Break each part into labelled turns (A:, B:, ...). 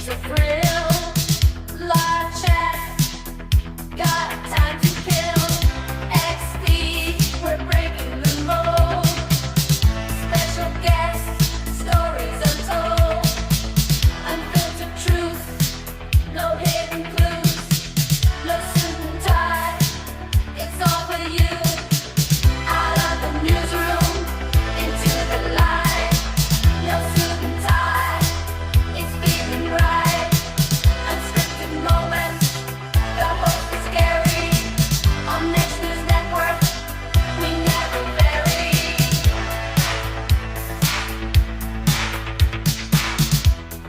A: It's a thrill, live chat, got time to kill. XP, we're breaking the mold. Special guests, stories untold. Unfiltered truth, no hidden clues. No suit and tie, it's all for you. Out of the newsroom, into the light. No suit and tie, it's feeling right. Unscripted moments, the host is scary. On Next News Network, we never vary.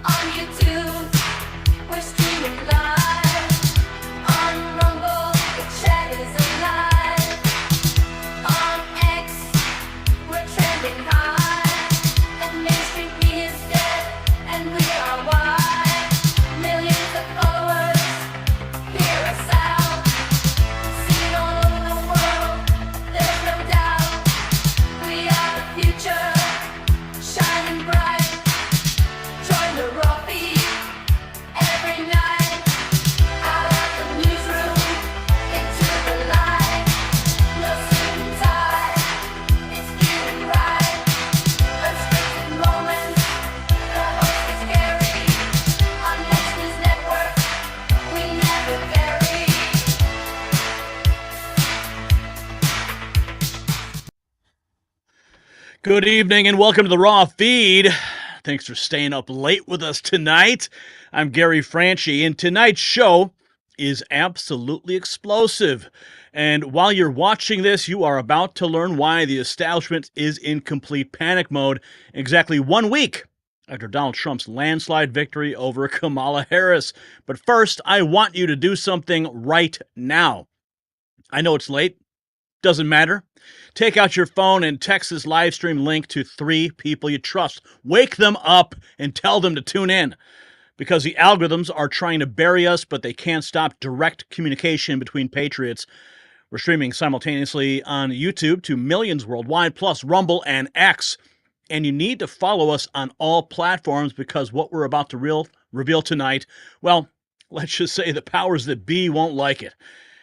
A: On YouTube, we're streaming live. On Rumble, the chat is alive. On X, we're trending high. And mainstream media's dead, and we are why. Millions of followers, hear us out. Seen all over the world, there's no doubt. We are the future, shining bright. Join the raw feed every night. Out of the newsroom, into the light. No suit and tie, it's feeling right. Unscripted moments, the host is scary. On Next News Network, we never vary.
B: Good evening and welcome to the Raw Feed. Thanks for staying up late with us tonight. I'm Gary Franchi, and tonight's show is absolutely explosive. And while you're watching this, you are about to learn why the establishment is in complete panic mode exactly 1 week after Donald Trump's landslide victory over Kamala Harris. But first, I want you to do something right now. I know it's late. Doesn't matter. Take out your phone and text this live stream link to 3 people you trust. Wake them up and tell them to tune in. Because the algorithms are trying to bury us, but they can't stop direct communication between patriots. We're streaming simultaneously on YouTube to millions worldwide, plus Rumble and X. And you need to follow us on all platforms because what we're about to reveal tonight, well, let's just say the powers that be won't like it.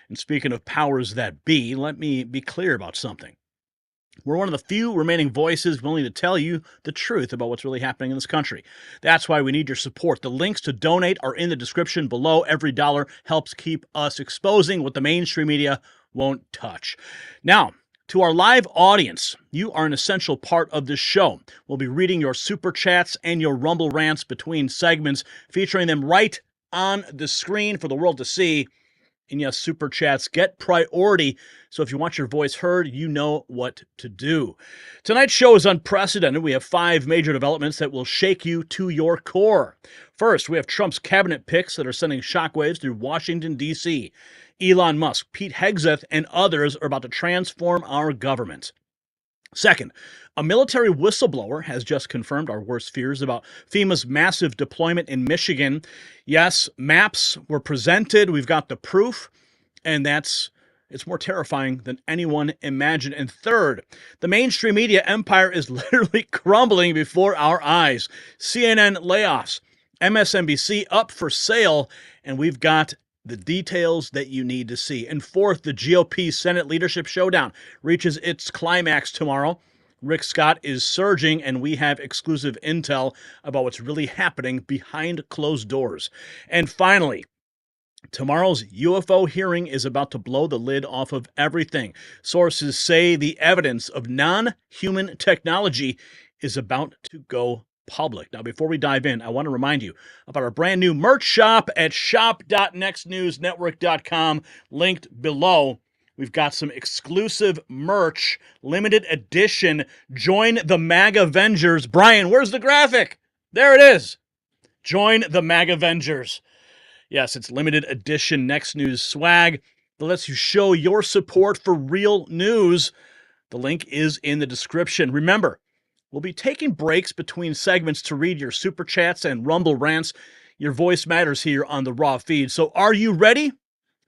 B: And speaking of powers that be, let me be clear about something. We're one of the few remaining voices willing to tell you the truth about what's really happening in this country. That's why we need your support. The links to donate are in the description below. Every dollar helps keep us exposing what the mainstream media won't touch. Now, to our live audience, you are an essential part of this show. We'll be reading your super chats and your Rumble rants between segments, featuring them right on the screen for the world to see. And yes, super chats get priority. So if you want your voice heard, you know what to do. Tonight's show is unprecedented. We have 5 major developments that will shake you to your core. First, we have Trump's cabinet picks that are sending shockwaves through Washington, D.C. Elon Musk, Pete Hegseth, and others are about to transform our government. Second, a military whistleblower has just confirmed our worst fears about FEMA's massive deployment in Michigan. Yes, maps were presented. We've got the proof, and it's more terrifying than anyone imagined. And third, the mainstream media empire is literally crumbling before our eyes. CNN layoffs, MSNBC up for sale, and we've got the details that you need to see. And fourth, the GOP Senate leadership showdown reaches its climax tomorrow. Rick Scott is surging, and we have exclusive intel about what's really happening behind closed doors. And finally, tomorrow's UFO hearing is about to blow the lid off of everything. Sources say the evidence of non-human technology is about to go public. Now, before we dive in, I want to remind you about our brand new merch shop at shop.nextnewsnetwork.com, linked below. We've got some exclusive merch, limited edition. Join the MAGA Avengers. Brian, where's the graphic? There it is. Join the MAGA Avengers. Yes, it's limited edition Next News swag that lets you show your support for real news. The link is in the description. Remember, we'll be taking breaks between segments to read your super chats and Rumble rants. Your voice matters here on the Raw Feed. So are you ready?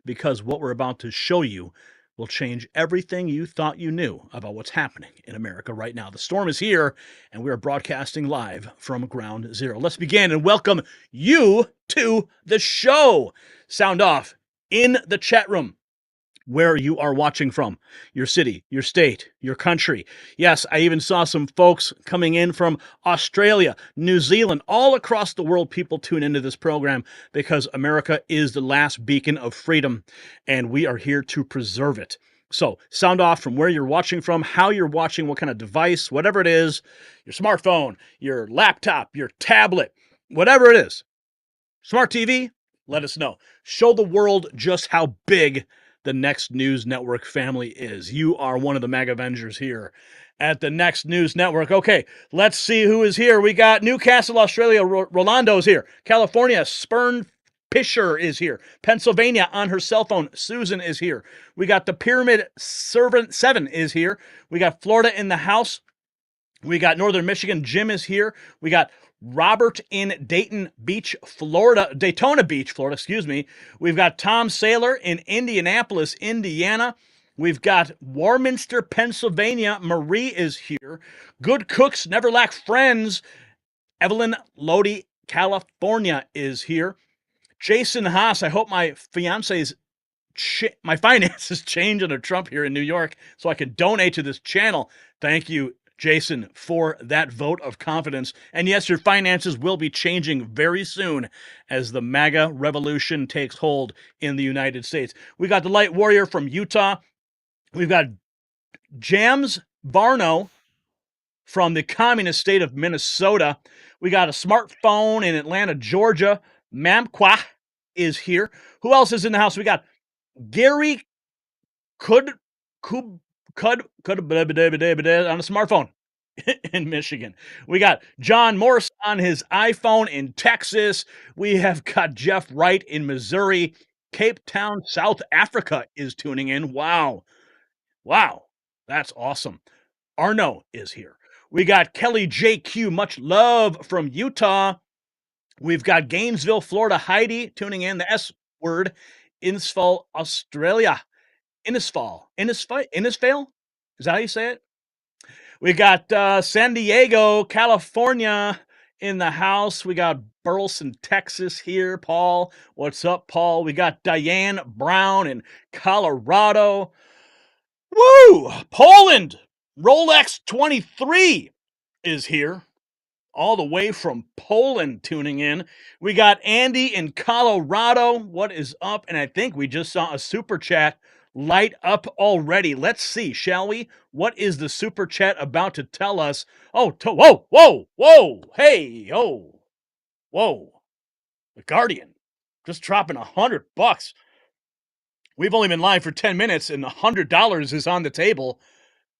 B: Because what we're about to show you will change everything you thought you knew about what's happening in America right now. The storm is here, and we are broadcasting live from Ground Zero. Let's begin and welcome you to the show. Sound off in the chat room where you are watching from, your city, your state, your country. Yes, I even saw some folks coming in from Australia, New Zealand, all across the world. People tune into this program because America is the last beacon of freedom, and we are here to preserve it. So, sound off from where you're watching from, how you're watching, what kind of device, whatever it is, your smartphone, your laptop, your tablet, whatever it is. Smart TV, let us know. Show the world just how big the Next News Network family is. You are one of the MAGA Avengers here at the Next News Network. Okay, let's see who is here. We got Newcastle, Australia. Rolando's here. California, Spern Pisher is here. Pennsylvania, on her cell phone, Susan is here. We got the Pyramid Servant 7 is here. We got Florida in the house. We got Northern Michigan. Jim is here. We got Robert in Daytona Beach, Florida. Excuse me. We've got Tom Saylor in Indianapolis, Indiana. We've got Warminster, Pennsylvania. Marie is here. Good Cooks Never Lack Friends. Evelyn Lodi, California is here. Jason Haas. I hope my finances change under Trump here in New York so I can donate to this channel. Thank you, Jason, for that vote of confidence. And yes, your finances will be changing very soon as the MAGA revolution takes hold in the United States. We got the Light Warrior from Utah. We've got Jams Barno from the communist state of Minnesota. We got a smartphone in Atlanta, Georgia. Mamqua is here. Who else is in the house? We got Gary on a smartphone in Michigan. We got John Morse on his iPhone in Texas. We have got Jeff Wright in Missouri. Cape Town, South Africa is tuning in. Wow. That's awesome. Arno is here. We got Kelly JQ, much love from Utah. We've got Gainesville, Florida. Heidi tuning in. The S word. Innisfail, Australia. Innisfail? Is that how you say it? We got San Diego, California in the house. We got Burleson, Texas here. Paul, what's up, Paul? We got Diane Brown in Colorado. Woo! Poland, Rolex 23 is here. All the way from Poland tuning in. We got Andy in Colorado. What is up? And I think we just saw a super chat light up already. Let's see, shall we? What is the super chat about to tell us? Oh, whoa. Hey, oh, whoa. The Guardian just dropping $100. We've only been live for 10 minutes and $100 is on the table.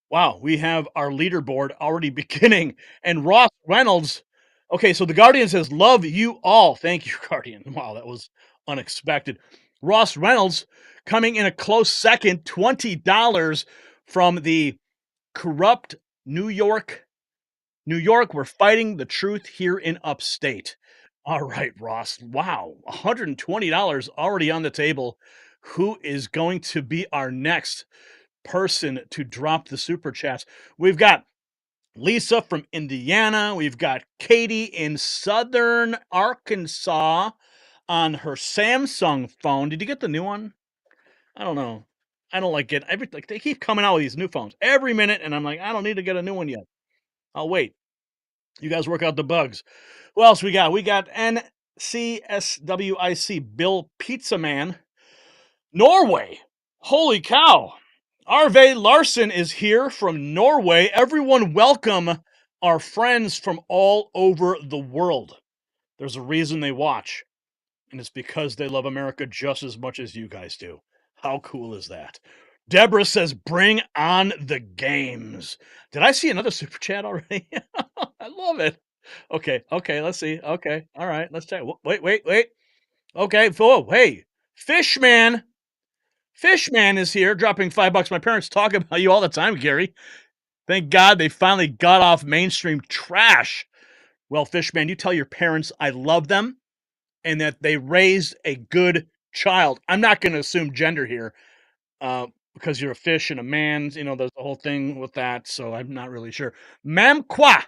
B: Wow, we have our leaderboard already beginning. And Ross Reynolds, okay, so the Guardian says, love you all. Thank you, Guardian. Wow, that was unexpected. Ross Reynolds coming in a close second, $20 from the corrupt New York. New York, we're fighting the truth here in upstate. All right, Ross. Wow, $120 already on the table. Who is going to be our next person to drop the super chats? We've got Lisa from Indiana. We've got Katie in Southern Arkansas on her Samsung phone. Did you get the new one? I don't know. I don't like it. They keep coming out with these new phones every minute, and I'm like, I don't need to get a new one yet. I'll wait. You guys work out the bugs. Who else we got? We got NCSWIC, Bill Pizza Man. Norway. Holy cow. Arve Larson is here from Norway. Everyone welcome our friends from all over the world. There's a reason they watch, and it's because they love America just as much as you guys do. How cool is that? Deborah says, bring on the games. Did I see another super chat already? I love it. Okay, let's see. Okay, all right, let's check. Wait. Okay, hey, Fishman is here, dropping $5. My parents talk about you all the time, Gary. Thank God they finally got off mainstream trash. Well, Fishman, you tell your parents I love them and that they raised a good child. I'm not going to assume gender here. because you're a fish and a man. There's the whole thing with that. So I'm not really sure. Mem Qua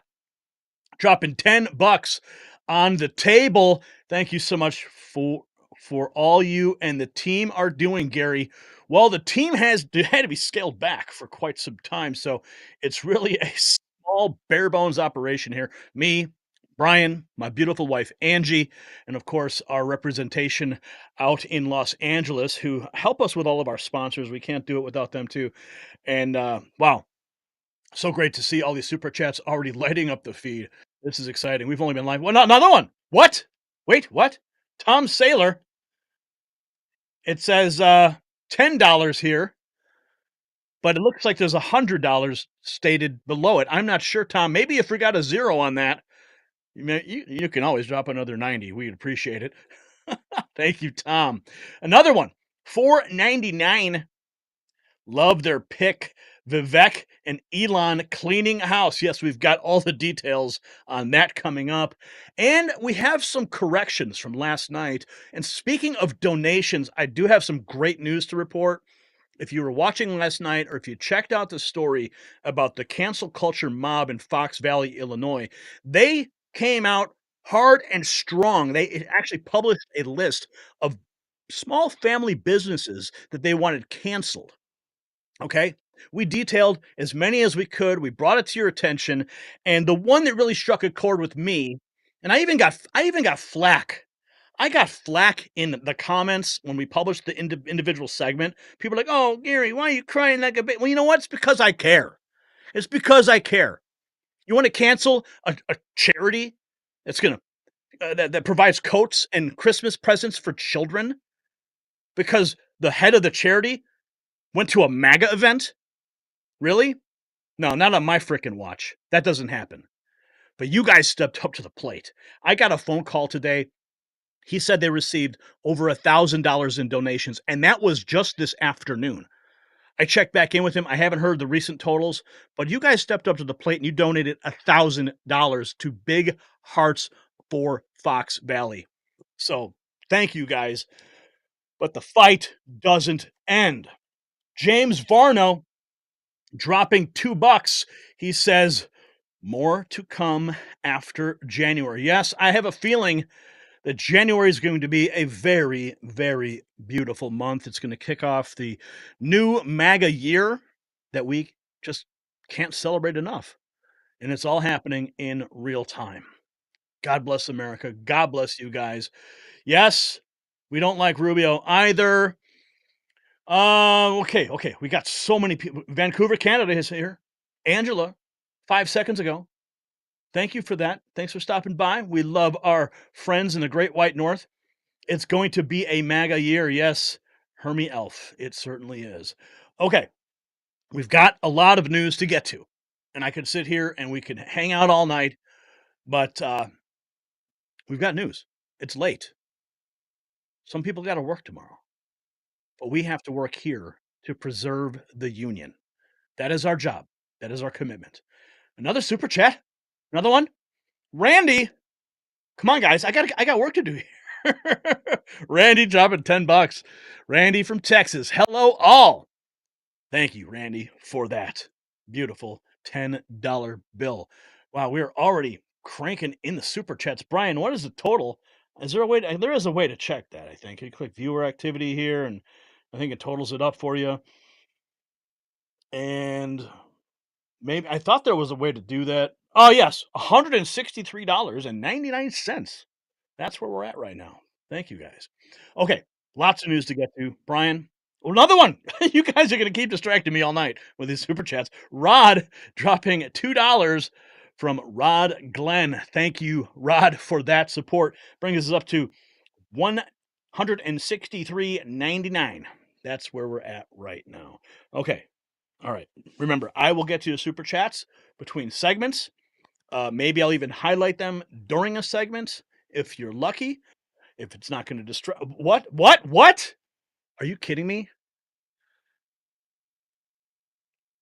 B: dropping $10 on the table. Thank you so much for all you and the team are doing, Gary. Well, the team had to be scaled back for quite some time, so it's really a small, bare bones operation here. Me, Brian, my beautiful wife Angie, and of course our representation out in Los Angeles, who help us with all of our sponsors. We can't do it without them too. And wow, so great to see all these super chats already lighting up the feed. This is exciting. We've only been live. Well, not another one. What? Wait, what? Tom Saylor. It says $10 here, but it looks like there's $100 stated below it. I'm not sure, Tom. Maybe if we got a zero on that, you can always drop another 90. We'd appreciate it. Thank you, Tom. Another one. $4.99. Love their pick. Vivek and Elon cleaning house. Yes, we've got all the details on that coming up. And we have some corrections from last night. And speaking of donations, I do have some great news to report. If you were watching last night or if you checked out the story about the cancel culture mob in Fox Valley, Illinois, they came out hard and strong. They actually published a list of small family businesses that they wanted canceled. Okay. We detailed as many as we could. We brought it to your attention. And the one that really struck a chord with me, and I even got flack. I got flack in the comments when we published the individual segment. People are like, "Oh, Gary, why are you crying like a bit?" Well, you know what? It's because I care. It's because I care. You want to cancel a charity that's gonna that provides coats and Christmas presents for children because the head of the charity went to a MAGA event? Really? No, not on my frickin' watch. That doesn't happen. But you guys stepped up to the plate. I got a phone call today. He said they received over $1,000 in donations, and that was just this afternoon. I checked back in with him. I haven't heard the recent totals, but you guys stepped up to the plate and you donated $1,000 to Big Hearts for Fox Valley. So thank you guys. But the fight doesn't end. James Varno dropping $2. He says, more to come after January. Yes, I have a feeling that January is going to be a very, very beautiful month. It's going to kick off the new MAGA year that we just can't celebrate enough. And it's all happening in real time. God bless America. God bless you guys. Yes, we don't like Rubio either. Okay. We got so many people. Vancouver, Canada is here. Angela, 5 seconds ago. Thank you for that. Thanks for stopping by. We love our friends in the Great White North. It's going to be a MAGA year. Yes, Hermie Elf. It certainly is. Okay. We've got a lot of news to get to. And I could sit here and we could hang out all night, but we've got news. It's late. Some people got to work tomorrow, but we have to work here to preserve the union. That is our job. That is our commitment. Another super chat. Another one. Randy. Come on, guys. I got work to do here. Randy dropping $10. Randy from Texas. Hello, all. Thank you, Randy, for that beautiful $10 bill. Wow, we're already cranking in the super chats. Brian, what is the total? Is there a way? There is a way to check that. I think you click viewer activity here, and I think it totals it up for you. And maybe I thought there was a way to do that. Oh yes, $163.99. That's where we're at right now. Thank you guys. Okay, lots of news to get to. Brian, another one. You guys are going to keep distracting me all night with these super chats. Rod dropping $2 from Rod Glenn. Thank you, Rod, for that support. Brings us up to $163.99. That's where we're at right now. Okay. All right. Remember, I will get to the super chats between segments. Maybe I'll even highlight them during a segment if you're lucky. If it's not going to distract. What? Are you kidding me?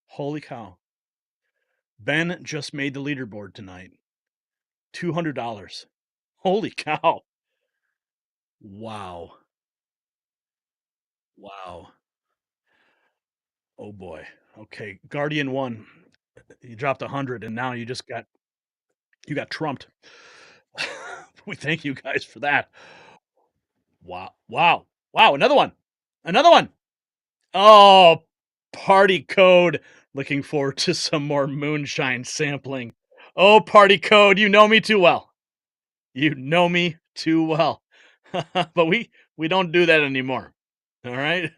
B: Holy cow. Ben just made the leaderboard tonight. $200. Holy cow. Wow. Oh boy. Okay, Guardian 1, you dropped 100 and now you got trumped. We thank you guys for that. Wow. Wow. Wow, another one. Another one. Oh, party code. Looking forward to some more moonshine sampling. Oh, party code, you know me too well. You know me too well. But we don't do that anymore. All right?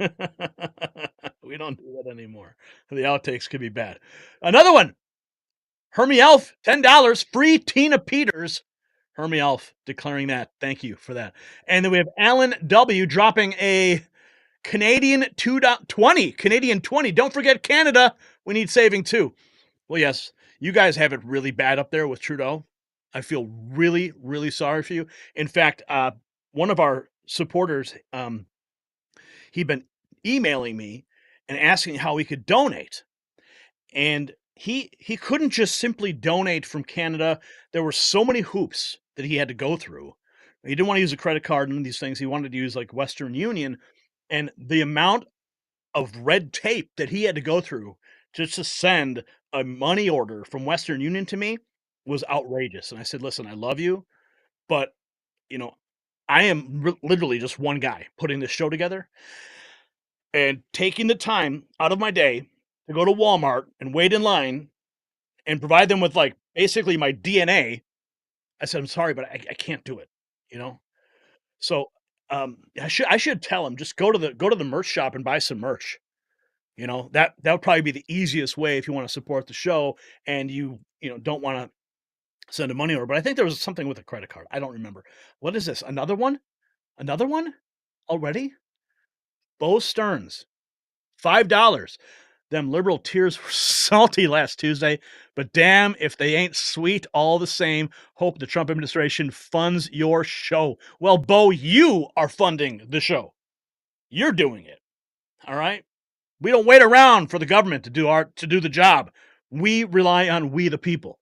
B: We don't do that anymore. The outtakes could be bad. Another one. Hermie Elf, $10, free Tina Peters. Hermie Elf declaring that. Thank you for that. And then we have Alan W dropping a Canadian 2.20. Canadian 20. Don't forget Canada. We need saving too. Well, yes, you guys have it really bad up there with Trudeau. I feel really, really sorry for you. In fact, one of our supporters, he'd been emailing me and asking how he could donate. And he couldn't just simply donate from Canada. There were so many hoops that he had to go through. He didn't want to use a credit card and these things. He wanted to use like Western Union, and the amount of red tape that he had to go through just to send a money order from Western Union to me was outrageous. And I said, "Listen, I love you, but you know, I am literally just one guy putting this show together and taking the time out of my day to go to Walmart and wait in line and provide them with like basically my DNA." I said, "I'm sorry, but I can't do it." You know, so I should tell him just go to the merch shop and buy some merch. You know, that would probably be the easiest way if you wanna support the show and you don't wanna send a money order, but I think there was something with a credit card. I don't remember. What is this? Another one? Another one? Already? Bo Stearns, $5. Them liberal tears were salty last Tuesday, but damn if they ain't sweet all the same. Hope the Trump administration funds your show. Well, Bo, you are funding the show. You're doing it. All right? We don't wait around for the government to do the job. We rely on we the people.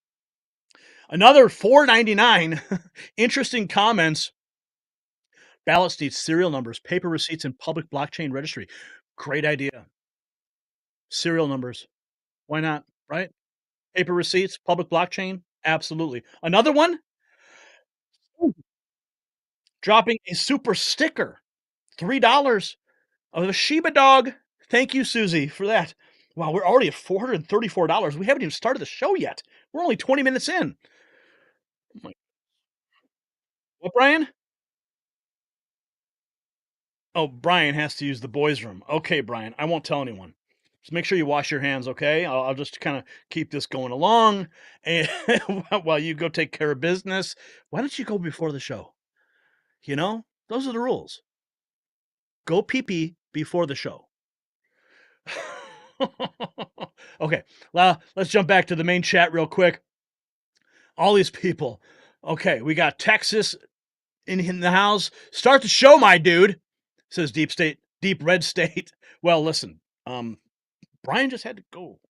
B: Another $4.99. Interesting comments. Ballots need serial numbers, paper receipts, and public blockchain registry. Great idea. Serial numbers. Why not? Right? Paper receipts, public blockchain. Absolutely. Another one. Dropping a super sticker. $3 of a Shiba dog. Thank you, Susie, for that. Wow, we're already at $434. We haven't even started the show yet. We're only 20 minutes in. Oh my- What, Brian? Oh, Brian has to use the boys' room. Okay, Brian, I won't tell anyone. Just make sure you wash your hands, okay? I'll just kind of keep this going along, and while you go take care of business. Why don't you go before the show? You know, those are the rules. Go pee pee before the show. Okay, well, let's jump back to the main chat real quick. All these people. Okay, we got Texas in the house. Start the show, my dude, says Deep Red State. Well, listen, Brian just had to go.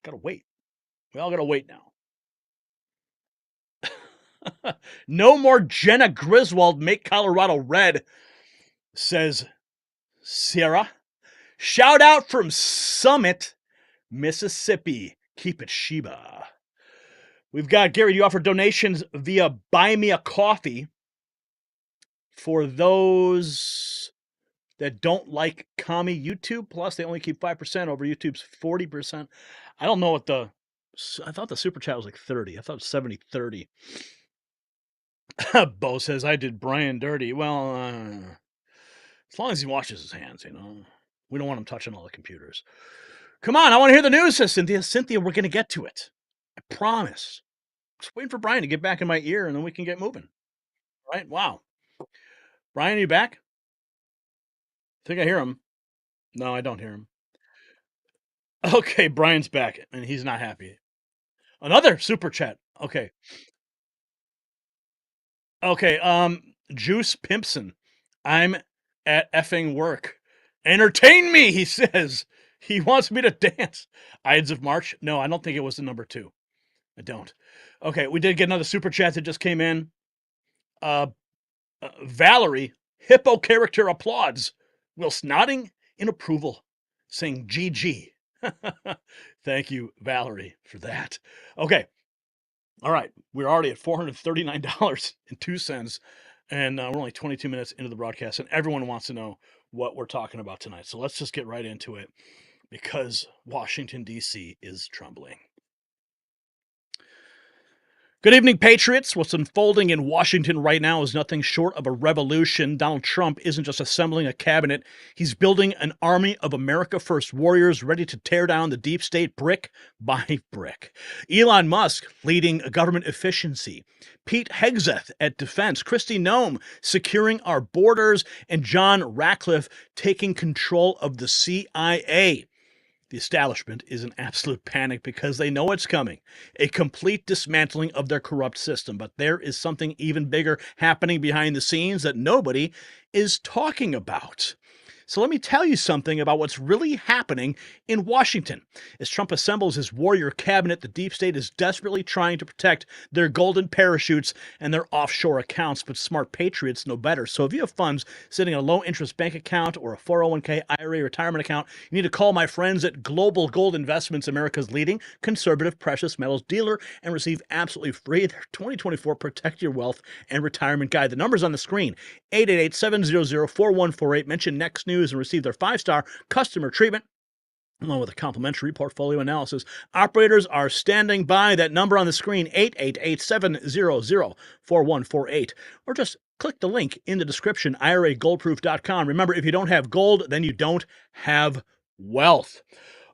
B: Gotta wait. We all gotta wait now. No more Jenna Griswold make Colorado red, says Sarah. Shout out from Summit, Mississippi. Keep it Sheba. We've got Gary. You offer donations via Buy Me a Coffee for those that don't like commie YouTube. Plus, they only keep 5% over YouTube's 40%. I don't know what I thought the super chat was like 30. I thought it was 70-30. Bo says, I did Brian dirty. Well, as long as he washes his hands, we don't want him touching all the computers. Come on, I want to hear the news, says Cynthia. Cynthia, we're going to get to it. I promise. Just waiting for Brian to get back in my ear, and then we can get moving. Right? Wow. Brian, are you back? I think I hear him. No, I don't hear him. Okay, Brian's back, and he's not happy. Another super chat. Okay. Okay, Juice Pimpson. I'm at effing work. Entertain me, he says. He wants me to dance. Ides of March? No, I don't think it was the number 2. I don't. Okay, we did get another super chat that just came in. Valerie, hippo character applauds, whilst nodding in approval. saying GG. Thank you, Valerie, for that. Okay. All right. We're already at $439.02. And we're only 22 minutes into the broadcast, and everyone wants to know what we're talking about tonight. So let's just get right into it because Washington, D.C. is trembling. Good evening, Patriots. What's unfolding in Washington right now is nothing short of a revolution. Donald Trump isn't just assembling a cabinet, he's building an army of America First warriors ready to tear down the deep state brick by brick. Elon Musk leading government efficiency, Pete Hegseth at defense, Kristi Noem securing our borders, and John Ratcliffe taking control of the CIA. The establishment is in absolute panic because they know it's coming. A complete dismantling of their corrupt system. But there is something even bigger happening behind the scenes that nobody is talking about. So let me tell you something about what's really happening in Washington. As Trump assembles his warrior cabinet, the deep state is desperately trying to protect their golden parachutes and their offshore accounts, but smart patriots know better. So if you have funds sitting in a low-interest bank account or a 401k IRA retirement account, you need to call my friends at Global Gold Investments, America's leading conservative precious metals dealer, and receive absolutely free their 2024 Protect Your Wealth and Retirement Guide. The number's on the screen, 888-700-4148. Mention Next News and receive their 5-star customer treatment along with a complimentary portfolio analysis. Operators are standing by. That number on the screen, 888-700-4148, or just click the link in the description, IRAGoldproof.com. Remember, if you don't have gold, then you don't have wealth.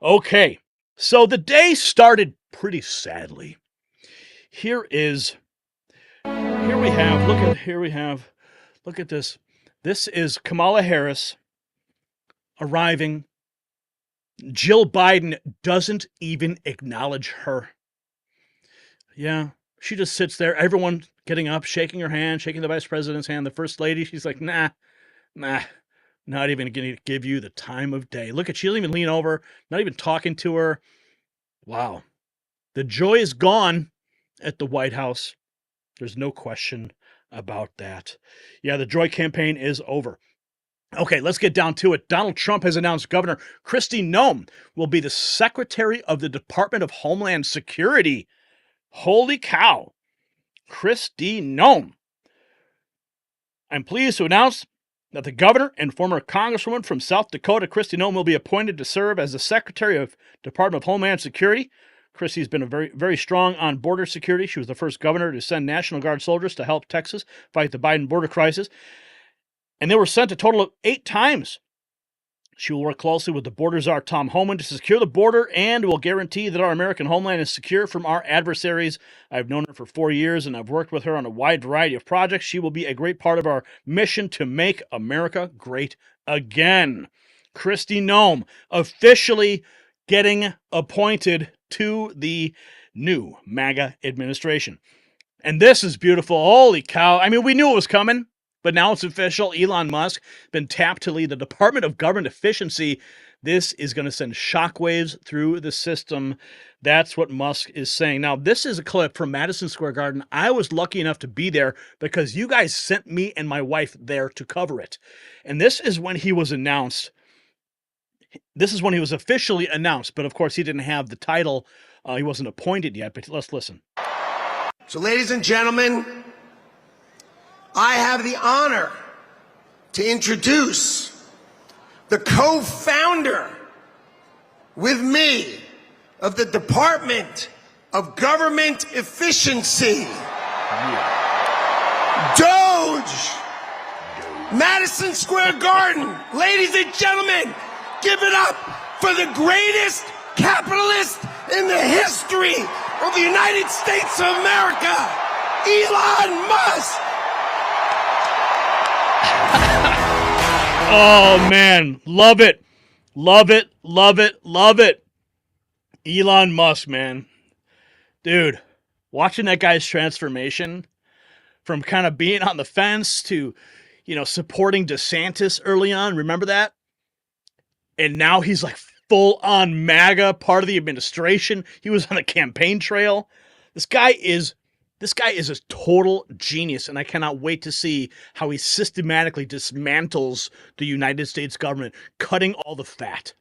B: Okay, so the day started pretty sadly. Here we have, look at this. This is Kamala Harris arriving. Jill Biden doesn't even acknowledge her. Yeah, she just sits there, everyone getting up, shaking her hand, shaking the vice president's hand, the first lady. She's like, nah, not even going to give you the time of day. Look at, she doesn't even lean over, not even talking to her. Wow. The joy is gone at the White House. There's no question about that. Yeah, the joy campaign is over. Okay, let's get down to it. Donald Trump has announced Governor Kristi Noem will be the Secretary of the Department of Homeland Security. Holy cow. Kristi Noem. I'm pleased to announce that the governor and former Congresswoman from South Dakota, Kristi Noem, will be appointed to serve as the Secretary of Department of Homeland Security. Kristi's been a very strong on border security. She was the first governor to send National Guard soldiers to help Texas fight the Biden border crisis. And they were sent a total of 8 times. She will work closely with the border czar, Tom Homan, to secure the border and will guarantee that our American homeland is secure from our adversaries. I've known her for 4 years, and I've worked with her on a wide variety of projects. She will be a great part of our mission to make America great again. Kristi Noem officially getting appointed to the new MAGA administration. And this is beautiful. Holy cow. I mean, we knew it was coming. But now it's official. Elon Musk been tapped to lead the Department of Government Efficiency. This is going to send shockwaves through the system. That's what Musk is saying. Now, this is a clip from Madison Square Garden. I was lucky enough to be there because you guys sent me and my wife there to cover it. And this is when he was announced. This is when he was officially announced. But of course, he didn't have the title. He wasn't appointed yet. But let's listen.
C: So, ladies and gentlemen, I have the honor to introduce the co-founder with me of the Department of Government Efficiency, DOGE, Madison Square Garden. Ladies and gentlemen, give it up for the greatest capitalist in the history of the United States of America, Elon Musk.
B: Oh, man. Love it. Love it. Love it. Love it. Elon Musk, man. Dude, watching that guy's transformation from kind of being on the fence to, supporting DeSantis early on. Remember that? And now he's like full on MAGA, part of the administration. He was on the campaign trail. This guy is a total genius, and I cannot wait to see how he systematically dismantles the United States government, cutting all the fat.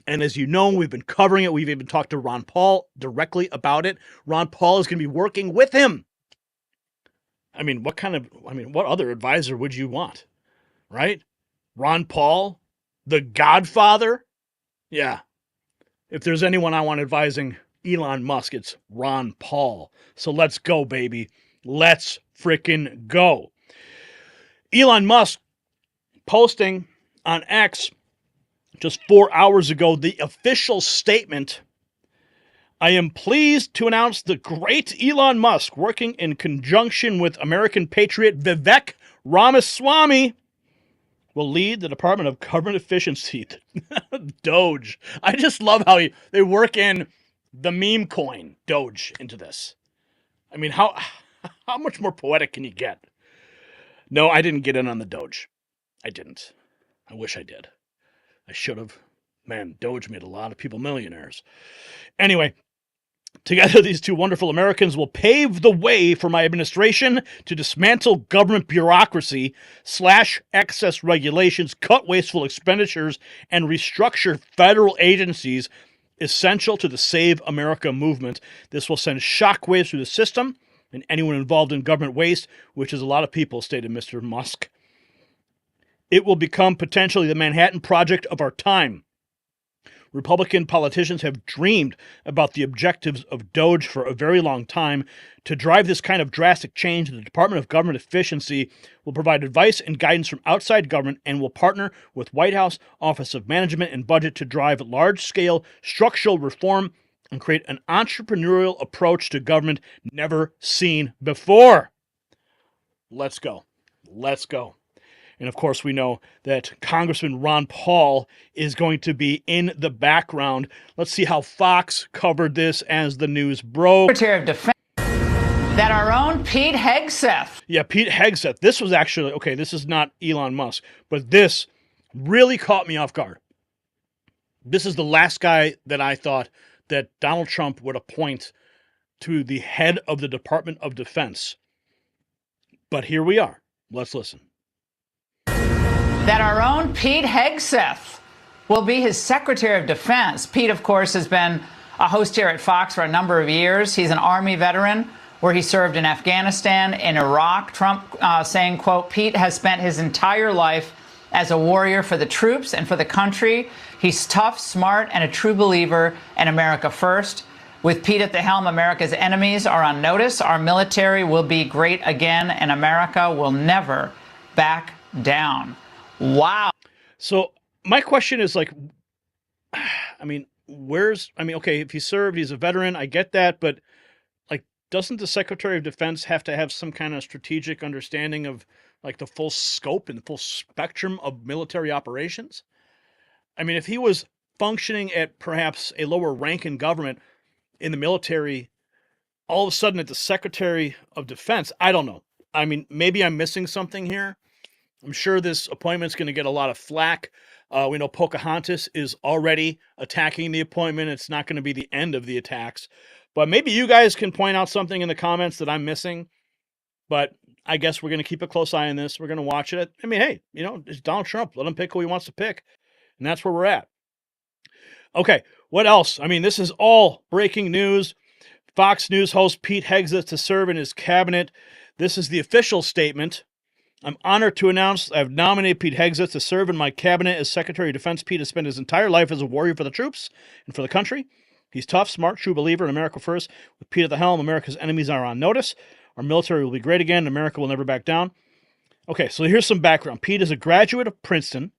B: And as you know, we've been covering it. We've even talked to Ron Paul directly about it. Ron Paul is going to be working with him. I mean, what other advisor would you want, right? Ron Paul, the Godfather? Yeah. If there's anyone I want advising Elon Musk, it's Ron Paul. So let's go, baby. Let's frickin' go. Elon Musk posting on X just 4 hours ago the official statement. I am pleased to announce the great Elon Musk, working in conjunction with American patriot Vivek Ramaswamy, will lead the Department of Government Efficiency, DOGE. I just love how they work in the meme coin, DOGE, into this. I mean, how much more poetic can you get? No, I didn't get in on the DOGE. I didn't. I wish I did. I should have. Man, DOGE made a lot of people millionaires. Anyway, together these two wonderful Americans will pave the way for my administration to dismantle government bureaucracy, slash excess regulations, cut wasteful expenditures, and restructure federal agencies essential to the Save America movement. This will send shockwaves through the system and anyone involved in government waste, which is a lot of people, stated Mr. Musk. It will become potentially the Manhattan Project of our time. Republican politicians have dreamed about the objectives of DOGE for a very long time. To drive this kind of drastic change, the Department of Government Efficiency will provide advice and guidance from outside government and will partner with White House Office of Management and Budget to drive large-scale structural reform and create an entrepreneurial approach to government never seen before. Let's go. Let's go. And of course, we know that Congressman Ron Paul is going to be in the background. Let's see how Fox covered this as the news broke.
D: Secretary of Defense, that our own Pete Hegseth.
B: Yeah, Pete Hegseth. This was actually, okay, this is not Elon Musk, but this really caught me off guard. This is the last guy that I thought that Donald Trump would appoint to the head of the Department of Defense. But here we are. Let's listen.
D: That our own Pete Hegseth will be his Secretary of Defense. Pete, of course, has been a host here at Fox for a number of years. He's an Army veteran where he served in Afghanistan, in Iraq. Trump saying, quote, Pete has spent his entire life as a warrior for the troops and for the country. He's tough, smart, and a true believer in America first. With Pete at the helm, America's enemies are on notice. Our military will be great again, and America will never back down. Wow.
B: So my question is like, okay, if he served, he's a veteran, I get that, but like, doesn't the Secretary of Defense have to have some kind of strategic understanding of like the full scope and the full spectrum of military operations? I mean, if he was functioning at perhaps a lower rank in government in the military, all of a sudden at the Secretary of Defense, I don't know. I mean, maybe I'm missing something here. I'm sure this appointment's going to get a lot of flack. We know Pocahontas is already attacking the appointment. It's not going to be the end of the attacks. But maybe you guys can point out something in the comments that I'm missing. But I guess we're going to keep a close eye on this. We're going to watch it. I mean, hey, it's Donald Trump. Let him pick who he wants to pick. And that's where we're at. Okay, what else? I mean, this is all breaking news. Fox News host Pete Hegseth to serve in his cabinet. This is the official statement. I'm honored to announce I've nominated Pete Hegseth to serve in my cabinet as Secretary of Defense. Pete has spent his entire life as a warrior for the troops and for the country. He's tough, smart, true believer in America first. With Pete at the helm, America's enemies are on notice. Our military will be great again. America will never back down. Okay, so here's some background. Pete is a graduate of Princeton,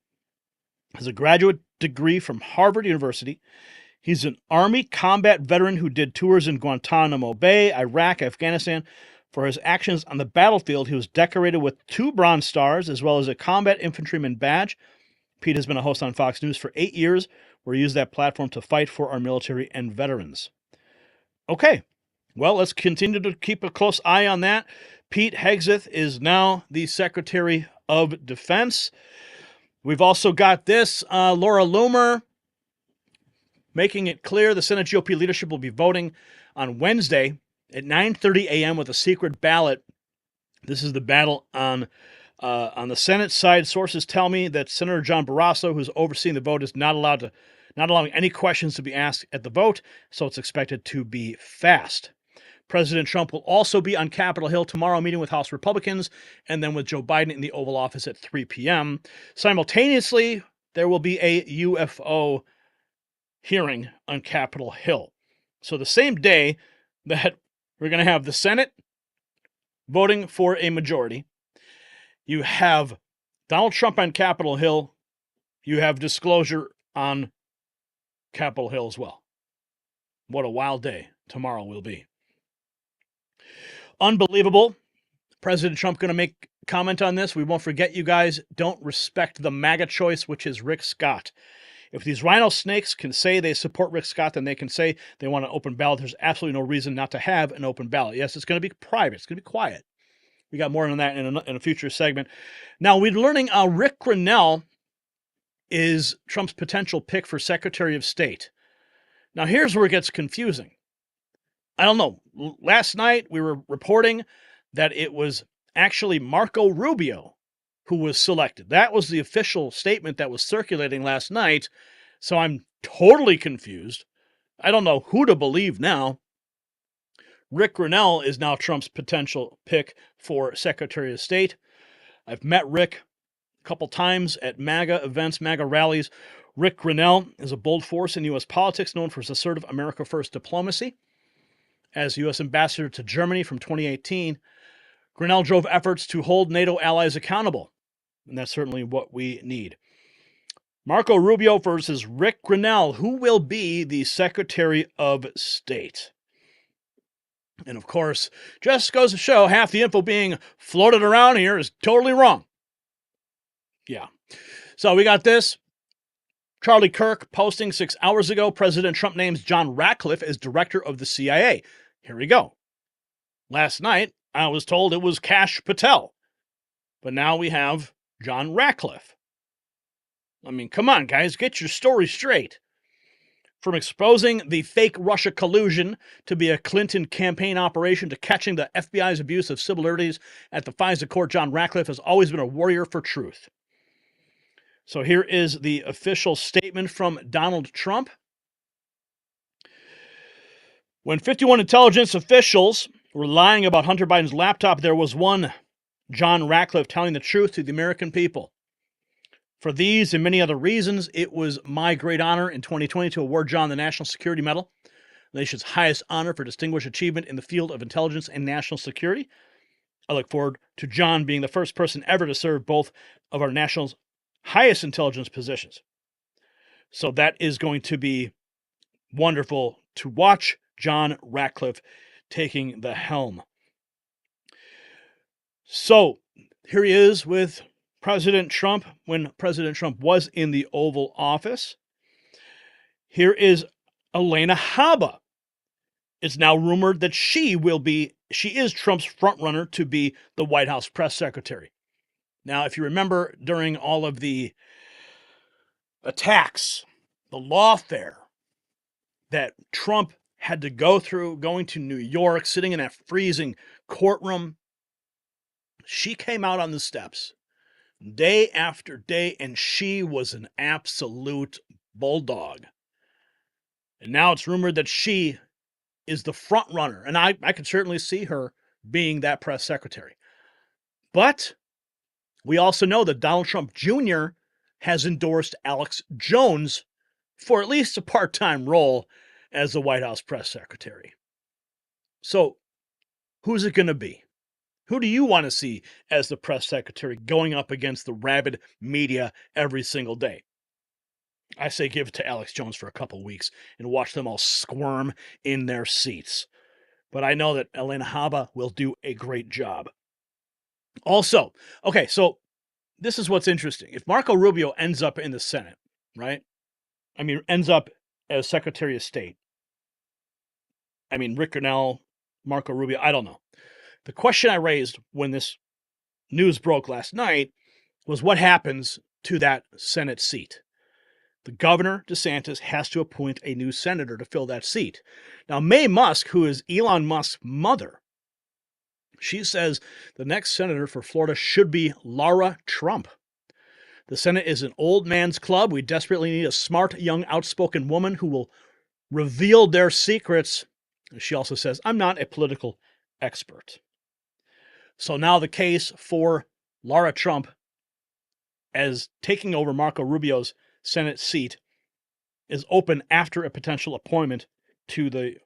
B: has a graduate degree from Harvard University. He's an Army combat veteran who did tours in Guantanamo Bay, Iraq, Afghanistan. For his actions on the battlefield, he was decorated with 2 Bronze Stars, as well as a Combat Infantryman Badge. Pete has been a host on Fox News for 8 years, where he used that platform to fight for our military and veterans. Okay, well, let's continue to keep a close eye on that. Pete Hegseth is now the Secretary of Defense. We've also got this, Laura Loomer, making it clear the Senate GOP leadership will be voting on Wednesday at 9:30 a.m. with a secret ballot. This is the battle on the Senate side. Sources tell me that Senator John Barrasso, who's overseeing the vote, is not allowed to not allowing any questions to be asked at the vote, so it's expected to be fast. President Trump will also be on Capitol Hill tomorrow, meeting with House Republicans, and then with Joe Biden in the Oval Office at 3 p.m. Simultaneously, there will be a UFO hearing on Capitol Hill. So the same day that we're going to have the Senate voting for a majority, you have Donald Trump on Capitol Hill, you have disclosure on Capitol Hill as well. What a wild day tomorrow will be. Unbelievable. President Trump going to make comment on this. We won't forget, you guys don't respect the MAGA choice, which is Rick Scott. If these rhino snakes can say they support Rick Scott, then they can say they want an open ballot. There's absolutely no reason not to have an open ballot. Yes, it's going to be private. It's going to be quiet. We got more on that in a future segment. Now, we're learning Rick Grinnell is Trump's potential pick for Secretary of State. Now, here's where it gets confusing. I don't know. Last night, we were reporting that it was actually Marco Rubio who was selected. That was the official statement that was circulating last night. So I'm totally confused. I don't know who to believe now. Rick Grinnell is now Trump's potential pick for Secretary of State. I've met Rick a couple times at MAGA events, MAGA rallies. Rick Grinnell is a bold force in U.S. politics, known for his assertive America First diplomacy. As U.S. ambassador to Germany from 2018, Grinnell drove efforts to hold NATO allies accountable, and that's certainly what we need. Marco Rubio versus Rick Grinnell. Who will be the Secretary of State? And of course, just goes to show half the info being floated around here is totally wrong. Yeah. So we got this. Charlie Kirk posting 6 hours ago, President Trump names John Ratcliffe as director of the CIA. Here we go. Last night, I was told it was Kash Patel. But now we have John Ratcliffe. I mean, come on, guys, get your story straight. From exposing the fake Russia collusion to be a Clinton campaign operation to catching the FBI's abuse of civil liberties at the FISA court, John Ratcliffe has always been a warrior for truth. So here is the official statement from Donald Trump. When 51 intelligence officials were lying about Hunter Biden's laptop, there was one, John Ratcliffe, telling the truth to the American people. For these and many other reasons, it was my great honor in 2020 to award John the National Security Medal, the nation's highest honor for distinguished achievement in the field of intelligence and national security. I look forward to John being the first person ever to serve both of our nation's highest intelligence positions. So that is going to be wonderful to watch John Ratcliffe taking the helm. So here he is with President Trump when President Trump was in the Oval Office. Here is Elena Haba. It's now rumored that she is Trump's frontrunner to be the White House press secretary. Now, if you remember during all of the attacks, the lawfare that Trump had to go through, going to New York, sitting in that freezing courtroom, she came out on the steps day after day, and she was an absolute bulldog. And now it's rumored that she is the front runner, and I could certainly see her being that press secretary. But we also know that Donald Trump Jr. has endorsed Alex Jones for at least a part-time role as the White House press secretary. So who's it going to be? Who do you want to see as the press secretary going up against the rabid media every single day? I say give it to Alex Jones for a couple weeks and watch them all squirm in their seats. But I know that Elena Haba will do a great job. Also, okay, so this is what's interesting. If Marco Rubio ends up in the Senate, right? I mean, ends up as Secretary of State. I mean, Rick Grinnell, Marco Rubio, I don't know. The question I raised when this news broke last night was what happens to that Senate seat. The governor, DeSantis, has to appoint a new senator to fill that seat. Now, Mae Musk, who is Elon Musk's mother, she says the next senator for Florida should be Laura Trump. The Senate is an old man's club. We desperately need a smart, young, outspoken woman who will reveal their secrets. She also says, I'm not a political expert. So now the case for Laura Trump as taking over Marco Rubio's Senate seat is open after a potential appointment to the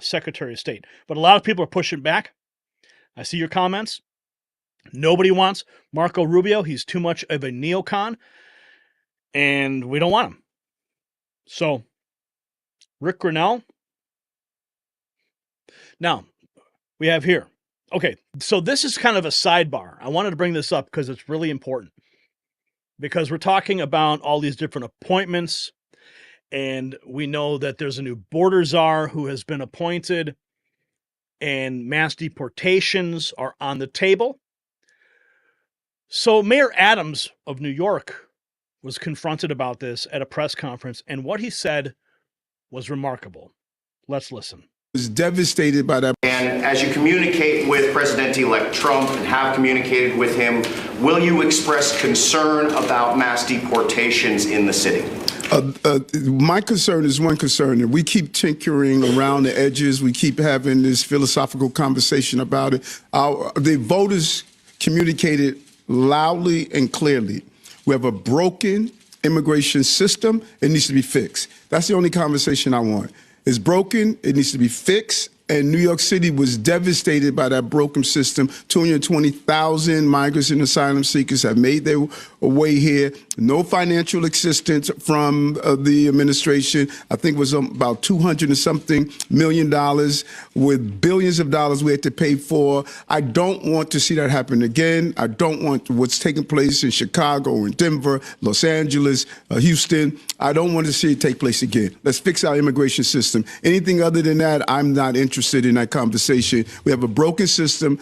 B: Secretary of State. But a lot of people are pushing back. I see your comments. Nobody wants Marco Rubio. He's too much of a neocon, and we don't want him. So, Rick Grinnell. Now, we have here. Okay, so this is kind of a sidebar. I wanted to bring this up because it's really important. Because we're talking about all these different appointments, and we know that there's a new border czar who has been appointed, and mass deportations are on the table. So Mayor Adams of New York was confronted about this at a press conference, and what he said was remarkable. Let's listen.
E: Was devastated by that.
F: And as you communicate with President-elect Trump and have communicated with him, will you express concern about mass deportations in the city?
E: My concern is one concern, and we keep tinkering around the edges. We keep having this philosophical conversation about it. The voters communicated loudly and clearly. We have a broken immigration system. It needs to be fixed. That's the only conversation I want. It's broken. It needs to be fixed. And New York City was devastated by that broken system. 220,000 migrants and asylum seekers have made their way here. No financial assistance from the administration. I think it was about $200 and something million with billions of dollars we had to pay for. I don't want to see that happen again. I don't want what's taking place in Chicago and Denver, Los Angeles, Houston. I don't want to see it take place again. Let's fix our immigration system. Anything other than that, I'm not interested in that conversation. We have a broken system.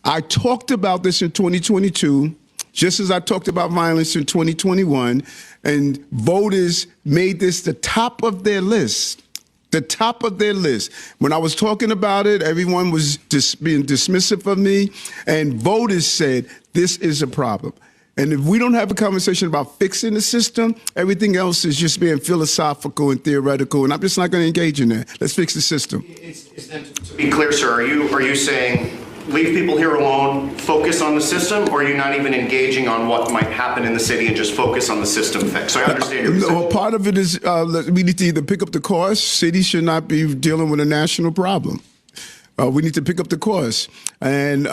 E: I talked about this in 2022, just as I talked about violence in 2021, and voters made this the top of their list. The top of their list. When I was talking about it, everyone was being dismissive of me, and voters said, this is a problem. And if we don't have a conversation about fixing the system, everything else is just being philosophical and theoretical, and I'm just not going to engage in that. Let's fix the system.
F: To be clear, sir, are you saying leave people here alone, focus on the system, or are you not even engaging on what might happen in the city and just focus on the system fix? So I understand your position.
E: Well, part of it is we need to either pick up the cost. Cities should not be dealing with a national problem. We need to pick up the course. And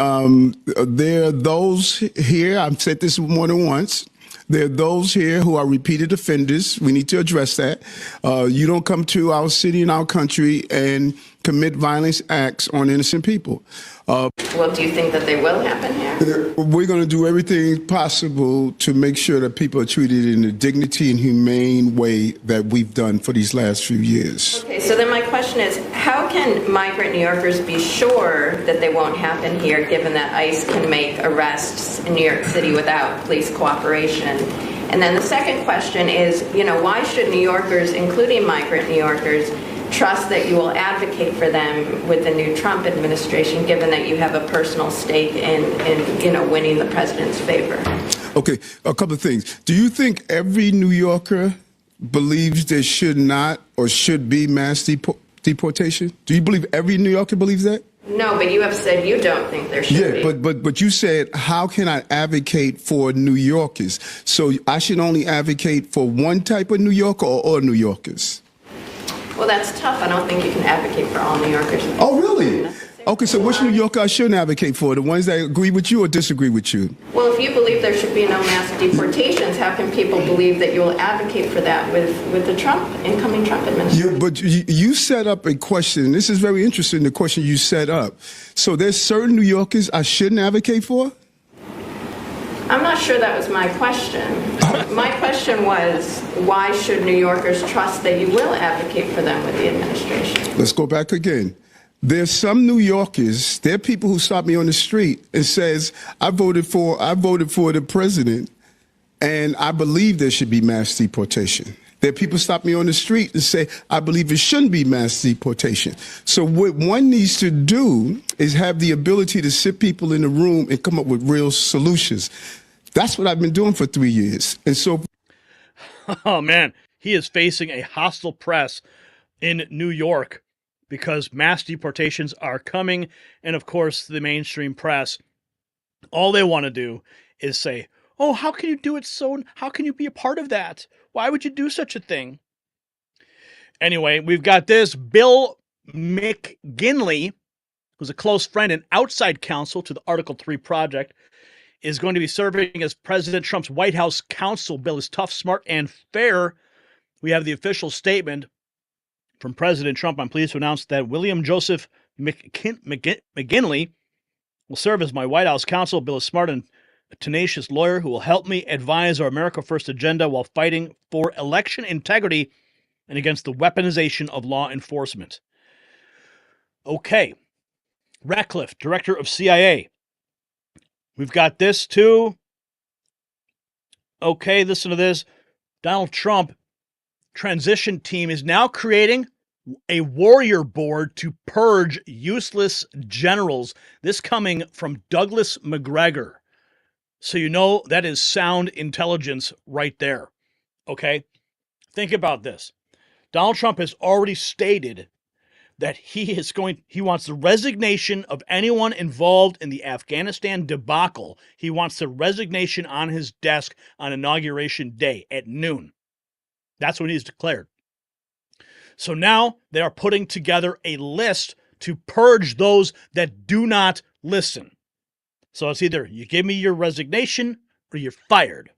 E: there are those here, I've said this more than once, there are those here who are repeated offenders. We need to address that. You don't come to our city and our country and commit violence acts on innocent people.
G: Well, do you think that they will happen here?
E: We're going to do everything possible to make sure that people are treated in a dignity and humane way that we've done for these last few years.
G: Okay, so then my question is, how can migrant New Yorkers be sure that they won't happen here, given that ICE can make arrests in New York City without police cooperation? And then the second question is, why should New Yorkers, including migrant New Yorkers, trust that you will advocate for them with the new Trump administration, given that you have a personal stake in winning the president's favor? Okay,
E: a couple of things. Do you think every New Yorker believes there should not or should be mass deportation? Do you believe every New Yorker believes that?
G: No, but you have said you don't think there should be.
E: Yeah, but you said, how can I advocate for New Yorkers? So I should only advocate for one type of New Yorker or all New Yorkers?
G: Well, that's tough. I don't think you can advocate for all New Yorkers.
E: Oh, really? Okay, so which New Yorker I shouldn't advocate for? The ones that agree with you or disagree with you?
G: Well, if you believe there should be no mass deportations, how can people believe that you will advocate for that with the incoming Trump administration?
E: But you set up a question. This is very interesting, the question you set up. So there's certain New Yorkers I shouldn't advocate for?
G: I'm not sure that was my question. My question was, why should New Yorkers trust that you will advocate for them with the administration?
E: Let's go back again. There's some New Yorkers, there are people who stop me on the street and says, I voted for the president, and I believe there should be mass deportation. There are people stop me on the street and say, I believe it shouldn't be mass deportation. So what one needs to do is have the ability to sit people in the room and come up with real solutions. That's what I've been doing for 3 years. And so,
B: Oh, man, he is facing a hostile press in New York because mass deportations are coming. And of course, the mainstream press, all they want to do is say, oh, how can you do it how can you be a part of that? Why would you do such a thing? Anyway, we've got this. Bill McGinley, who's a close friend and outside counsel to the Article 3 project, is going to be serving as President Trump's White House counsel. Bill is tough, smart, and fair. We have the official statement from President Trump. I'm pleased to announce that William Joseph McGinley will serve as my White House counsel. Bill is smart and a tenacious lawyer who will help me advise our America First agenda while fighting for election integrity and against the weaponization of law enforcement. Okay. Ratcliffe, director of CIA. We've got this too. Okay, listen to this. Donald Trump transition team is now creating a warrior board to purge useless generals. This coming from Douglas McGregor. So you know that is sound intelligence right there. Okay? Think about this. Donald Trump has already stated that he wants the resignation of anyone involved in the Afghanistan debacle. He wants the resignation on his desk on Inauguration Day at noon. That's what he's declared. So now they are putting together a list to purge those that do not listen. So it's either you give me your resignation or you're fired.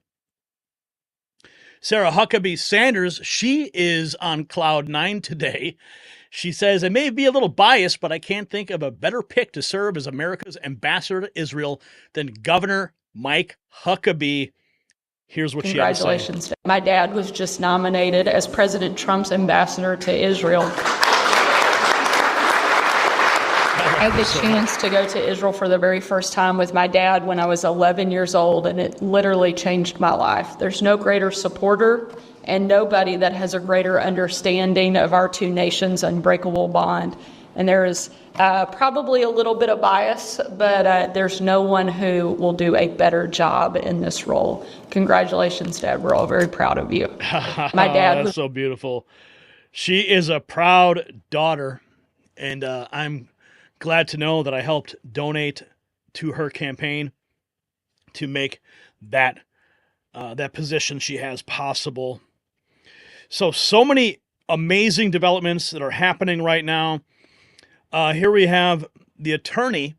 B: Sarah Huckabee Sanders, she is on cloud nine today. She says, I may be a little biased, but I can't think of a better pick to serve as America's ambassador to Israel than Governor Mike Huckabee. Here's what she had to say.
H: Congratulations. My dad was just nominated as President Trump's ambassador to Israel. I had the chance to go to Israel for the very first time with my dad when I was 11 years old, and it literally changed my life. There's no greater supporter and nobody that has a greater understanding of our two nations' unbreakable bond. And there is probably a little bit of bias, but there's no one who will do a better job in this role. Congratulations, Dad. We're all very proud of you. My dad was
B: That's so beautiful. She is a proud daughter, and I'm glad to know that I helped donate to her campaign to make that position she has possible. So many amazing developments that are happening right now. Here we have the attorney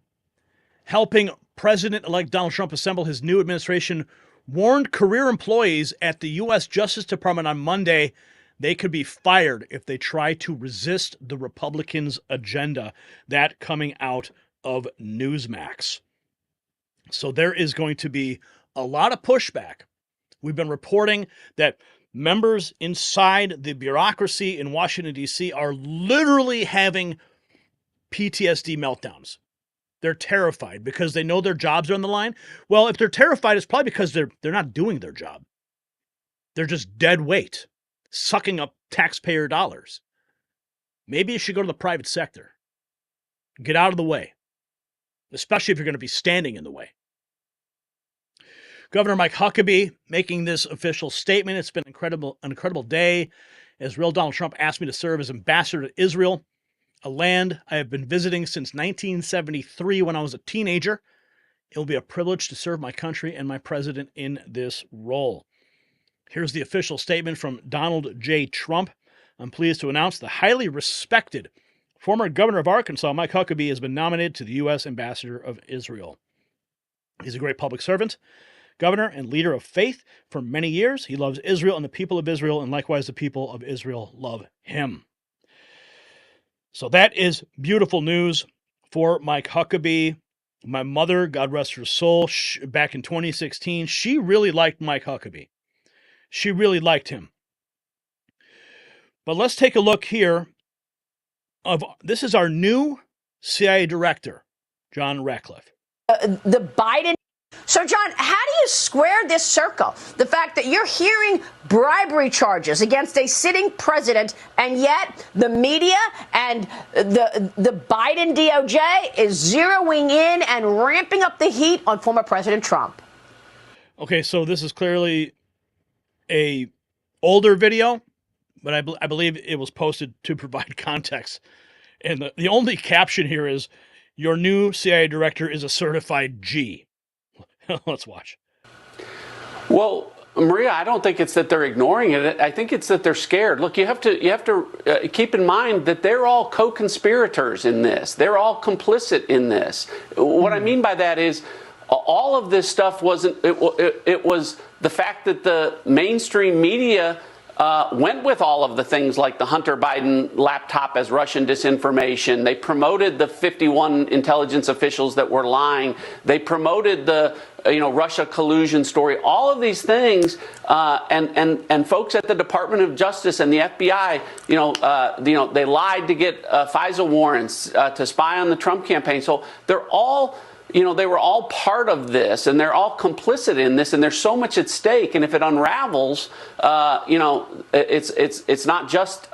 B: helping President-elect Donald Trump assemble his new administration, warned career employees at the U.S. Justice Department on Monday they could be fired if they try to resist the Republicans' agenda. That coming out of Newsmax. So there is going to be a lot of pushback. We've been reporting that members inside the bureaucracy in Washington, D.C. are literally having PTSD meltdowns. They're terrified because they know their jobs are on the line. Well, if they're terrified, it's probably because they're not doing their job. They're just dead weight, sucking up taxpayer dollars. Maybe you should go to the private sector. Get out of the way, especially if you're going to be standing in the way. Governor Mike Huckabee making this official statement. It's been an incredible day as real Donald Trump asked me to serve as ambassador to Israel, a land I have been visiting since 1973 when I was a teenager. It will be a privilege to serve my country and my president in this role. Here's the official statement from Donald J. Trump. I'm pleased to announce the highly respected former governor of Arkansas, Mike Huckabee, has been nominated to the U.S. ambassador of Israel. He's a great public servant, governor, and leader of faith for many years. He loves Israel and the people of Israel, and likewise the people of Israel love him. So that is beautiful news for Mike Huckabee. My mother, God rest her soul, back in 2016, she really liked Mike Huckabee. She really liked him. But let's take a look here. This is our new CIA director, John Ratcliffe.
I: The Biden. So, John, how do you square this circle? The fact that you're hearing bribery charges against a sitting president, and yet the media and the Biden DOJ is zeroing in and ramping up the heat on former President Trump.
B: Okay, so this is clearly a older video, but I believe it was posted to provide context. And the only caption here is, "Your new CIA director is a certified G." Let's watch.
J: Well, Maria, I don't think it's that they're ignoring it. I think it's that they're scared. Look, you have to keep in mind that they're all co-conspirators in this. They're all complicit in this. What I mean by that is all of this stuff wasn't. It was the fact that the mainstream media went with all of the things like the Hunter Biden laptop as Russian disinformation. They promoted the 51 intelligence officials that were lying. They promoted the Russia collusion story. All of these things, and folks at the Department of Justice and the FBI, they lied to get FISA warrants to spy on the Trump campaign. So they're all. They were all part of this, and they're all complicit in this, and there's so much at stake. And if it unravels, it's not just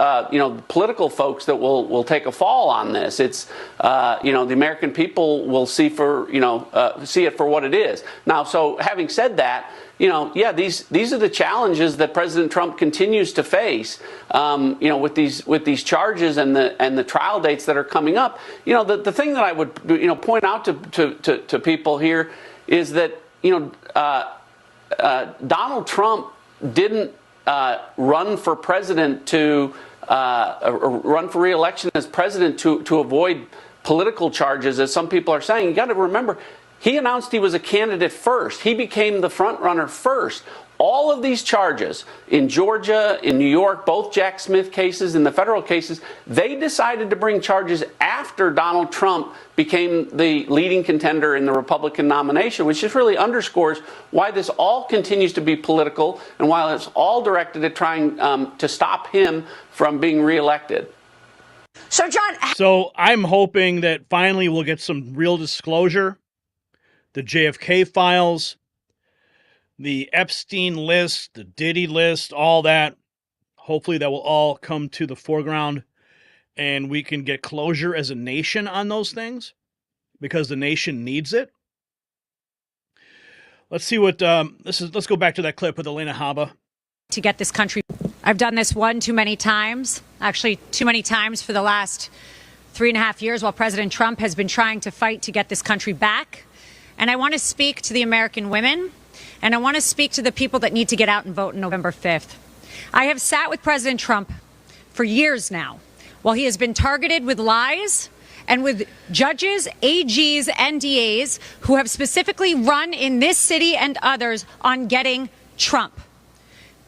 J: political folks that will take a fall on this. It's the American people will see it for what it is. Now, so having said that, these are the challenges that President Trump continues to face. With these charges and the trial dates that are coming up. The thing that I would point out to people here is that Donald Trump didn't run for president or run for re-election as president to avoid political charges, as some people are saying. You got to remember, he announced he was a candidate first. He became the front runner first. All of these charges in Georgia, in New York, both Jack Smith cases and the federal cases, they decided to bring charges after Donald Trump became the leading contender in the Republican nomination, which just really underscores why this all continues to be political and why it's all directed at trying to stop him from being reelected.
I: So, John.
B: So I'm hoping that finally we'll get some real disclosure. The JFK files, the Epstein list, the Diddy list, all that. Hopefully that will all come to the foreground and we can get closure as a nation on those things because the nation needs it. Let's see what let's go back to that clip with Elena Haba.
K: To get this country, I've done this one too many times, actually too many times for the last 3.5 years while President Trump has been trying to fight to get this country back. And I want to speak to the American women, and I want to speak to the people that need to get out and vote on November 5th. I have sat with President Trump for years now, while he has been targeted with lies and with judges, AGs, and DAs who have specifically run in this city and others on getting Trump.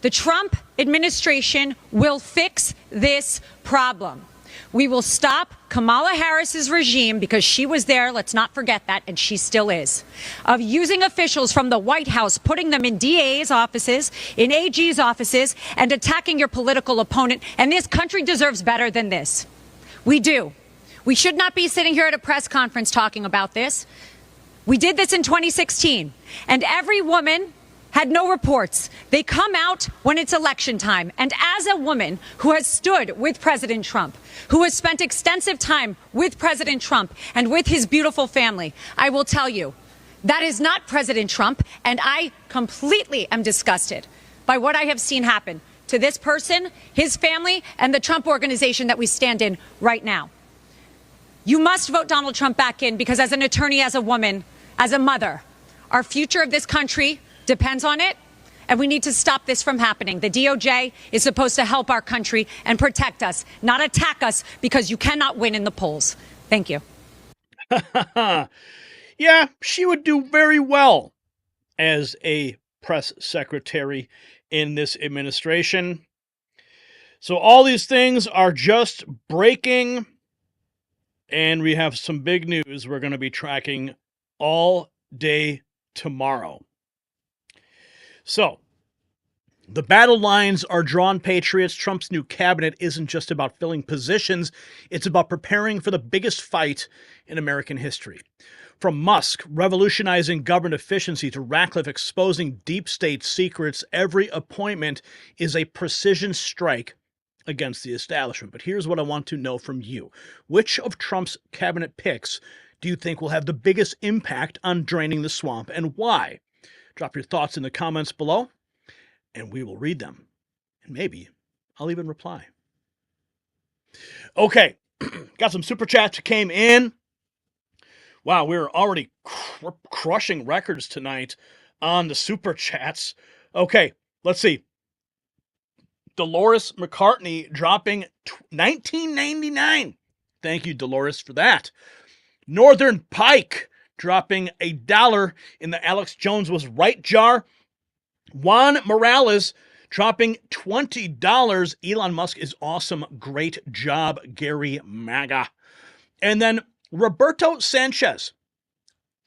K: The Trump administration will fix this problem. We will stop Kamala Harris's regime, because she was there, let's not forget that, and she still is, of using officials from the White House, putting them in DA's offices, in AG's offices, and attacking your political opponent. And this country deserves better than this. We do. We should not be sitting here at a press conference talking about this. We did this in 2016, and every woman had no reports. They come out when it's election time. And as a woman who has stood with President Trump, who has spent extensive time with President Trump and with his beautiful family, I will tell you, that is not President Trump, and I completely am disgusted by what I have seen happen to this person, his family, and the Trump organization that we stand in right now. You must vote Donald Trump back in, because as an attorney, as a woman, as a mother, our future of this country depends on it, and we need to stop this from happening. The DOJ is supposed to help our country and protect us, not attack us, because you cannot win in the polls. Thank you.
B: Yeah, she would do very well as a press secretary in this administration. So all these things are just breaking, and we have some big news we're going to be tracking all day tomorrow. So, the battle lines are drawn, Patriots. Trump's new cabinet isn't just about filling positions. It's about preparing for the biggest fight in American history. From Musk revolutionizing government efficiency to Ratcliffe exposing deep state secrets, every appointment is a precision strike against the establishment. But here's what I want to know from you. Which of Trump's cabinet picks do you think will have the biggest impact on draining the swamp, and why? Drop your thoughts in the comments below, and we will read them. And maybe I'll even reply. Okay, got some super chats that came in. Wow, we're already crushing records tonight on the super chats. Okay, let's see. Dolores McCartney dropping $19.99. Thank you, Dolores, for that. Northern Pike dropping $1 in the Alex Jones was right jar. Juan Morales dropping $20. Elon Musk is awesome. Great job, Gary MAGA. And then Roberto Sanchez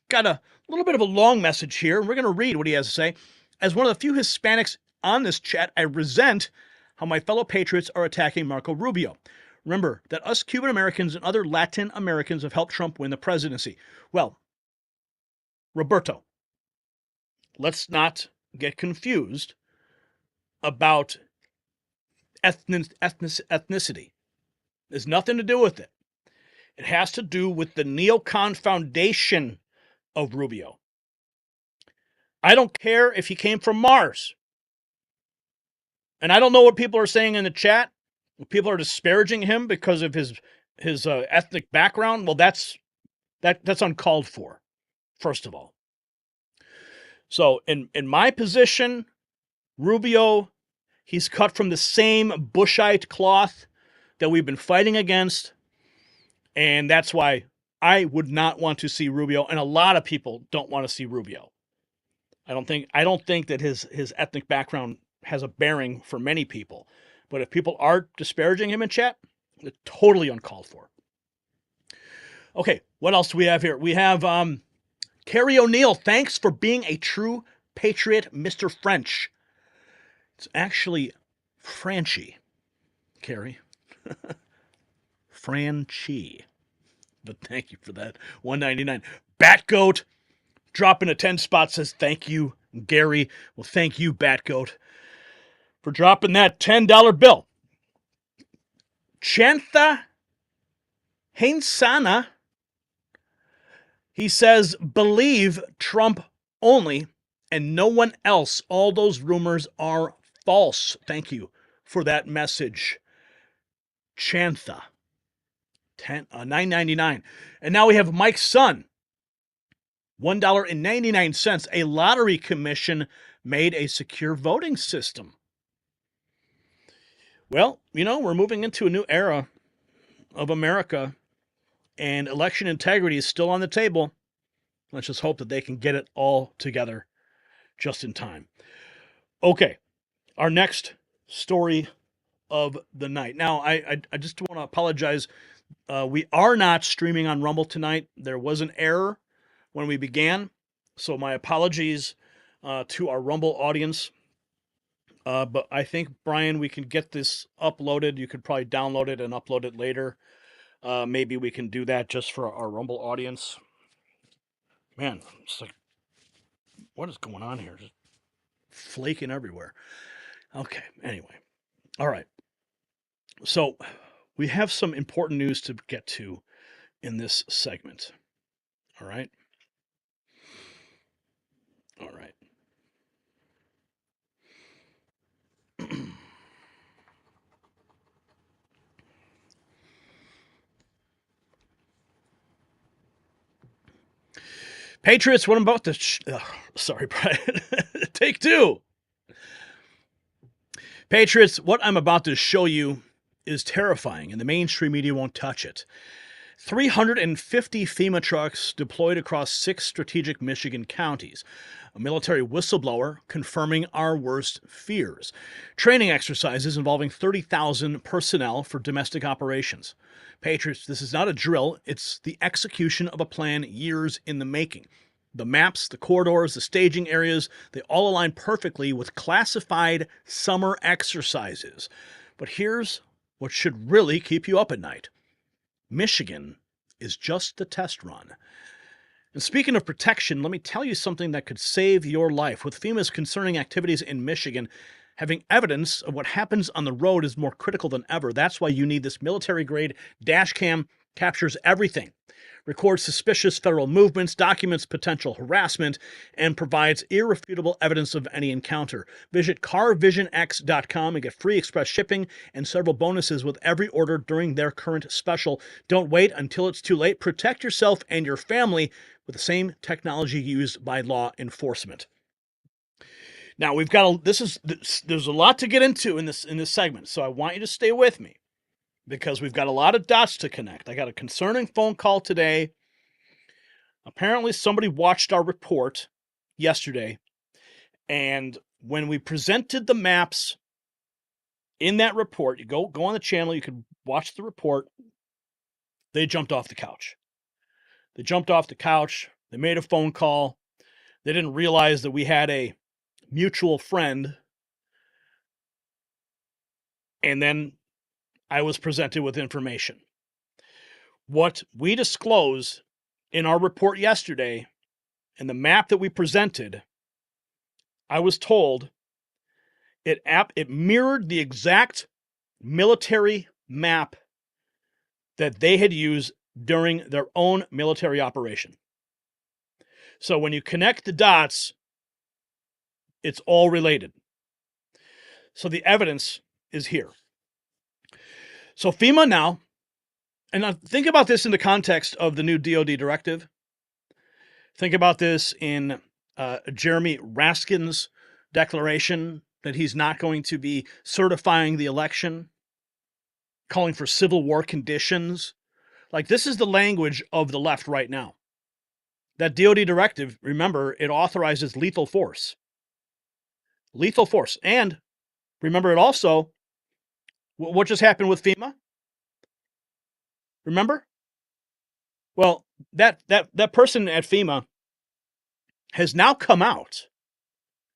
B: got a little bit of a long message here. We're going to read what he has to say. As one of the few Hispanics on this chat, I resent how my fellow patriots are attacking Marco Rubio. Remember that us Cuban Americans and other Latin Americans have helped Trump win the presidency. Well, Roberto, let's not get confused about ethnicity. There's nothing to do with it. It has to do with the neocon foundation of Rubio. I don't care if he came from Mars. And I don't know what people are saying in the chat. People are disparaging him because of his ethnic background. Well, that's uncalled for, first of all. So in my position, Rubio, he's cut from the same Bushite cloth that we've been fighting against. And that's why I would not want to see Rubio. And a lot of people don't want to see Rubio. I don't think that his ethnic background has a bearing for many people. But if people are disparaging him in chat, it's totally uncalled for. Okay, what else do we have here? We have Carrie O'Neill. Thanks for being a true patriot, Mr. French. It's actually Franchi, Carrie. Franchi. But thank you for that. $1.99. Batgoat dropping a 10 spot says thank you, Gary. Well, thank you, Batgoat, for dropping that $10 bill. Chantha Hainsana, he says, believe Trump only and no one else. All those rumors are false. Thank you for that message, Chantha. $9.99. And now we have Mike's son. $1.99. A lottery commission made a secure voting system. Well, we're moving into a new era of America, and election integrity is still on the table. Let's just hope that they can get it all together just in time. Okay, our next story of the night. Now, I just want to apologize. We are not streaming on Rumble tonight. There was an error when we began, so my apologies to our Rumble audience. But I think, Brian, we can get this uploaded. You could probably download it and upload it later. Maybe we can do that just for our Rumble audience. Man, it's like, what is going on here? Just flaking everywhere. Okay, anyway. All right. So we have some important news to get to in this segment. All right. All right. Patriots, what I'm about to... sorry, Brian. Take two. Patriots, what I'm about to show you is terrifying, and the mainstream media won't touch it. 350 FEMA trucks deployed across 6 strategic Michigan counties. A military whistleblower confirming our worst fears. Training exercises involving 30,000 personnel for domestic operations. Patriots, this is not a drill. It's the execution of a plan years in the making. The maps, the corridors, the staging areas, they all align perfectly with classified summer exercises. But here's what should really keep you up at night. Michigan is just the test run. And speaking of protection, let me tell you something that could save your life. With FEMA's concerning activities in Michigan, having evidence of what happens on the road is more critical than ever. That's why you need this military-grade dash cam captures everything, records suspicious federal movements, documents potential harassment, and provides irrefutable evidence of any encounter. Visit carvisionx.com and get free express shipping and several bonuses with every order during their current special. Don't wait until it's too late. Protect yourself and your family with the same technology used by law enforcement. Now we've got there's a lot to get into in this segment, so I want you to stay with me because we've got a lot of dots to connect. I got a concerning phone call today. Apparently somebody watched our report yesterday, and when we presented the maps in that report, you go on the channel, you can watch the report. They jumped off the couch. They made a phone call. They didn't realize that we had a mutual friend. And then I was presented with information. What we disclosed in our report yesterday and the map that we presented, I was told it mirrored the exact military map that they had used during their own military operation. So when you connect the dots, it's all related. So the evidence is here. So FEMA now, and now think about this in the context of the new DOD directive. Think about this in Jeremy Raskin's declaration that he's not going to be certifying the election, calling for civil war conditions. Like, this is the language of the left right now. That DOD directive, remember, it authorizes lethal force. Lethal force. And remember, it also, what just happened with FEMA? Remember? Well, that person at FEMA has now come out.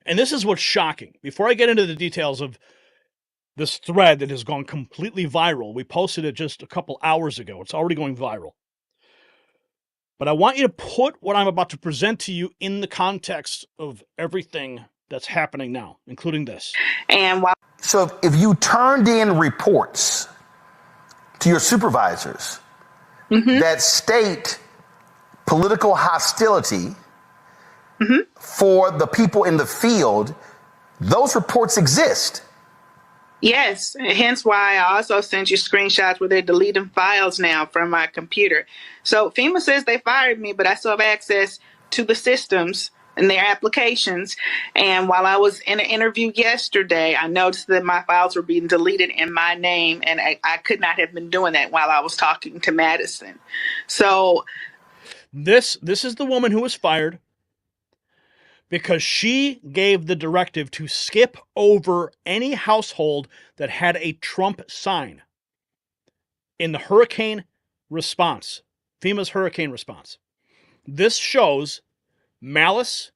B: And this is what's shocking. Before I get into the details of this thread that has gone completely viral, we posted it just a couple hours ago. It's already going viral. But I want you to put what I'm about to present to you in the context of everything that's happening now, including this.
L: So if you turned in reports to your supervisors that state political hostility for the people in the field, those reports exist.
M: Yes, hence why I also sent you screenshots where they're deleting files now from my computer. So FEMA says they fired me, but I still have access to the systems and their applications. And while I was in an interview yesterday, I noticed that my files were being deleted in my name, and I could not have been doing that while I was talking to Madison. So
B: this is the woman who was fired because she gave the directive to skip over any household that had a Trump sign in the hurricane response, FEMA's hurricane response. This shows malice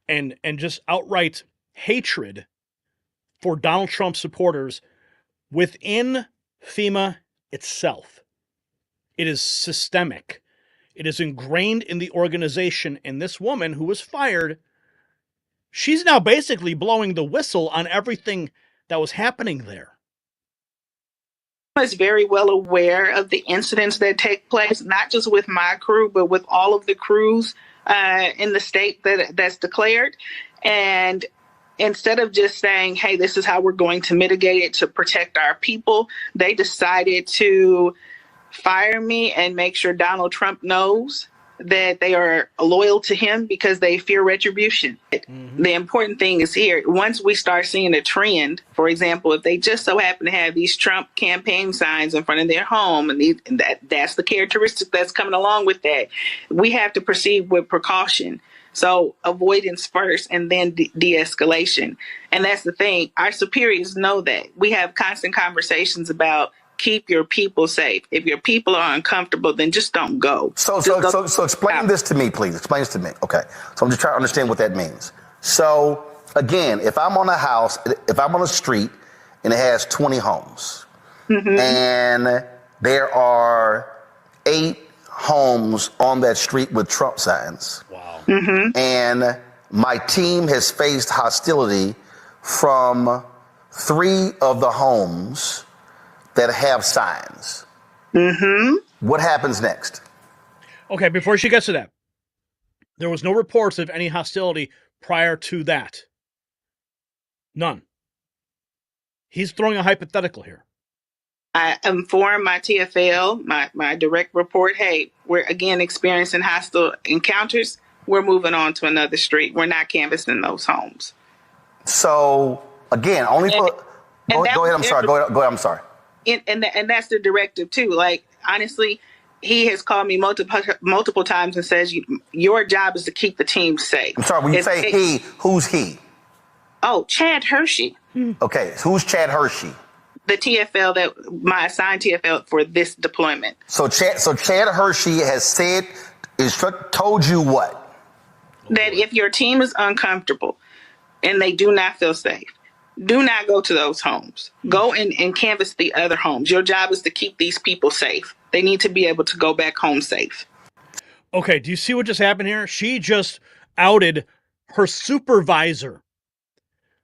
B: and just outright hatred for Donald Trump supporters within FEMA itself. It is systemic. It is ingrained in the organization, and this woman who was fired, she's now basically blowing the whistle on everything that was happening there.
M: is very well aware of the incidents that take place, not just with my crew, but with all of the crews in the state that's declared. And instead of just saying, hey, this is how we're going to mitigate it to protect our people, they decided to fire me and make sure Donald Trump knows that they are loyal to him because they fear retribution. The important thing is here, once we start seeing a trend, for example, if they just so happen to have these Trump campaign signs in front of their home, and that's the characteristic that's coming along with that, we have to proceed with precaution. So avoidance first and then de-escalation. And that's the thing. Our superiors know that. We have constant conversations about keep your people safe. If your people are uncomfortable, then just don't go.
L: So explain this to me, please. Explain this to me. Okay. So I'm just trying to understand what that means. So again, if I'm on a house, if I'm on a street and it has 20 homes and there are 8 homes on that street with Trump signs. Wow. And my team has faced hostility from 3 of the homes that have signs.
M: Mm-hmm.
L: What happens next?
B: Okay, before she gets to that, there was no reports of any hostility prior to that. None. He's throwing a hypothetical here.
M: I informed my TFL, my direct report, hey, we're again experiencing hostile encounters. We're moving on to another street. We're not canvassing those homes.
L: So, again, only for... Go ahead, I'm sorry. Go ahead, I'm sorry.
M: And that's the directive, too. Like, honestly, he has called me multiple times and says, your job is to keep the team safe.
L: I'm sorry, when you say he, who's he?
M: Oh, Chad Hershey.
L: Okay, who's Chad Hershey?
M: The TFL, my assigned TFL for this deployment.
L: So Chad Hershey has said, told you what?
M: That if your team is uncomfortable and they do not feel safe, do not go to those homes. Go and canvass the other homes. Your job is to keep these people safe. They need to be able to go back home safe.
B: Okay, do you see what just happened here? She just outed her supervisor.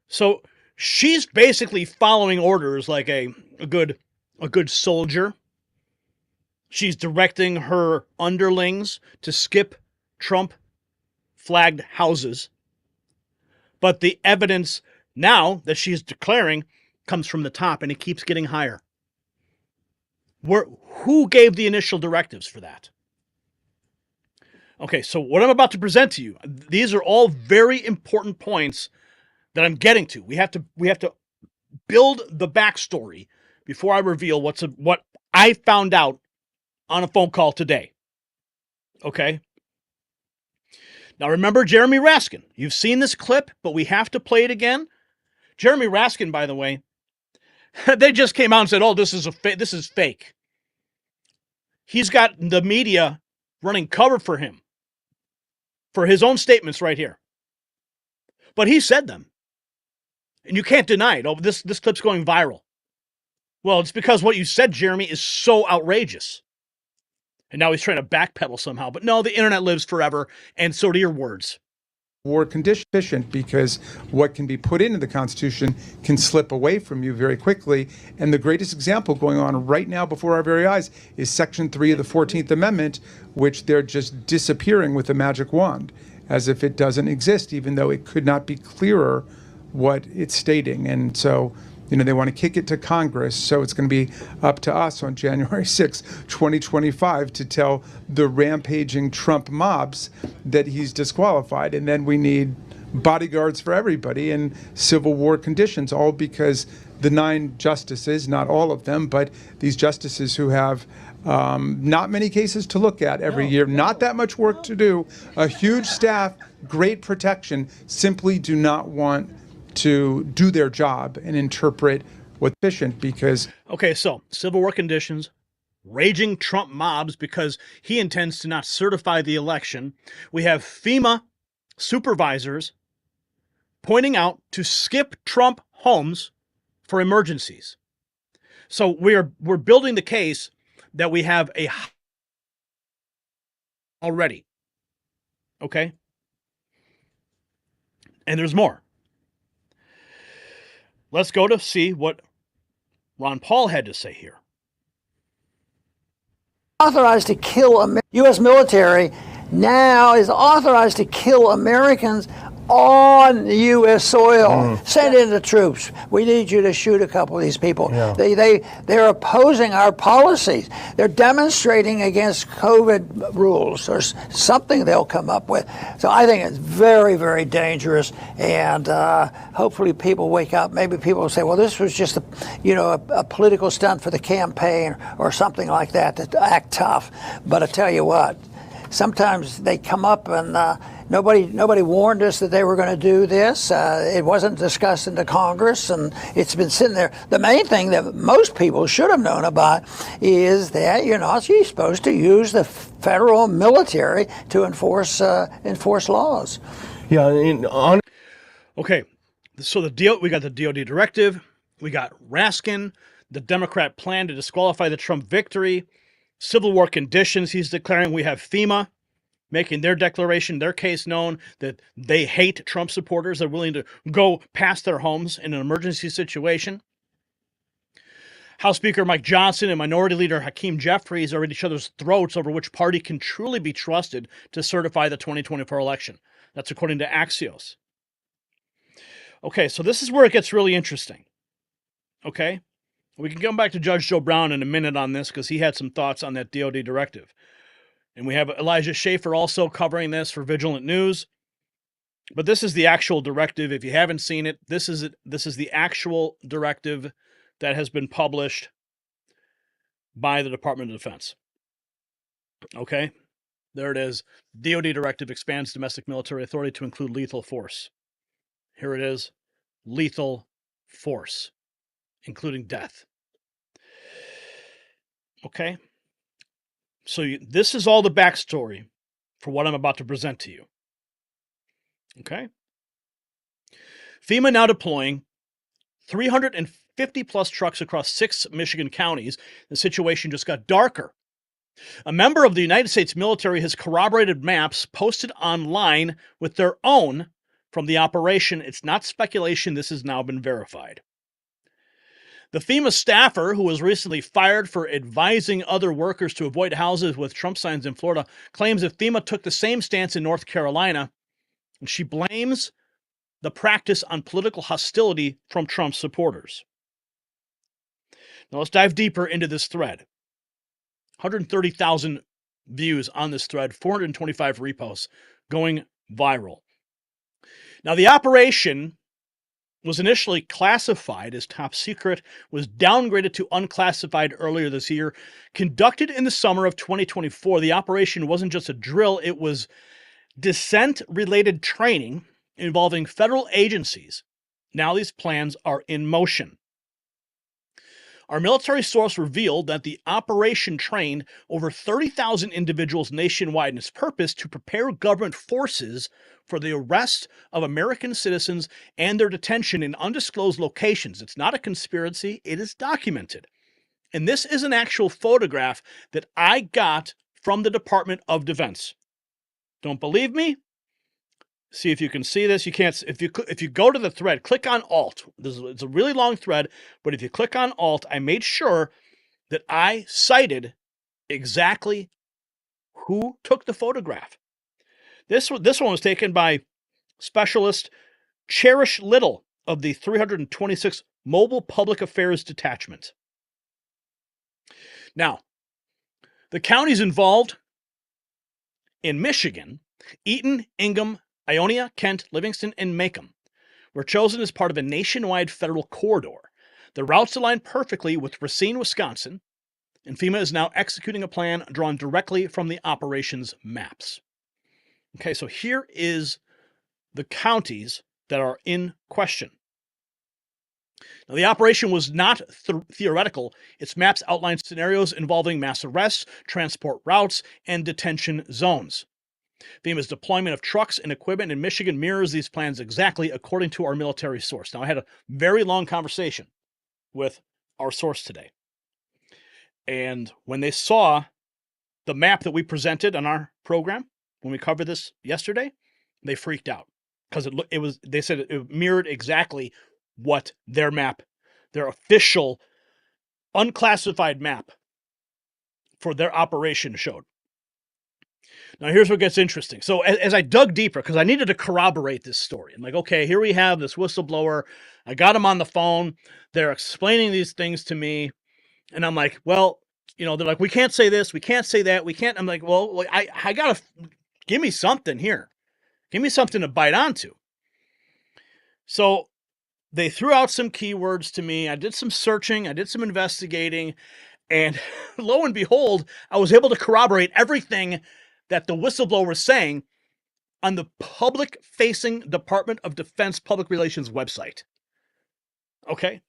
B: So she's basically following orders like a good soldier. She's directing her underlings to skip Trump flagged houses. But the evidence now that she's declaring comes from the top, and it keeps getting higher. Who gave the initial directives for that? Okay, so what I'm about to present to you, these are all very important points that I'm getting to. We have to build the backstory before I reveal what I found out on a phone call today. Okay? Now remember Jeremy Raskin. You've seen this clip, but we have to play it again. Jeremy Raskin, by the way, they just came out and said, "Oh, this is fake." He's got the media running cover for him for his own statements right here. But he said them. And you can't deny it. Oh, this clip's going viral. Well, it's because what you said, Jeremy, is so outrageous. And now he's trying to backpedal somehow. But no, the internet lives forever, and so do your words.
N: War condition efficient because what can be put into the Constitution can slip away from you very quickly. And the greatest example going on right now before our very eyes is Section 3 of the 14th Amendment, which they're just disappearing with a magic wand, as if it doesn't exist, even though it could not be clearer what it's stating. And so, they want to kick it to Congress. So it's going to be up to us on January 6, 2025 to tell the rampaging Trump mobs that he's disqualified. And then we need bodyguards for everybody in Civil War conditions, all because the 9 justices, not all of them, but these justices who have not many cases to look at every year, not that much work to do, a huge staff, great protection, simply do not want to do their job and interpret what's efficient because...
B: Okay, so Civil War conditions, raging Trump mobs because he intends to not certify the election. We have FEMA supervisors pointing out to skip Trump homes for emergencies. So we're building the case that we have already. Okay? And there's more. Let's go to see what Ron Paul had to say here.
O: Authorized to kill U.S. military now is authorized to kill Americans on U.S. soil. Send in the troops. We need you to shoot a couple of these people. Yeah. They're opposing our policies. They're demonstrating against COVID rules. There's something they'll come up with. So I think it's very, very dangerous. And hopefully people wake up. Maybe people will say, well, this was just a political stunt for the campaign or something like that to act tough. But I tell you what, sometimes they come up and nobody warned us that they were going to do this. It wasn't discussed in the Congress, and it's been sitting there. The main thing that most people should have known about is that you're not supposed to use the federal military to enforce laws.
B: Yeah. Okay, so we got the DOD directive, we got Raskin, the Democrat plan to disqualify the Trump victory, Civil War conditions he's declaring. We have FEMA making their declaration, their case known, that they hate Trump supporters. They're willing to go past their homes in an emergency situation. House Speaker Mike Johnson and Minority Leader Hakeem Jeffries are at each other's throats over which party can truly be trusted to certify the 2024 election. That's according to Axios. Okay, so this is where it gets really interesting. Okay? We can come back to Judge Joe Brown in a minute on this because he had some thoughts on that DOD directive. And we have Elijah Schaefer also covering this for Vigilant News. But this is the actual directive. If you haven't seen it, this is the actual directive that has been published by the Department of Defense. Okay? There it is. DOD directive expands domestic military authority to include lethal force. Here it is. Lethal force, including death. Okay? So this is all the backstory for what I'm about to present to you. Okay? FEMA now deploying 350 plus trucks across 6 Michigan counties. The situation just got darker. A member of the United States military has corroborated maps posted online with their own from the operation. It's not speculation. This has now been verified. The FEMA staffer, who was recently fired for advising other workers to avoid houses with Trump signs in Florida, claims that FEMA took the same stance in North Carolina, and she blames the practice on political hostility from Trump supporters. Now let's dive deeper into this thread. 130,000 views on this thread, 425 reposts, going viral. Now the operation was initially classified as top secret, was downgraded to unclassified earlier this year. Conducted in the summer of 2024, the operation wasn't just a drill, it was dissent-related training involving federal agencies. Now these plans are in motion. Our military source revealed that the operation trained over 30,000 individuals nationwide in its purpose to prepare government forces for the arrest of American citizens and their detention in undisclosed locations. It's not a conspiracy, it is documented. And this is an actual photograph that I got from the Department of Defense. Don't believe me? See if you can see this. You can't. If you go to the thread, click on Alt. It's a really long thread, but if you click on Alt, I made sure that I cited exactly who took the photograph. This one was taken by Specialist Cherish Little of the 326 Mobile Public Affairs Detachment. Now, the counties involved in Michigan, Eaton, Ingham, Ionia, Kent, Livingston, and Macomb were chosen as part of a nationwide federal corridor. The routes align perfectly with Racine, Wisconsin, and FEMA is now executing a plan drawn directly from the operations maps. Okay, so here is the counties that are in question. Now, the operation was not theoretical. Its maps outline scenarios involving mass arrests, transport routes, and detention zones. FEMA's deployment of trucks and equipment in Michigan mirrors these plans exactly, according to our military source. Now, I had a very long conversation with our source today. And when they saw the map that we presented on our program, when we covered this yesterday, they freaked out because they said it mirrored exactly what their map, their official unclassified map for their operation showed. Now, here's what gets interesting. So as I dug deeper, because I needed to corroborate this story, I'm like, okay, here we have this whistleblower. I got him on the phone. They're explaining these things to me. And I'm like, well, they're like, we can't say this. We can't say that. We can't. I'm like, well, I got to give me something here. Give me something to bite onto. So they threw out some keywords to me. I did some searching. I did some investigating. And lo and behold, I was able to corroborate everything that the whistleblower was saying on the public-facing Department of Defense Public Relations website. Okay?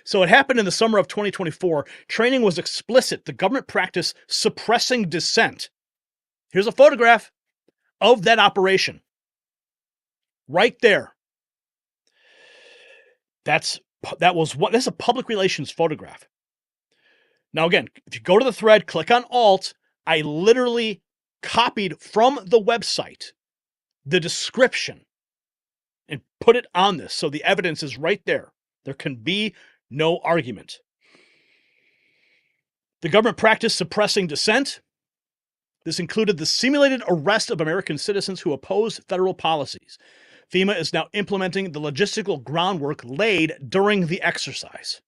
B: So it happened in the summer of 2024. Training was explicit. The government practiced suppressing dissent. Here's a photograph of that operation. Right there. That's a public relations photograph. Now again, if you go to the thread, click on Alt, I literally copied from the website the description and put it on this. So the evidence is right there. There can be no argument. The government practiced suppressing dissent. This included the simulated arrest of American citizens who oppose federal policies. FEMA is now implementing the logistical groundwork laid during the exercise.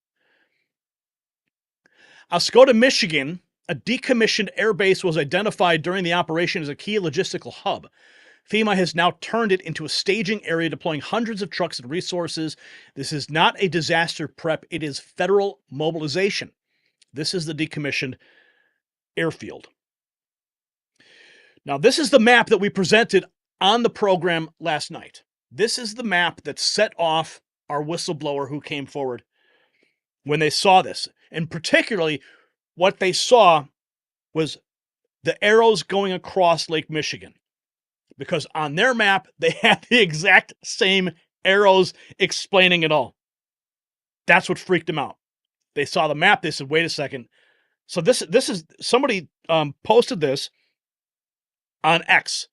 B: Oscoda, Michigan, a decommissioned air base, was identified during the operation as a key logistical hub. FEMA has now turned it into a staging area, deploying hundreds of trucks and resources. This is not a disaster prep, it is federal mobilization. This is the decommissioned airfield. Now, this is the map that we presented on the program last night. This is the map that set off our whistleblower who came forward when they saw this. And particularly, what they saw was the arrows going across Lake Michigan. Because on their map, they had the exact same arrows explaining it all. That's what freaked them out. They saw the map, they said, wait a second. So this is, somebody posted this on X.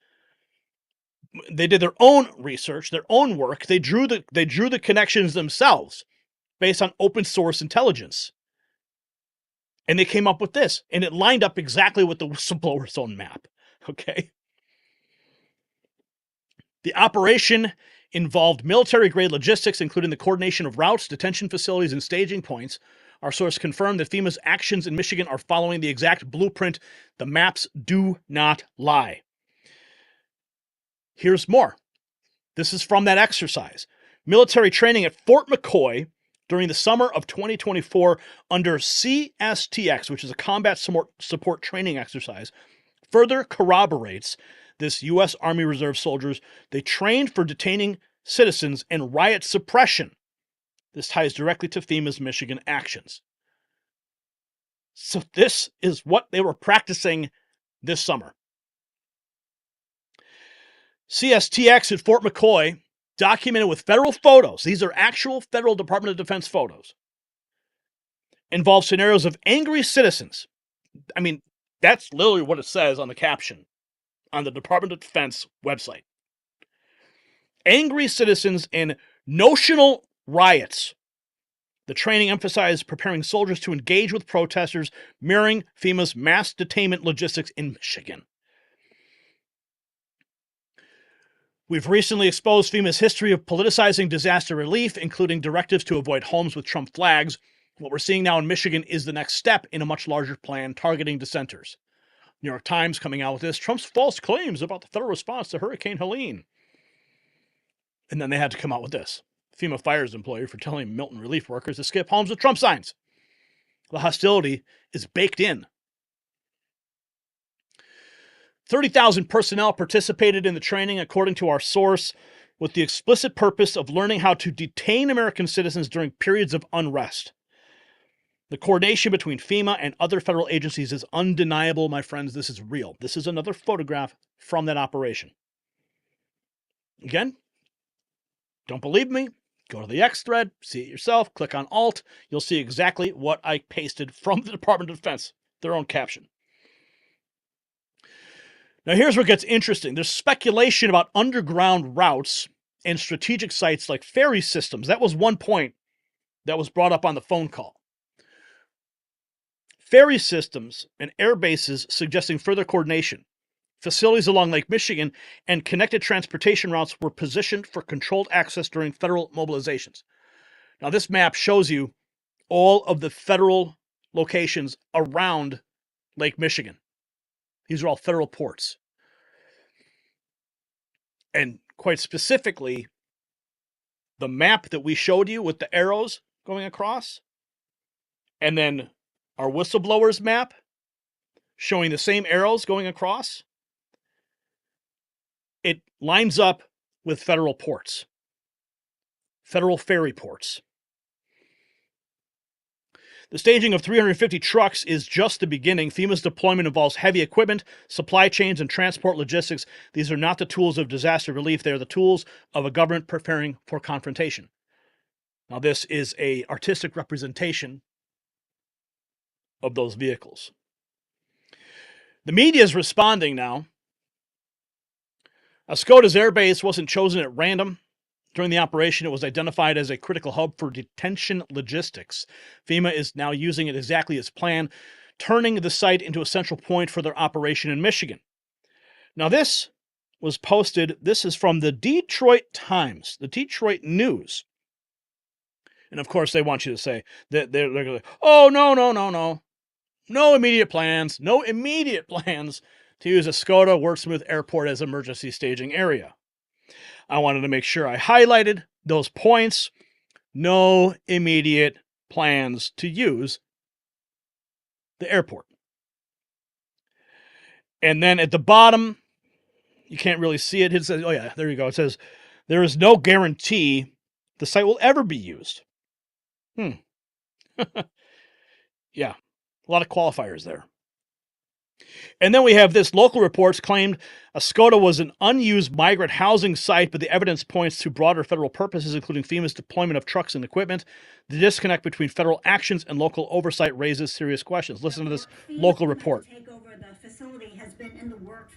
B: They did their own research, their own work. They drew the connections themselves based on open source intelligence. And they came up with this, and it lined up exactly with the whistleblower's own map. Okay. The operation involved military-grade logistics, including the coordination of routes, detention facilities, and staging points. Our source confirmed that FEMA's actions in Michigan are following the exact blueprint. The maps do not lie. Here's more. This is from that exercise. Military training at Fort McCoy during the summer of 2024 under CSTX, which is a combat support training exercise, further corroborates this U.S. Army Reserve soldiers. They trained for detaining citizens and riot suppression. This ties directly to FEMA's Michigan actions. So this is what they were practicing this summer. CSTX at Fort McCoy, documented with federal photos. These are actual federal Department of Defense photos. Involve scenarios of angry citizens. I mean, that's literally what it says on the caption on the Department of Defense website. Angry citizens and notional riots. The training emphasized preparing soldiers to engage with protesters, mirroring FEMA's mass detainment logistics in Michigan. We've recently exposed FEMA's history of politicizing disaster relief, including directives to avoid homes with Trump flags. What we're seeing now in Michigan is the next step in a much larger plan targeting dissenters. New York Times coming out with this, Trump's false claims about the federal response to Hurricane Helene. And then they had to come out with this. FEMA fires employee for telling Milton relief workers to skip homes with Trump signs. The hostility is baked in. 30,000 personnel participated in the training, according to our source, with the explicit purpose of learning how to detain American citizens during periods of unrest. The coordination between FEMA and other federal agencies is undeniable, my friends. This is real. This is another photograph from that operation. Again, don't believe me? Go to the X thread, see it yourself, click on Alt. You'll see exactly what I pasted from the Department of Defense, their own caption. Now here's where it gets interesting. There's speculation about underground routes and strategic sites like ferry systems. That was one point that was brought up on the phone call. Ferry systems and air bases suggesting further coordination. Facilities along Lake Michigan and connected transportation routes were positioned for controlled access during federal mobilizations. Now this map shows you all of the federal locations around Lake Michigan. These are all federal ports. And quite specifically, the map that we showed you with the arrows going across, and then our whistleblower's map showing the same arrows going across, it lines up with federal ports, federal ferry ports. The staging of 350 trucks is just the beginning. FEMA's deployment involves heavy equipment, supply chains, and transport logistics. These are not the tools of disaster relief. They are the tools of a government preparing for confrontation. Now, this is an artistic representation of those vehicles. The media is responding now. Oscoda's air base wasn't chosen at random. During the operation, it was identified as a critical hub for detention logistics. FEMA is now using it exactly as planned. turning the site into a central point for their operation in Michigan. Now, this was posted, this is from the Detroit Times, the Detroit News. And of course, they want you to say that they're going, oh, no immediate plans to use a Skoda Wurtsmith Airport as emergency staging area. I wanted to make sure I highlighted those points. No immediate plans to use the airport. And then at the bottom, you can't really see it. It says, oh yeah, there you go. It says, there is no guarantee the site will ever be used. Yeah, a lot of qualifiers there. And then we have this. Local reports claimed a Skoda was an unused migrant housing site, but the evidence points to broader federal purposes, including FEMA's deployment of trucks and equipment. The disconnect between federal actions and local oversight raises serious questions. Listen to this local report.
P: The facility has been in the works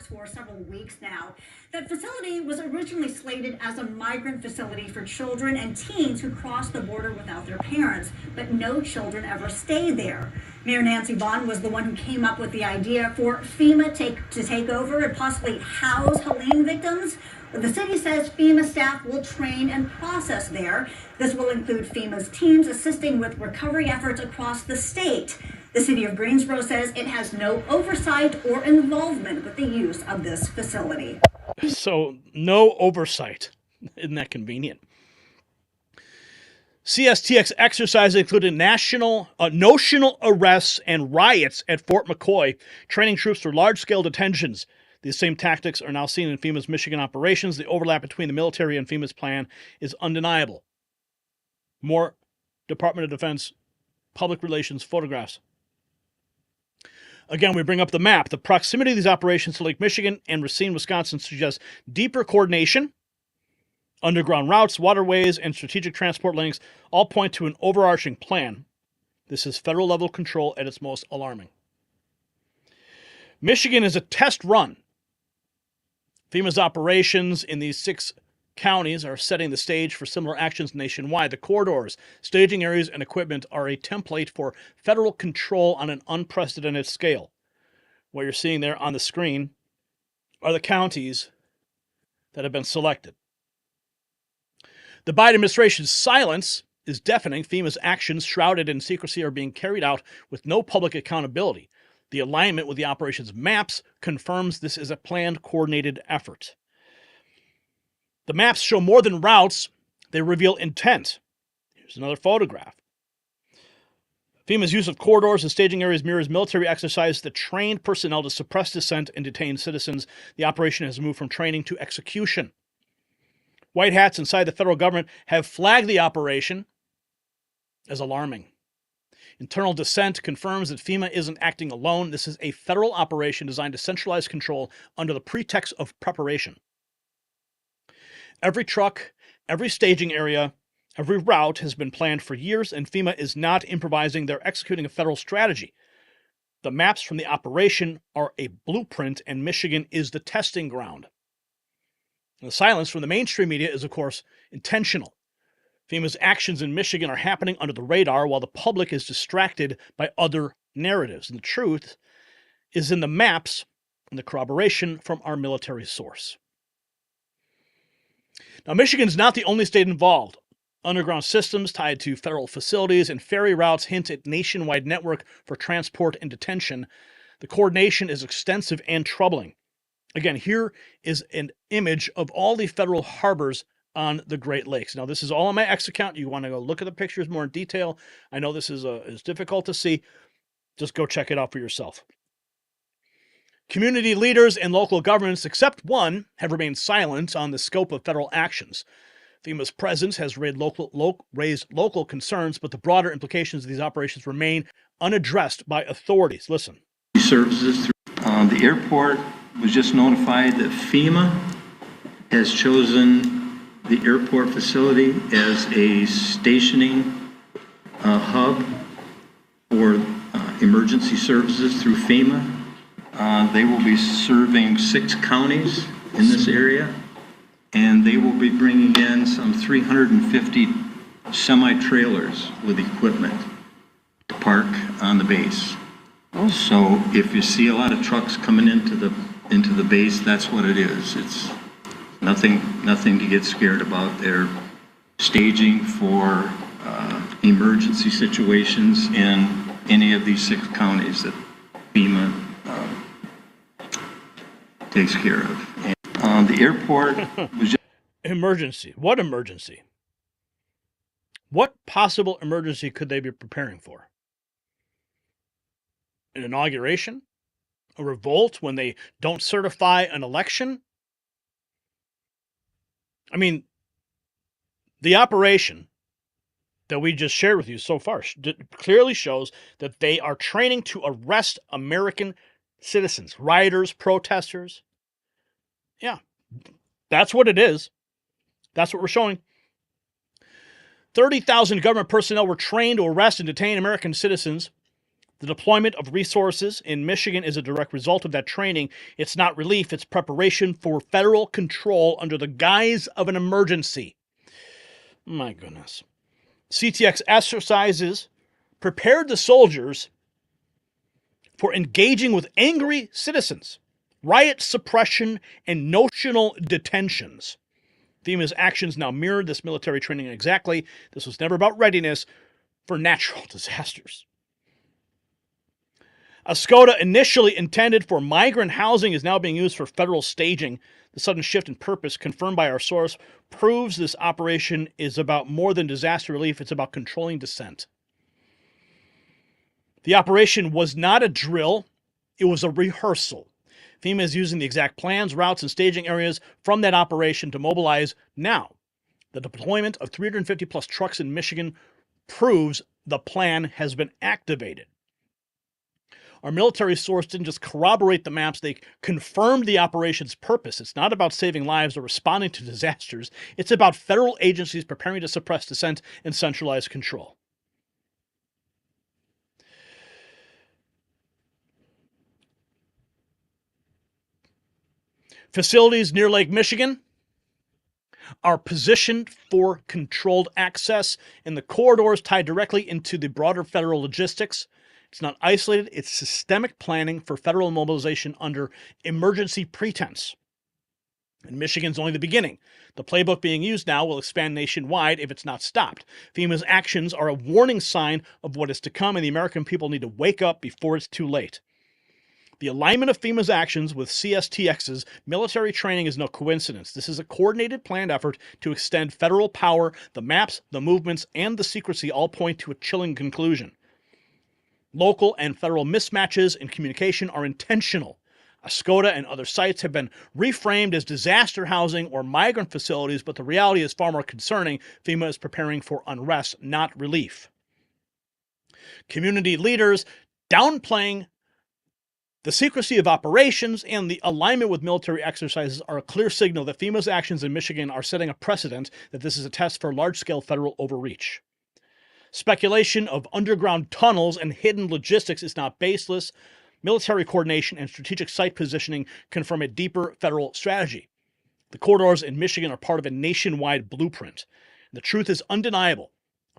P: for several weeks now. The facility was originally slated as a migrant facility for children and teens who crossed the border without their parents, but no children ever stayed there. Mayor Nancy Vaughn was the one who came up with the idea for FEMA to take over and possibly house Helene victims. The city says FEMA staff will train and process there. This will include FEMA's teams assisting with recovery efforts across the state. The city of Greensboro says it has no oversight or involvement with the use of this facility.
B: So, no oversight. Isn't that convenient? CSTX exercises included notional arrests and riots at Fort McCoy, training troops for large-scale detentions. These same tactics are now seen in FEMA's Michigan operations. The overlap between the military and FEMA's plan is undeniable. More Department of Defense public relations photographs. Again, we bring up the map. The proximity of these operations to Lake Michigan and Racine, Wisconsin suggests deeper coordination. Underground routes, waterways, and strategic transport links all point to an overarching plan. This is federal-level control at its most alarming. Michigan is a test run. FEMA's operations in these 6 counties are setting the stage for similar actions nationwide. The corridors, staging areas, and equipment are a template for federal control on an unprecedented scale. What you're seeing there on the screen are the counties that have been selected. The Biden administration's silence is deafening. FEMA's actions, shrouded in secrecy, are being carried out with no public accountability. The alignment with the operations maps confirms this is a planned, coordinated effort. The maps show more than routes. They reveal intent. Here's another photograph. FEMA's use of corridors and staging areas mirrors military exercise that trained personnel to suppress dissent and detain citizens. The operation has moved from training to execution. White hats inside the federal government have flagged the operation as alarming. Internal dissent confirms that FEMA isn't acting alone. This is a federal operation designed to centralize control under the pretext of preparation. Every truck, every staging area, every route has been planned for years, and FEMA is not improvising. They're executing a federal strategy. The maps from the operation are a blueprint, and Michigan is the testing ground. And the silence from the mainstream media is, of course, intentional. FEMA's actions in Michigan are happening under the radar while the public is distracted by other narratives. And the truth is in the maps and the corroboration from our military source. Now, Michigan's not the only state involved. Underground systems tied to federal facilities and ferry routes hint at nationwide network for transport and detention. The coordination is extensive and troubling. Again, here is an image of all the federal harbors on the Great Lakes. Now, this is all on my X account. You want to go look at the pictures more in detail. I know this is difficult to see. Just go check it out for yourself. Community leaders and local governments, except one, have remained silent on the scope of federal actions. FEMA's presence has raised local concerns, but the broader implications of these operations remain unaddressed by authorities. Listen.
Q: Services through the airport was just notified that FEMA has chosen the airport facility as a stationing hub for emergency services through FEMA. They will be serving 6 counties in this area, and they will be bringing in some 350 semi-trailers with equipment to park on the base. So if you see a lot of trucks coming into the base, that's what it is. It's nothing to get scared about. They're staging for emergency situations in any of these 6 counties that FEMA takes care of. And, the airport was just
B: Emergency. What emergency? What possible emergency could they be preparing for? An inauguration? A revolt when they don't certify an election? I mean, the operation that we just shared with you so far clearly shows that they are training to arrest American citizens, rioters, protesters. Yeah, that's what it is. That's what we're showing. 30,000 government personnel were trained to arrest and detain American citizens. The deployment of resources in Michigan is a direct result of that training. It's not relief, it's preparation for federal control under the guise of an emergency. My goodness. CTX exercises prepared the soldiers for engaging with angry citizens, riot suppression, and notional detentions. FEMA's actions now mirror this military training exactly. This was never about readiness for natural disasters. A SCOTA initially intended for migrant housing is now being used for federal staging. The sudden shift in purpose, confirmed by our source, proves this operation is about more than disaster relief. It's about controlling dissent. The operation was not a drill. It was a rehearsal. FEMA is using the exact plans, routes, and staging areas from that operation to mobilize now. The deployment of 350 plus trucks in Michigan proves the plan has been activated. Our military source didn't just corroborate the maps, they confirmed the operation's purpose. It's not about saving lives or responding to disasters. It's about federal agencies preparing to suppress dissent and centralize control. Facilities near Lake Michigan are positioned for controlled access, and the corridors tie directly into the broader federal logistics. It's not isolated, it's systemic planning for federal mobilization under emergency pretense. And Michigan's only the beginning. The playbook being used now will expand nationwide if it's not stopped. FEMA's actions are a warning sign of what is to come, and the American people need to wake up before it's too late. The alignment of FEMA's actions with CSTX's military training is no coincidence. This is a coordinated, planned effort to extend federal power. The maps, the movements, and the secrecy all point to a chilling conclusion. Local and federal mismatches in communication are intentional. Ascota and other sites have been reframed as disaster housing or migrant facilities, but the reality is far more concerning. FEMA is preparing for unrest, not relief. Community leaders downplaying the secrecy of operations and the alignment with military exercises are a clear signal that FEMA's actions in Michigan are setting a precedent that this is a test for large-scale federal overreach. Speculation of underground tunnels and hidden logistics is not baseless. Military coordination and strategic site positioning confirm a deeper federal strategy. The corridors in Michigan are part of a nationwide blueprint. The truth is undeniable.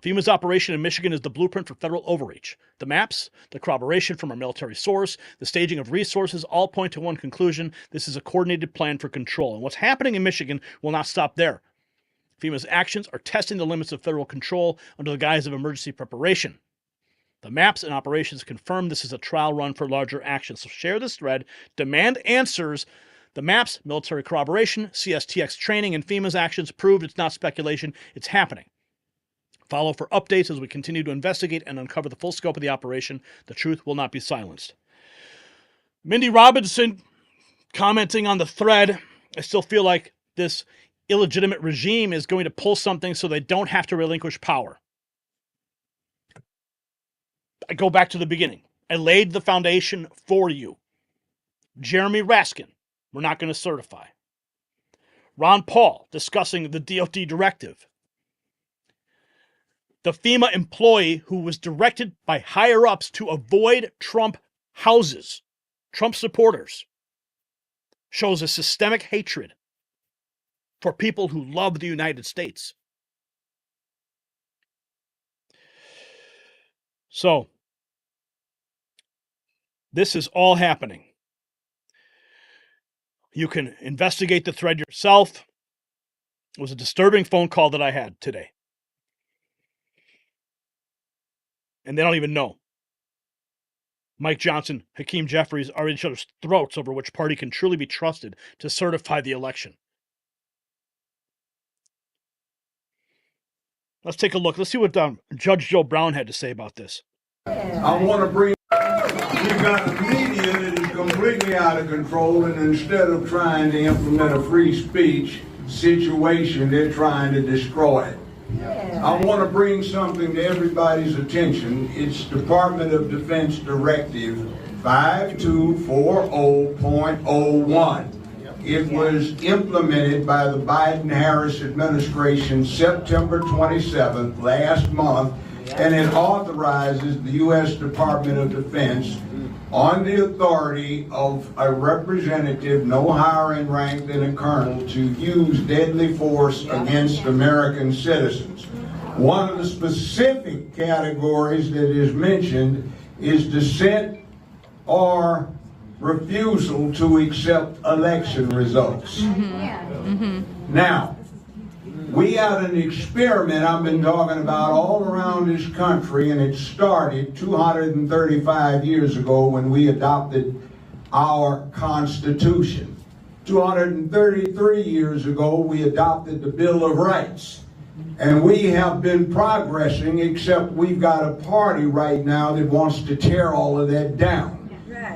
B: FEMA's operation in Michigan is the blueprint for federal overreach. The maps, the corroboration from our military source, the staging of resources all point to one conclusion. This is a coordinated plan for control. And what's happening in Michigan will not stop there. FEMA's actions are testing the limits of federal control under the guise of emergency preparation. The maps and operations confirm this is a trial run for larger action. So share this thread, demand answers. The maps, military corroboration, CSTX training, and FEMA's actions proved it's not speculation, it's happening. Follow for updates as we continue to investigate and uncover the full scope of the operation. The truth will not be silenced. Mindy Robinson commenting on the thread, I still feel like this illegitimate regime is going to pull something so they don't have to relinquish power. I go back to the beginning. I laid the foundation for you. Jeremy Raskin, we're not going to certify. Ron Paul discussing the DOD directive. The FEMA employee who was directed by higher-ups to avoid Trump houses, Trump supporters, shows a systemic hatred for people who love the United States. So, This is all happening. You can investigate the thread yourself. It was a disturbing phone call that I had today. And they don't even know. Mike Johnson, Hakeem Jeffries are at each other's throats over which party can truly be trusted to certify the election. Let's take a look. Let's see what Judge Joe Brown had to say about this.
R: I want to bring, you got a media that is completely out of control, and instead of trying to implement a free speech situation, they're trying to destroy it. I want to bring something to everybody's attention. It's Department of Defense Directive 5240.01. It was implemented by the Biden-Harris administration September 27th, last month, and it authorizes the U.S. Department of Defense on the authority of a representative no higher in rank than a colonel to use deadly force against American citizens. One of the specific categories that is mentioned is dissent or refusal to accept election results. Now, we had an experiment I've been talking about all around this country, and it started 235 years ago when we adopted our Constitution. 233 years ago, we adopted the Bill of Rights. And we have been progressing, except we've got a party right now that wants to tear all of that down.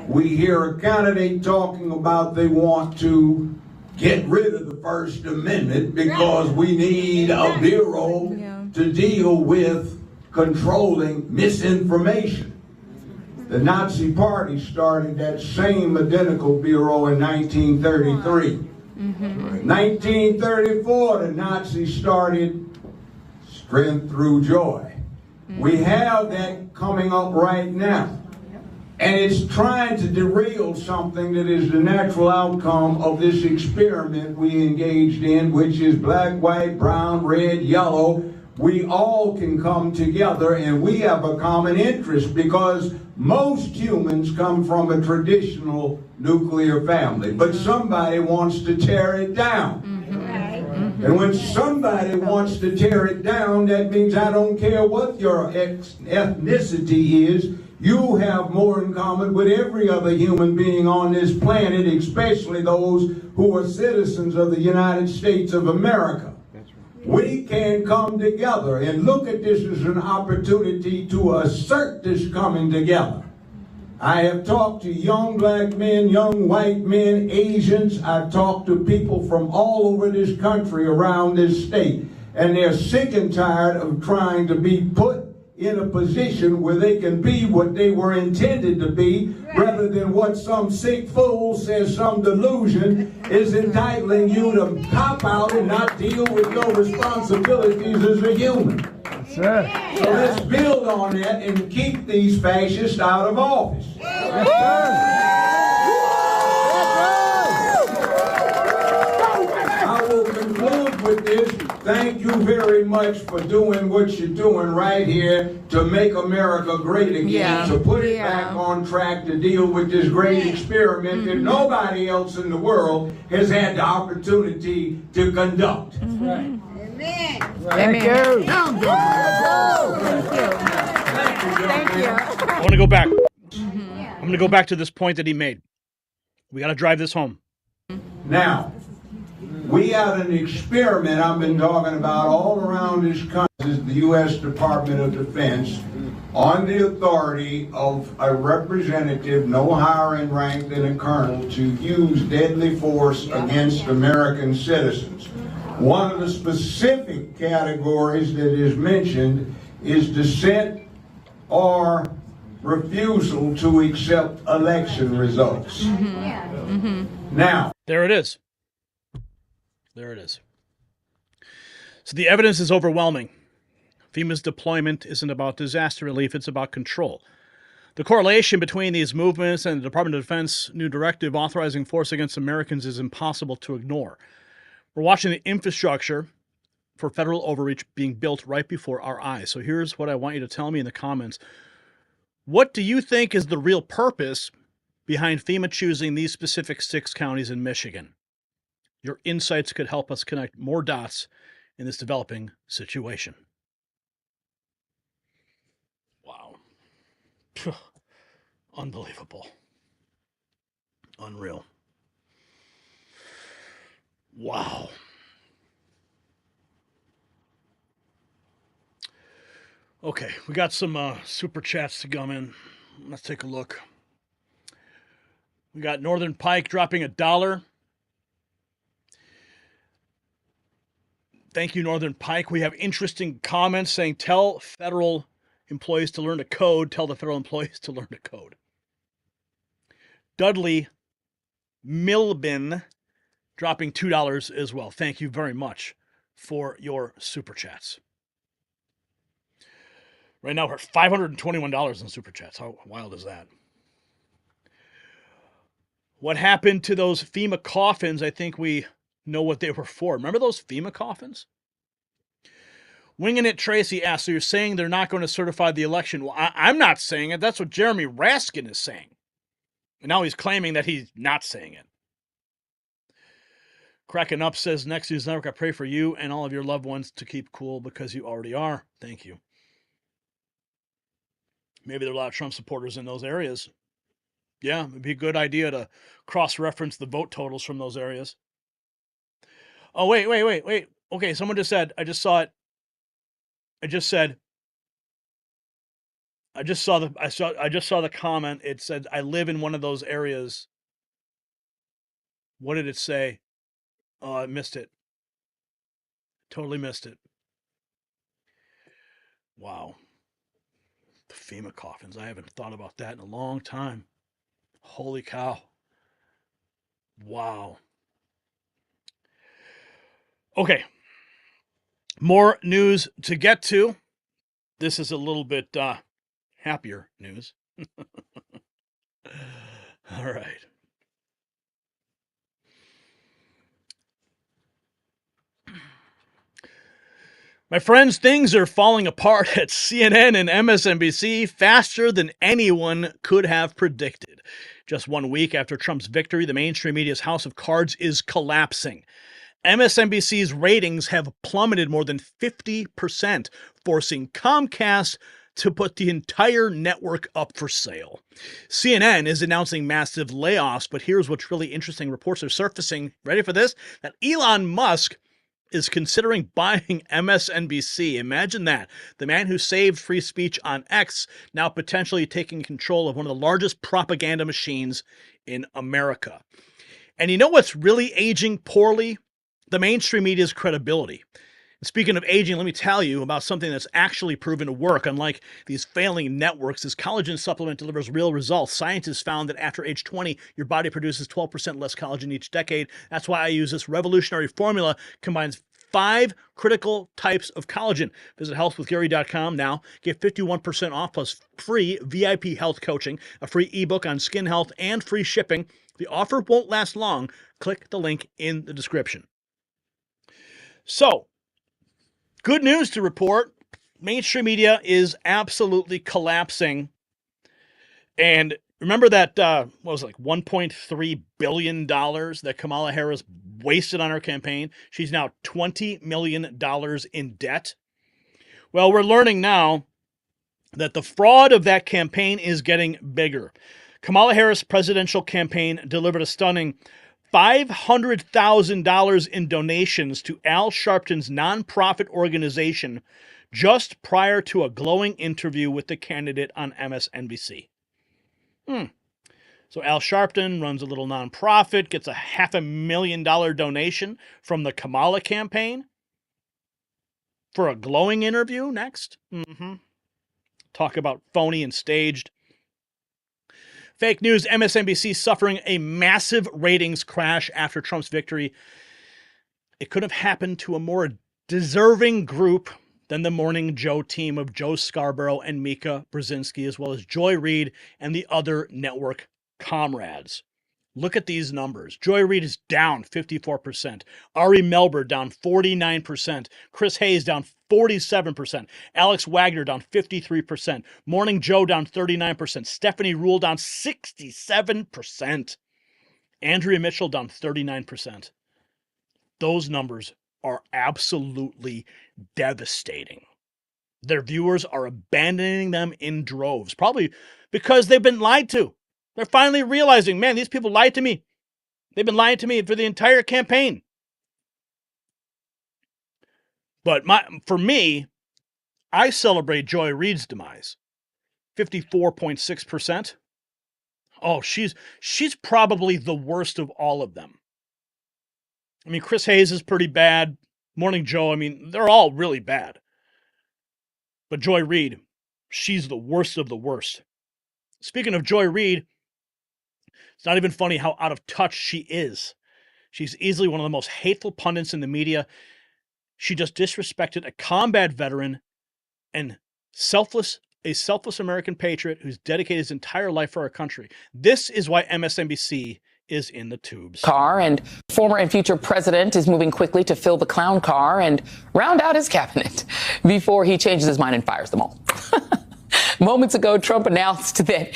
R: We hear a candidate talking about they want to get rid of the First Amendment because we need a bureau to deal with controlling misinformation. The Nazi Party started that same identical bureau in 1933. 1934, the Nazis started Strength Through Joy. We have that coming up right now. And it's trying to derail something that is the natural outcome of this experiment we engaged in, which is black, white, brown, red, yellow. We all can come together, and we have a common interest because most humans come from a traditional nuclear family, but somebody wants to tear it down. And when somebody wants to tear it down, that means I don't care what your ethnicity is, you have more in common with every other human being on this planet, especially those who are citizens of the United States of America. We can come together and look at this as an opportunity to assert this coming together. I have talked to young black men, young white men, Asians. I've talked to people from all over this country, around this state, and they're sick and tired of trying to be put in a position where they can be what they were intended to be, rather than what some sick fool says some delusion is entitling you to cop out and not deal with your responsibilities as a human. So let's build on that and keep these fascists out of office. I will conclude with this. Thank you very much for doing what you're doing right here to make America great again, to put it back on track to deal with this great experiment that nobody else in the world has had the opportunity to conduct.
A: Amen.
O: Thank you.
A: Thank you.
B: I want to go back. I'm going to go back to this point that he made. We got to drive this home.
R: Now, we had an experiment I've been talking about all around this country, the U.S. Department of Defense, on the authority of a representative no higher in rank than a colonel to use deadly force against American citizens. One of the specific categories that is mentioned is dissent or refusal to accept election results. Now,
B: there it is. There it is. So the evidence is overwhelming. FEMA's deployment isn't about disaster relief, it's about control. The correlation between these movements and the Department of Defense new directive authorizing force against Americans is impossible to ignore. We're watching the infrastructure for federal overreach being built right before our eyes. So here's what I want you to tell me in the comments. What do you think is the real purpose behind FEMA choosing these specific 6 counties in Michigan. Your insights could help us connect more dots in this developing situation. Wow. Unbelievable. Unreal. Wow. Okay, we got some super chats to come in. Let's take a look. We got Northern Pike dropping $1. Thank you, Northern Pike. We have interesting comments saying, tell federal employees to learn to code. Tell the federal employees to learn to code. Dudley Milbin dropping $2 as well. Thank you very much for your super chats. Right now, we're at $521 in super chats. How wild is that? What happened to those FEMA coffins? I think we know what they were for. Remember those FEMA coffins? Winging It Tracy asked, so you're saying they're not going to certify the election? Well, I'm not saying it. That's what Jeremy Raskin is saying. And now he's claiming that he's not saying it. Cracking Up says, Next News Network, I pray for you and all of your loved ones to keep cool because you already are. Thank you. Maybe there are a lot of Trump supporters in those areas. Yeah, it'd be a good idea to cross-reference the vote totals from those areas. Oh, wait. Okay, someone just said, I just saw it. I just saw the comment. It said, I live in one of those areas. What did it say? Oh, I missed it. Totally missed it. Wow. The FEMA coffins. I haven't thought about that in a long time. Holy cow. Wow. Okay. More news to get to. This is a little bit happier news. All right. My friends, things are falling apart at CNN and MSNBC faster than anyone could have predicted. Just 1 week after Trump's victory, the mainstream media's house of cards is collapsing. MSNBC's ratings have plummeted more than 50%, forcing Comcast to put the entire network up for sale. CNN is announcing massive layoffs, but here's what's really interesting. Reports are surfacing, ready for this, that Elon Musk is considering buying MSNBC. Imagine that. The man who saved free speech on X now potentially taking control of one of the largest propaganda machines in America. And you know what's really aging poorly? The mainstream media's credibility. And speaking of aging, let me tell you about something that's actually proven to work. Unlike these failing networks, this collagen supplement delivers real results. Scientists found that after age 20, your body produces 12% less collagen each decade. That's why I use this revolutionary formula. Combines 5 critical types of collagen. Visit healthwithgary.com now. Get 51% off plus free VIP health coaching, a free ebook on skin health, and free shipping. The offer won't last long. Click the link in the description. So, good news to report. Mainstream media is absolutely collapsing. And remember that, what was it, like $1.3 billion that Kamala Harris wasted on her campaign? She's now $20 million in debt. Well, we're learning now that the fraud of that campaign is getting bigger. Kamala Harris' presidential campaign delivered a stunning $500,000 in donations to Al Sharpton's nonprofit organization just prior to a glowing interview with the candidate on MSNBC. So Al Sharpton runs a little nonprofit, gets a $500,000 donation from the Kamala campaign for a glowing interview next. Talk about phony and staged. Fake news, MSNBC suffering a massive ratings crash after Trump's victory. It could have happened to a more deserving group than the Morning Joe team of Joe Scarborough and Mika Brzezinski, as well as Joy Reid and the other network comrades. Look at these numbers. Joy Reid is down 54%. Ari Melber down 49%. Chris Hayes down 47%. Alex Wagner down 53%. Morning Joe down 39%. Stephanie Rule down 67%. Andrea Mitchell down 39%. Those numbers are absolutely devastating. Their viewers are abandoning them in droves, probably because they've been lied to. They're finally realizing, man, these people lied to me. They've been lying to me for the entire campaign. But for me, I celebrate Joy Reid's demise. 54.6%. Oh, she's probably the worst of all of them. I mean, Chris Hayes is pretty bad. Morning Joe, I mean, they're all really bad. But Joy Reid, she's the worst of the worst. Speaking of Joy Reid, it's not even funny how out of touch she is. She's easily one of the most hateful pundits in the media. She just disrespected a combat veteran and a selfless American patriot who's dedicated his entire life for our country. This is why MSNBC is in the tubes.
S: Car, and former and future president is moving quickly to fill the clown car and round out his cabinet before he changes his mind and fires them all. Moments ago, Trump announced that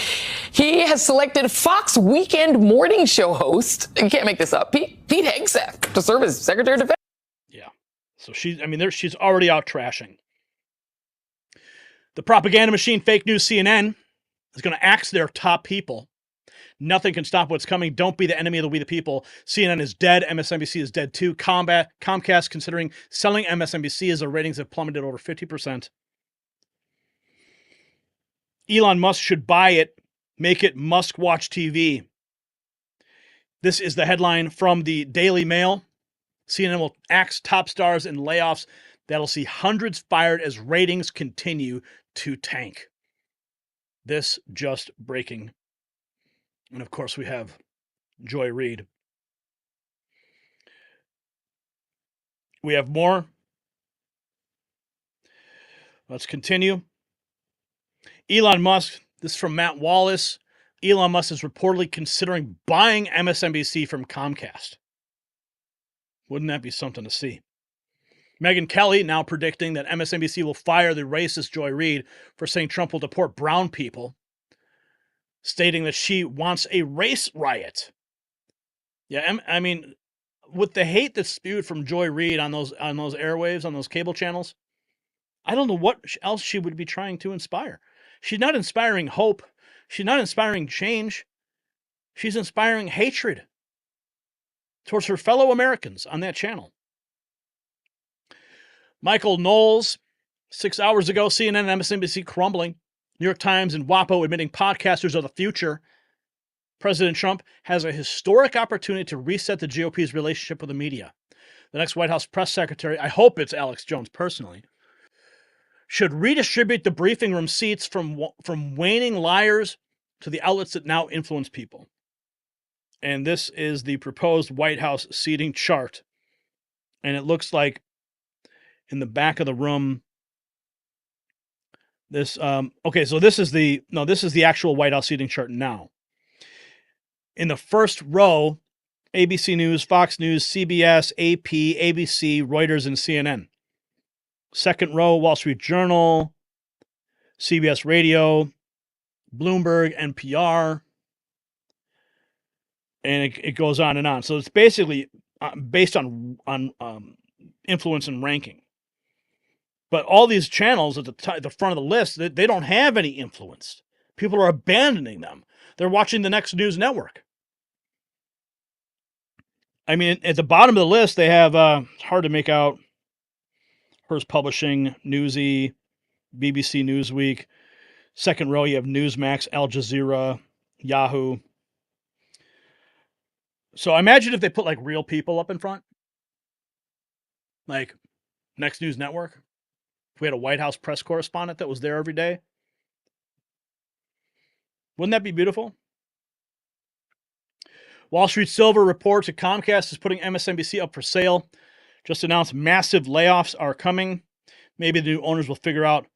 S: he has selected Fox Weekend morning show host, you can't make this up, Pete Hegseth, to serve as Secretary of Defense.
B: Yeah. So she's already out trashing. The propaganda machine, fake news CNN, is going to axe their top people. Nothing can stop what's coming. Don't be the enemy of the we the people. CNN is dead. MSNBC is dead too. Comcast considering selling MSNBC as their ratings have plummeted over 50%. Elon Musk should buy it, make it Musk Watch TV. This is the headline from the Daily Mail. CNN will axe top stars in layoffs. That'll see hundreds fired as ratings continue to tank. This just breaking. And of course, we have Joy Reid. We have more. Let's continue. Elon Musk, this is from Matt Wallace. Elon Musk is reportedly considering buying MSNBC from Comcast. Wouldn't that be something to see? Megyn Kelly now predicting that MSNBC will fire the racist Joy Reid for saying Trump will deport brown people, stating that she wants a race riot. Yeah, I mean, with the hate that's spewed from Joy Reid on those airwaves, on those cable channels, I don't know what else she would be trying to inspire. She's not inspiring hope. She's not inspiring change. She's inspiring hatred towards her fellow Americans on that channel. Michael Knowles, 6 hours ago, CNN and MSNBC crumbling. New York Times and WAPO admitting podcasters are the future. President Trump has a historic opportunity to reset the GOP's relationship with the media. The next White House press secretary, I hope it's Alex Jones personally, should redistribute the briefing room seats from waning liars to the outlets that now influence people. And this is the proposed White House seating chart. And it looks like in the back of the room, this, okay, so this is the actual White House seating chart now. In the first row, ABC News, Fox News, CBS, AP, ABC, Reuters, and CNN. Second row, Wall Street Journal, CBS Radio, Bloomberg, NPR, and it goes on and on. So it's basically based on influence and ranking. But all these channels at the front of the list, they don't have any influence. People are abandoning them. They're watching the next news network. I mean, at the bottom of the list, they have, it's hard to make out, Hearst Publishing, Newsy, BBC Newsweek. Second row, you have Newsmax, Al Jazeera, Yahoo. So imagine if they put like real people up in front. Like Next News Network. If we had a White House press correspondent that was there every day. Wouldn't that be beautiful? Wall Street Silver reports that Comcast is putting MSNBC up for sale. Just announced massive layoffs are coming. Maybe the new owners will figure out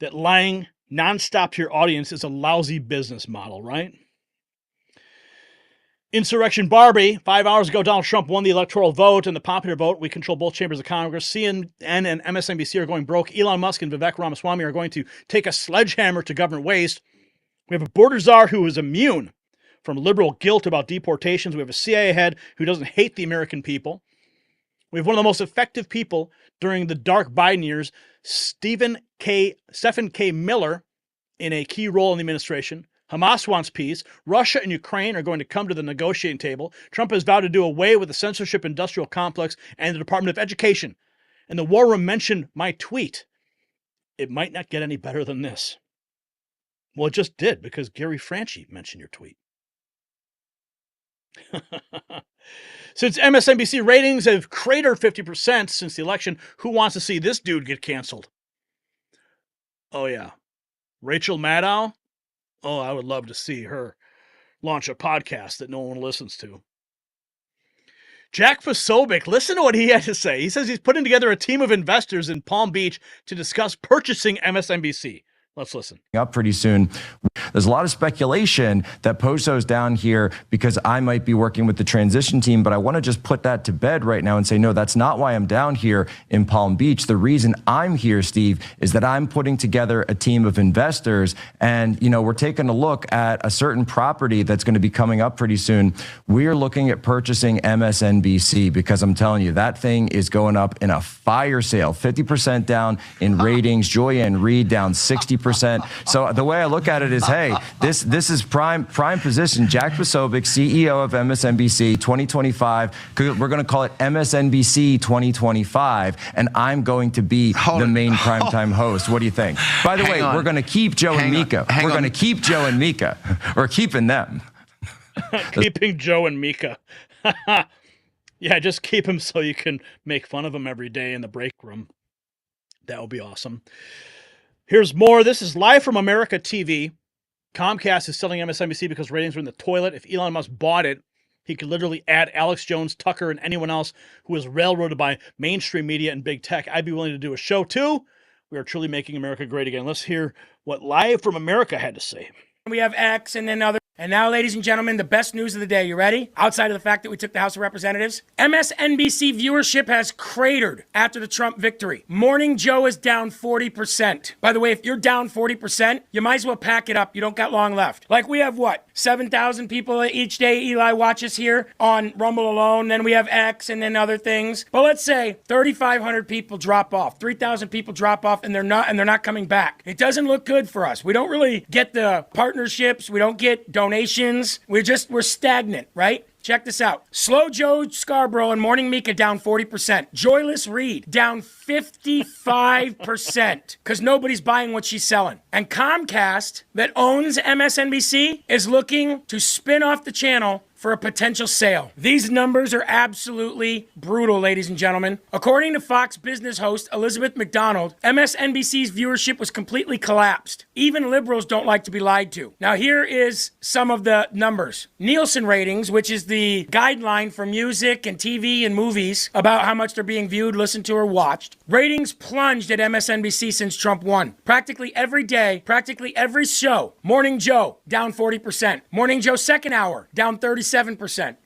B: that lying nonstop to your audience is a lousy business model, right? Insurrection Barbie. 5 hours ago, Donald Trump won the electoral vote and the popular vote. We control both chambers of Congress. CNN and MSNBC are going broke. Elon Musk and Vivek Ramaswamy are going to take a sledgehammer to government waste. We have a border czar who is immune from liberal guilt about deportations. We have a CIA head who doesn't hate the American people. We have one of the most effective people during the dark Biden years, Stephen K. Miller, in a key role in the administration. Hamas wants peace. Russia and Ukraine are going to come to the negotiating table. Trump has vowed to do away with the censorship industrial complex and the Department of Education. And the war room mentioned my tweet. It might not get any better than this. Well, it just did, because Gary Franchi mentioned your tweet. Since MSNBC ratings have cratered 50% since the election, who wants to see this dude get canceled? Oh, yeah. Rachel Maddow? Oh, I would love to see her launch a podcast that no one listens to. Jack Posobiec, listen to what he had to say. He says he's putting together a team of investors in Palm Beach to discuss purchasing MSNBC. Let's listen.
T: Up pretty soon. There's a lot of speculation that Poso's down here because I might be working with the transition team, but I want to just put that to bed right now and say, no, that's not why I'm down here in Palm Beach. The reason I'm here, Steve, is that I'm putting together a team of investors, and, we're taking a look at a certain property that's going to be coming up pretty soon. We're looking at purchasing MSNBC because I'm telling you, that thing is going up in a fire sale, 50% down in ratings. Joyanne Reed down 60%. So the way I look at it is, hey, this is prime position. Jack Posobiec, CEO of MSNBC 2025. We're going to call it MSNBC 2025, and I'm going to be the main primetime host. What do you think? By the way, we're going to keep Joe and Mika. We're going to keep Joe and Mika. We're keeping them.
B: Keeping Joe and Mika. Yeah, just keep him so you can make fun of him every day in the break room. That would be awesome. Here's more. This is live from America TV. Comcast is selling MSNBC because ratings are in the toilet. If Elon Musk bought it, he could literally add Alex Jones, Tucker, and anyone else who is railroaded by mainstream media and big tech. I'd be willing to do a show too. We are truly making America great again. Let's hear what Live from America had to say.
U: We have X and then other. And now, ladies and gentlemen, the best news of the day. You ready? Outside of the fact that we took the House of Representatives, MSNBC viewership has cratered after the Trump victory. Morning Joe is down 40%. By the way, if you're down 40%, you might as well pack it up. You don't got long left. Like we have what? 7,000 people each day Eli watches here on Rumble alone. Then we have X and then other things. But let's say 3,500 people drop off, 3,000 people drop off, and they're not coming back. It doesn't look good for us. We don't really get the partnerships. We don't get donations. We're stagnant, right? Check this out. Slow Joe Scarborough and Morning Mika down 40%. Joyless Reed down 55% because nobody's buying what she's selling. And Comcast, that owns MSNBC, is looking to spin off the channel for a potential sale. These numbers are absolutely brutal, ladies and gentlemen. According to Fox Business host Elizabeth McDonald, MSNBC's viewership was completely collapsed. Even liberals don't like to be lied to. Now here is some of the numbers. Nielsen ratings, which is the guideline for music and TV and movies about how much they're being viewed, listened to, or watched. Ratings plunged at MSNBC since Trump won. Practically every day, practically every show. Morning Joe, down 40%. Morning Joe second hour, down 37%.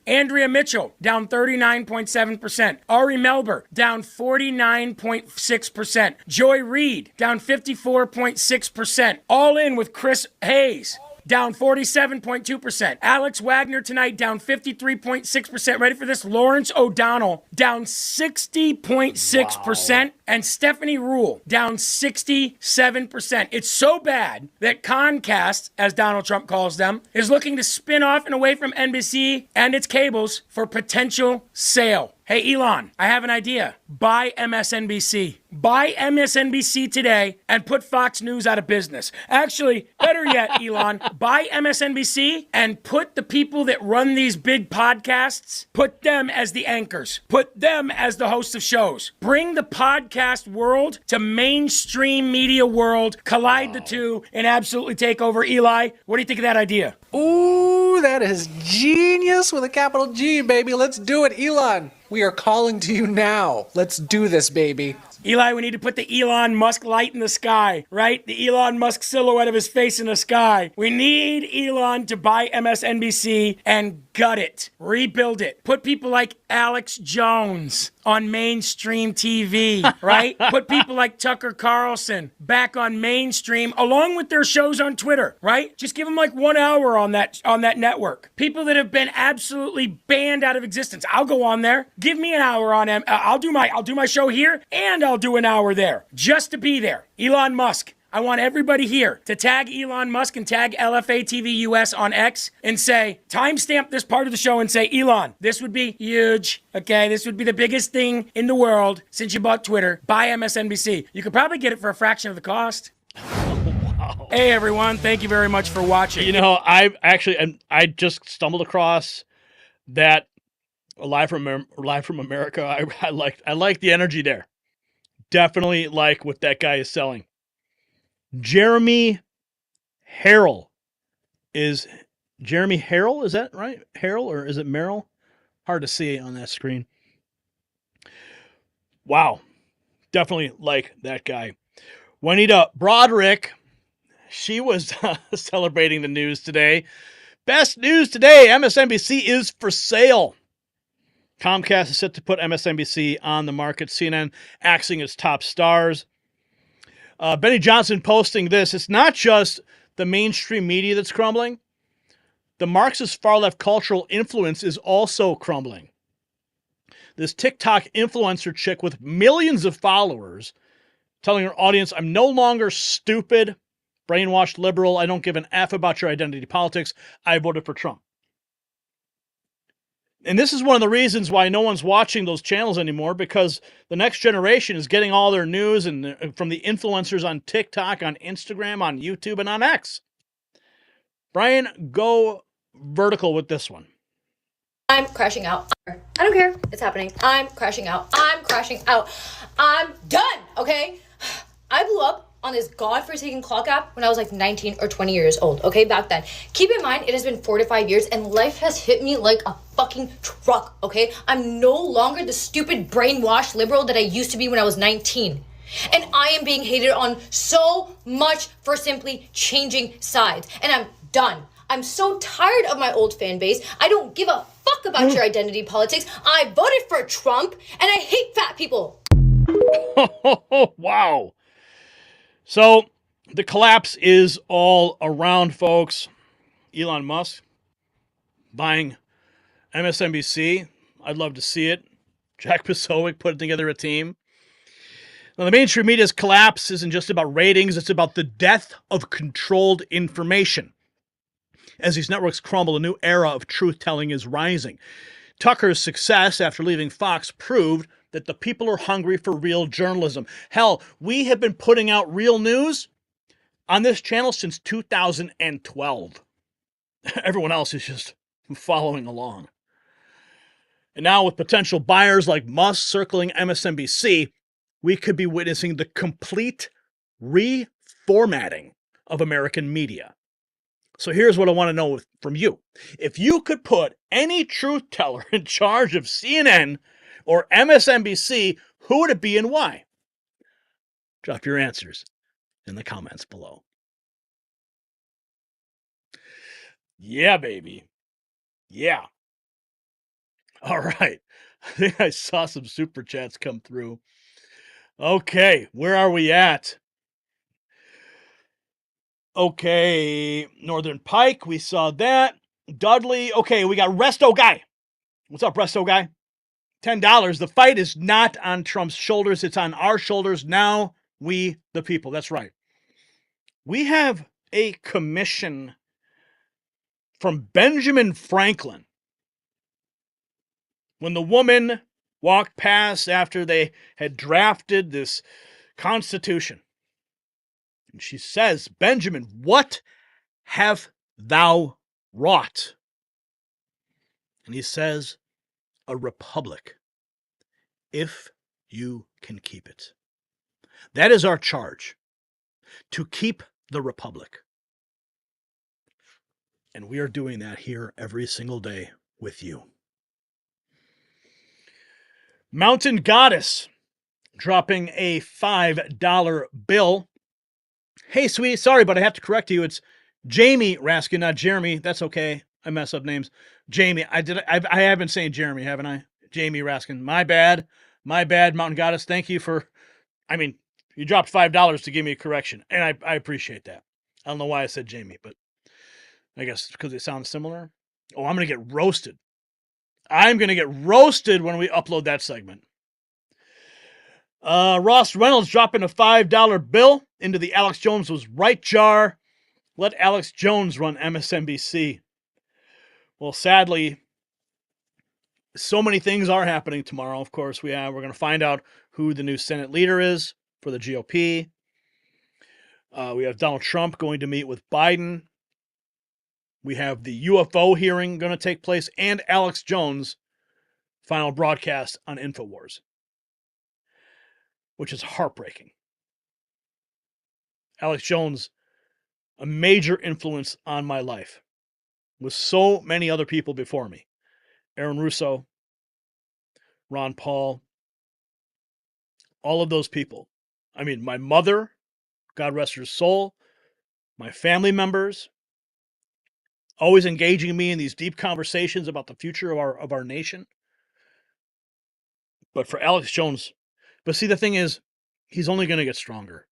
U: Andrea Mitchell, down 39.7%. Ari Melber, down 49.6%. Joy Reid, down 54.6%. All in with Chris Hayes, down 47.2%. Alex Wagner tonight, down 53.6%. Ready for this? Lawrence O'Donnell, down 60.6%. Wow. And Stephanie Rule, down 67%. It's so bad that Comcast, as Donald Trump calls them, is looking to spin off and away from NBC and its cables for potential sale. Hey, Elon, I have an idea. Buy MSNBC. Buy MSNBC today and put Fox News out of business. Actually, better yet, Elon, buy MSNBC and put the people that run these big podcasts, put them as the anchors. Put them as the hosts of shows. Bring the podcast world to mainstream media world, collide the two, and absolutely take over. Eli, what do you think of that idea?
V: Ooh, that is genius with a capital G, baby. Let's do it, Elon. We are calling to you now. Let's do this, baby.
U: Eli, we need to put the Elon Musk light in the sky, right? The Elon Musk silhouette of his face in the sky. We need Elon to buy MSNBC and gut it, rebuild it. Put people like Alex Jones on mainstream TV, right? Put people like Tucker Carlson back on mainstream along with their shows on Twitter, right? Just give them like 1 hour on that network. People that have been absolutely banned out of existence. I'll go on there. Give me an hour on I'll do my show here and I'll do an hour there just to be there. Elon Musk. I want everybody here to tag Elon Musk and tag LFA TV US on X and say, timestamp this part of the show and say, Elon, this would be huge. Okay, this would be the biggest thing in the world since you bought Twitter. Buy MSNBC. You could probably get it for a fraction of the cost. Wow. Hey everyone, thank you very much for watching.
B: You know, I just stumbled across that live from America. I like the energy there. Definitely like what that guy is selling. Jeremy Harrell is that right? Harrell, or is it Merrill? Hard to see on that screen. Wow. Definitely like that guy. Juanita Broderick, she was celebrating the news today. Best news today, MSNBC is for sale. Comcast is set to put MSNBC on the market. CNN axing its top stars. Benny Johnson posting this. It's not just the mainstream media that's crumbling. The Marxist far-left cultural influence is also crumbling. This TikTok influencer chick with millions of followers telling her audience, I'm no longer stupid, brainwashed liberal. I don't give an F about your identity politics. I voted for Trump. And this is one of the reasons why no one's watching those channels anymore, because the next generation is getting all their news from the influencers on TikTok, on Instagram, on YouTube, and on X. Brian, go vertical with this one.
C: I'm crashing out. I don't care. It's happening. I'm crashing out. I'm crashing out. I'm done, okay? I blew up on this godforsaken clock app when I was like 19 or 20 years old, okay, back then. Keep in mind, it has been 4 to 5 years and life has hit me like a fucking truck, okay? I'm no longer the stupid brainwashed liberal that I used to be when I was 19. And I am being hated on so much for simply changing sides. And I'm done. I'm so tired of my old fan base. I don't give a fuck about your identity politics. I voted for Trump and I hate fat people.
B: Wow. So the collapse is all around, folks. Elon Musk buying MSNBC. I'd love to see it. Jack Posobiec putting together a team. Now, the mainstream media's collapse isn't just about ratings. It's about the death of controlled information. As these networks crumble, a new era of truth-telling is rising. Tucker's success after leaving Fox proved that the people are hungry for real journalism. Hell, we have been putting out real news on this channel since 2012. Everyone else is just following along. And now with potential buyers like Musk circling MSNBC, we could be witnessing the complete reformatting of American media. So here's what I want to know from you. If you could put any truth teller in charge of CNN or MSNBC, who would it be and why? Drop your answers in the comments below. Yeah, baby. Yeah. All right. I think I saw some super chats come through. Okay, where are we at? Okay, Northern Pike, we saw that. Dudley, okay, we got Resto Guy. What's up, Resto Guy? $10. The fight is not on Trump's shoulders. It's on our shoulders. Now, we, the people. That's right. We have a commission from Benjamin Franklin. When the woman walked past after they had drafted this Constitution, and she says, Benjamin, what have thou wrought? And he says, a republic, if you can keep it. That is our charge, to keep the republic. And we are doing that here every single day with you. Mountain Goddess dropping a $5 bill. Hey, sweetie, sorry, but I have to correct you. It's Jamie Raskin, not Jeremy. That's okay. I mess up names. Jamie, I have been saying Jeremy, haven't I? Jamie Raskin. My bad, Mountain Goddess. Thank you for, you dropped $5 to give me a correction, and I appreciate that. I don't know why I said Jamie, but I guess because it sounds similar. Oh, I'm going to get roasted. I'm going to get roasted when we upload that segment. Ross Reynolds dropping a $5 bill into the Alex Jones was right jar. Let Alex Jones run MSNBC. Well, sadly, so many things are happening tomorrow. Of course, we're going to find out who the new Senate leader is for the GOP. We have Donald Trump going to meet with Biden. We have the UFO hearing going to take place, and Alex Jones' final broadcast on InfoWars, which is heartbreaking. Alex Jones, a major influence on my life, with so many other people before me. Aaron Russo, Ron Paul, all of those people. My mother, God rest her soul, my family members, always engaging me in these deep conversations about the future of our nation. But for Alex Jones, see, the thing is, he's only going to get stronger.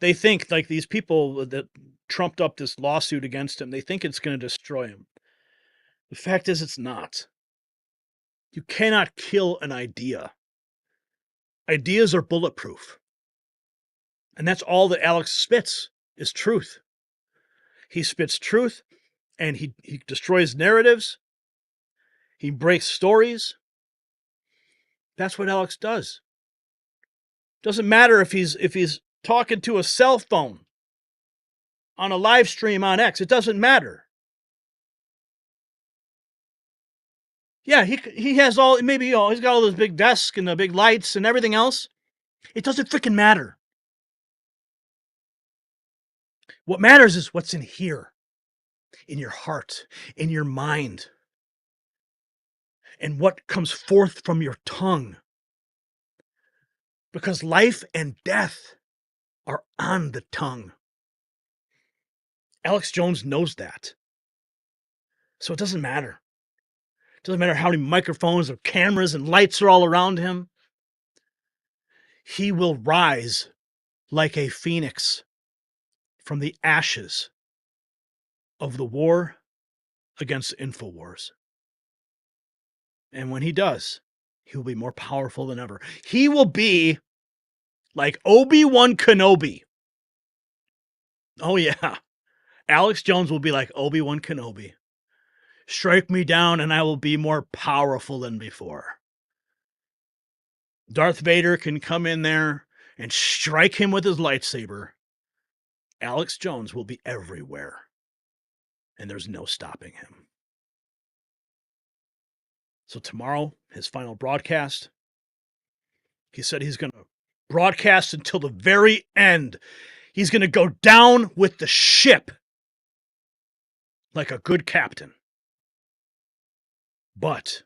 B: They think, like these people that trumped up this lawsuit against him, they think it's going to destroy him. The fact is, it's not. You cannot kill an idea. Ideas are bulletproof. And that's all that Alex spits, is truth. He spits truth, and he destroys narratives. He breaks stories. That's what Alex does. Doesn't matter if he's talking to a cell phone on a live stream on X. It doesn't matter. Yeah, he has all, maybe, he's got all those big desks and the big lights and everything else. It doesn't freaking matter. What matters is what's in here, in your heart, in your mind, and what comes forth from your tongue. Because life and death are on the tongue. Alex Jones knows that. So it doesn't matter. It doesn't matter how many microphones or cameras and lights are all around him. He will rise like a phoenix from the ashes of the war against InfoWars. And when he does, he will be more powerful than ever. He will be like Obi-Wan Kenobi. Oh, yeah. Alex Jones will be like Obi-Wan Kenobi. Strike me down and I will be more powerful than before. Darth Vader can come in there and strike him with his lightsaber. Alex Jones will be everywhere. And there's no stopping him. So tomorrow, his final broadcast. He said he's going to broadcast until the very end. He's going to go down with the ship like a good captain. But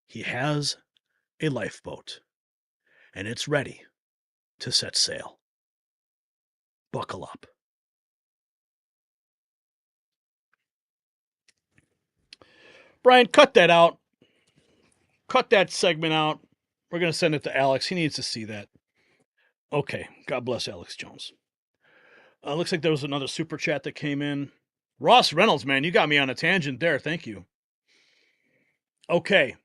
B: he has a lifeboat, and it's ready to set sail. Buckle up. Brian, cut that out. Cut that segment out. We're going to send it to Alex. He needs to see that. Okay. God bless Alex Jones. Looks like there was another super chat that came in. Ross Reynolds, man, you got me on a tangent there. Thank you. Okay.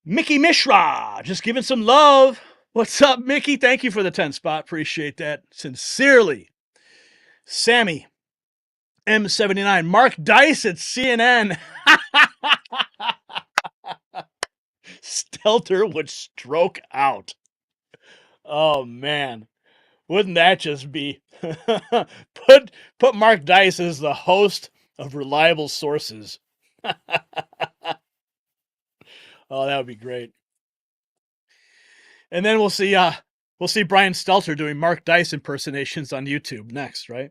B: Mickey Mishra, just giving some love. What's up, Mickey? Thank you for the 10 spot. Appreciate that. Sincerely. Sammy, M79. Mark Dice at CNN. Stelter would stroke out. Oh, man. Wouldn't that just be... put Mark Dice as the host of Reliable Sources. Oh, that would be great. And then we'll see Brian Stelter doing Mark Dice impersonations on YouTube next, right?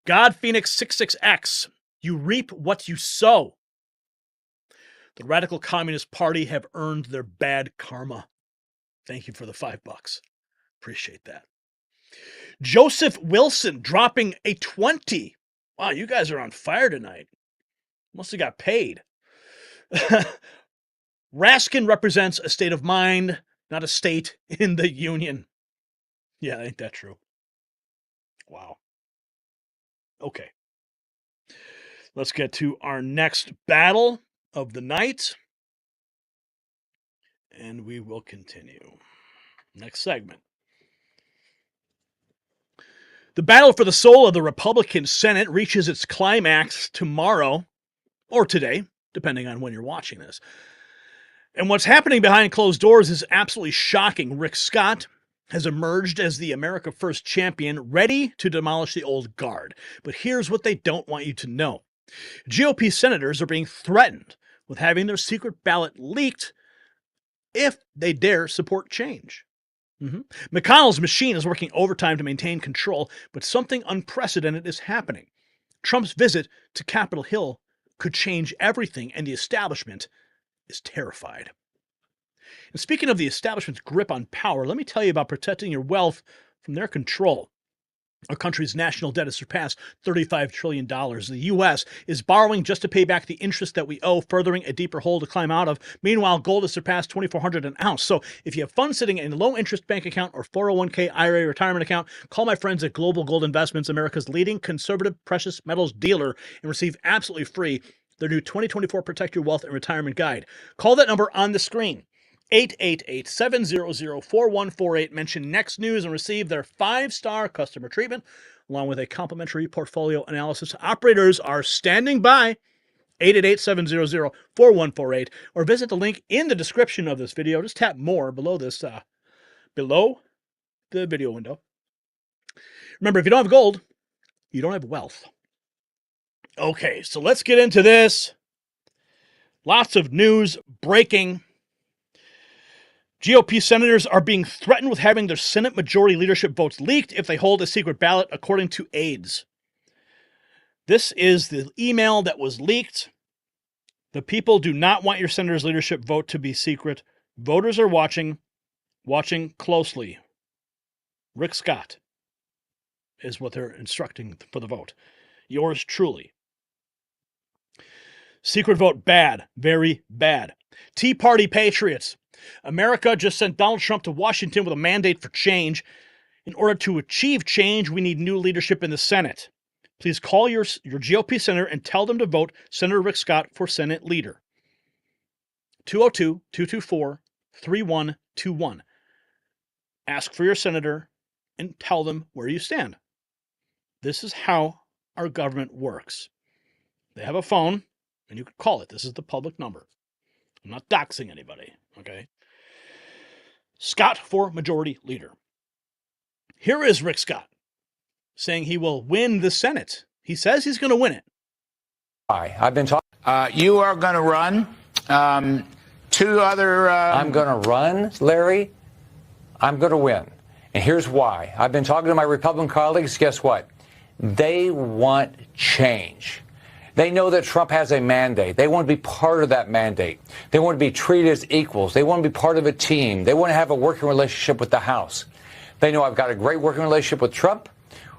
B: God Phoenix 66X, you reap what you sow. The Radical Communist Party have earned their bad karma. Thank you for the $5. Appreciate that. Joseph Wilson dropping a 20. Wow, you guys are on fire tonight. Must have got paid. Raskin represents a state of mind, not a state in the union. Yeah, ain't that true? Wow. Okay. Let's get to our next battle of the night. And we will continue. Next segment. The battle for the soul of the Republican Senate reaches its climax tomorrow, or today, depending on when you're watching this. And what's happening behind closed doors is absolutely shocking. Rick Scott has emerged as the America First champion, ready to demolish the old guard. But here's what they don't want you to know. GOP senators are being threatened with having their secret ballot leaked if they dare support change. McConnell's machine is working overtime to maintain control, but something unprecedented is happening. Trump's visit to Capitol Hill could change everything, and the establishment is terrified. And speaking of the establishment's grip on power, let me tell you about protecting your wealth from their control. Our country's national debt has surpassed $35 trillion. The U.S. is borrowing just to pay back the interest that we owe, furthering a deeper hole to climb out of. Meanwhile, gold has surpassed $2,400 an ounce. So if you have funds sitting in a low-interest bank account or 401k IRA retirement account, call my friends at Global Gold Investments, America's leading conservative precious metals dealer, and receive absolutely free their new 2024 Protect Your Wealth and Retirement Guide. Call that number on the screen. 888-700-4148. Mention Next News and receive their 5-star customer treatment, along with a complimentary portfolio analysis. Operators are standing by. 888-700-4148. Or visit the link in the description of this video. Just tap more below this, below the video window. Remember, if you don't have gold, you don't have wealth. Okay, so let's get into this. Lots of news breaking. GOP senators are being threatened with having their Senate majority leadership votes leaked if they hold a secret ballot, according to aides. This is the email that was leaked. The people do not want your senator's leadership vote to be secret. Voters are watching closely. Rick Scott is what they're instructing for the vote. Yours truly. Secret vote bad, very bad. Tea Party Patriots. America just sent Donald Trump to Washington with a mandate for change. In order to achieve change, we need new leadership in the Senate. Please call your GOP senator and tell them to vote Senator Rick Scott for Senate leader. 202-224-3121. Ask for your senator and tell them where you stand. This is how our government works. They have a phone, and you can call it. This is the public number. I'm not doxing anybody, okay? Scott for majority leader. Here is Rick Scott saying he will win the Senate. He says he's going to win it.
D: I've been talking. You are going to run. Two other. I'm going to run, Larry. I'm going to win. And here's why. I've been talking to my Republican colleagues. Guess what? They want change. They know that Trump has a mandate. They want to be part of that mandate. They want to be treated as equals. They want to be part of a team. They want to have a working relationship with the House. They know I've got a great working relationship with Trump,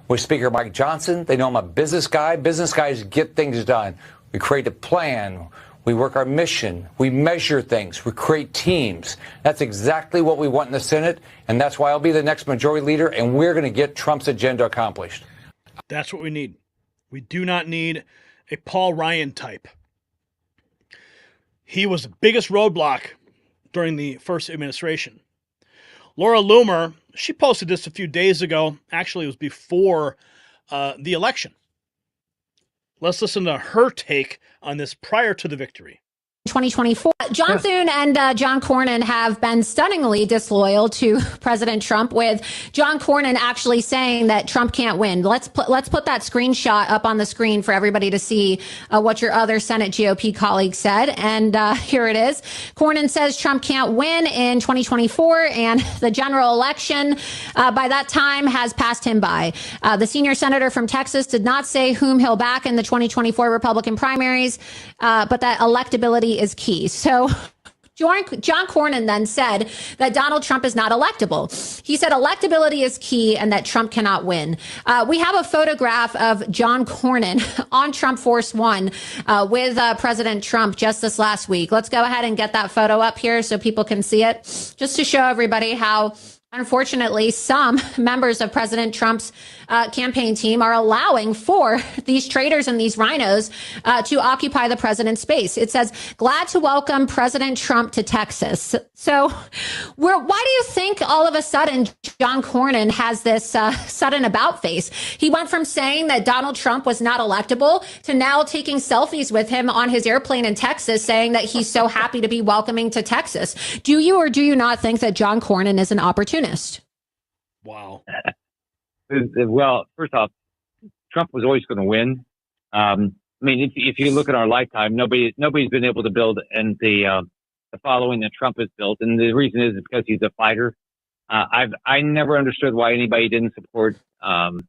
D: with Speaker Mike Johnson. They know I'm a business guy. Business guys get things done. We create a plan. We work our mission. We measure things. We create teams. That's exactly what we want in the Senate, and that's why I'll be the next majority leader, and we're going to get Trump's agenda accomplished.
B: That's what we need. We do not need a Paul Ryan type. He was the biggest roadblock during the first administration. Laura Loomer, she posted this a few days ago. Actually, it was before the election. Let's listen to her take on this prior to the victory.
F: 2024. John Thune and John Cornyn have been stunningly disloyal to President Trump, with John Cornyn actually saying that Trump can't win. Let's put that screenshot up on the screen for everybody to see what your other Senate GOP colleague said. And here it is. Cornyn says Trump can't win in 2024, and the general election by that time has passed him by. The senior senator from Texas did not say whom he'll back in the 2024 Republican primaries, but that electability electability is key. So John Cornyn then said that Donald Trump is not electable. He said electability is key and that Trump cannot win. We have a photograph of John Cornyn on Trump Force One with President Trump just this last week. Let's go ahead and get that photo up here so people can see it, just to show everybody how, unfortunately, some members of President Trump's campaign team are allowing for these traitors and these rhinos to occupy the president's space. It says, glad to welcome President Trump to Texas. So why do you think all of a sudden John Cornyn has this sudden about face? He went from saying that Donald Trump was not electable to now taking selfies with him on his airplane in Texas, saying that he's so happy to be welcoming to Texas. Do you or do you not think that John Cornyn is an opportunist?
B: Wow.
E: Well, first off, Trump was always going to win. I mean, if you look at our lifetime, nobody's been able to build and the following that Trump has built, and the reason is because he's a fighter. I never understood why anybody didn't support and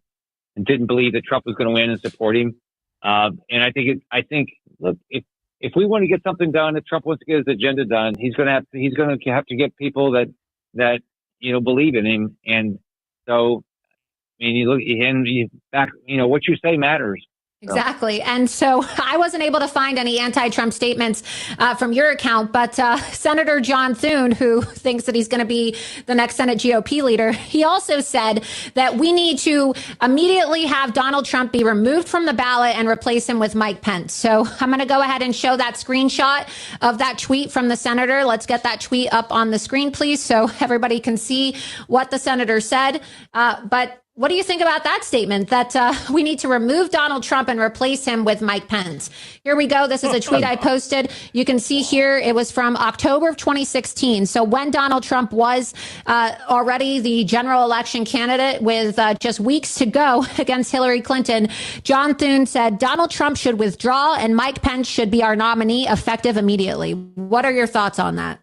E: didn't believe that Trump was going to win and support him. And I think look, if we want to get something done, if Trump wants to get his agenda done, he's going to have to get people that believe in him. And so, I mean, you look and what you say matters.
F: Exactly. And so I wasn't able to find any anti-Trump statements from your account, but Senator John Thune, who thinks that he's going to be the next Senate GOP leader, he also said that we need to immediately have Donald Trump be removed from the ballot and replace him with Mike Pence. So I'm going to go ahead and show that screenshot of that tweet from the senator. Let's get that tweet up on the screen, please, so everybody can see what the senator said. But what do you think about that statement that we need to remove Donald Trump and replace him with Mike Pence? Here we go. This is a tweet I posted. You can see here it was from October of 2016. So when Donald Trump was already the general election candidate with just weeks to go against Hillary Clinton, John Thune said Donald Trump should withdraw and Mike Pence should be our nominee effective immediately. What are your thoughts on that?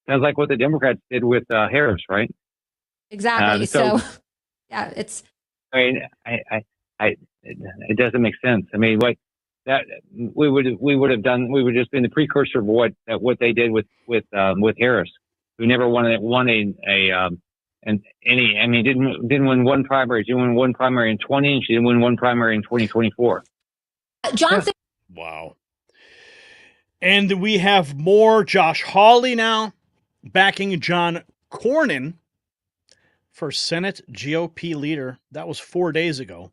E: Sounds like what the Democrats did with Harris, right?
F: Exactly. So yeah, it's.
E: I mean, it doesn't make sense. I mean, what that we would have done, we would just been the precursor of what they did with Harris, who never won didn't win one primary. She won one primary in 20, and she didn't win one primary in 2024.
F: Johnson.
B: Wow. And we have more Josh Hawley now backing John Cornyn for Senate GOP leader. That was 4 days ago.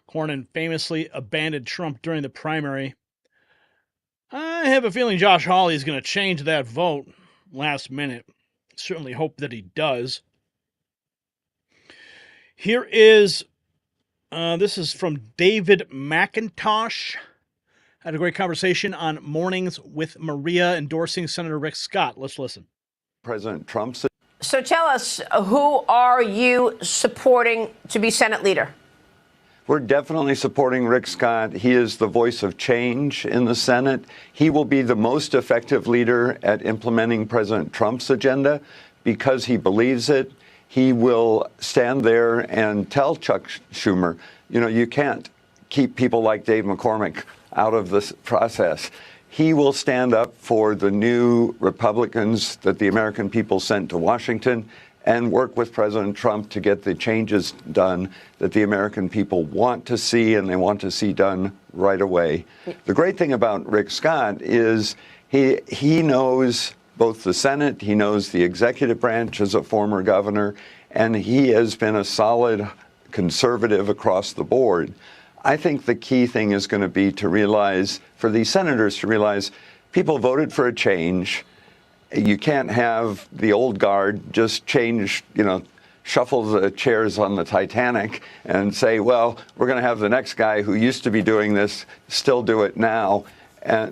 B: Cornyn famously abandoned Trump during the primary. I have a feeling Josh Hawley is going to change that vote last minute. Certainly hope that he does. Here is, this is from David McIntosh. Had a great conversation on Mornings with Maria endorsing Senator Rick Scott. Let's listen.
G: President Trump.
I: So tell us, who are you supporting to be Senate leader?
G: We're definitely supporting Rick Scott. He is the voice of change in the Senate. He will be the most effective leader at implementing President Trump's agenda because he believes it. He will stand there and tell Chuck Schumer, you can't keep people like Dave McCormick out of this process. He will stand up for the new Republicans that the American people sent to Washington and work with President Trump to get the changes done that the American people want to see and they want to see done right away. The great thing about Rick Scott is he knows both the Senate, he knows the executive branch as a former governor, and he has been a solid conservative across the board. I think the key thing is going to be to realize, for these senators to realize, people voted for a change. You can't have the old guard just change, shuffle the chairs on the Titanic and say, well, we're going to have the next guy who used to be doing this still do it now.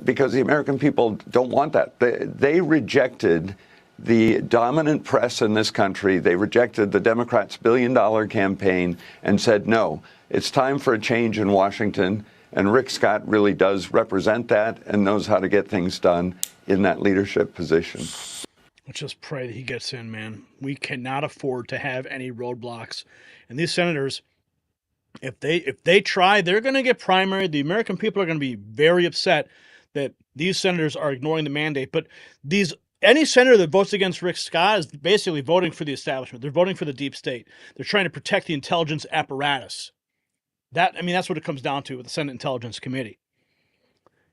G: Because the American people don't want that. They rejected the dominant press in this country. They rejected the Democrats' billion-dollar campaign and said, no, it's time for a change in Washington. And Rick Scott really does represent that and knows how to get things done in that leadership position.
B: Let's just pray that he gets in, man. We cannot afford to have any roadblocks. And these senators, if they try, they're going to get primaried. The American people are going to be very upset that These senators are ignoring the mandate. But any senator that votes against Rick Scott is basically voting for the establishment. They're voting for the deep state. They're trying to protect the intelligence apparatus. That's what it comes down to with the Senate Intelligence Committee.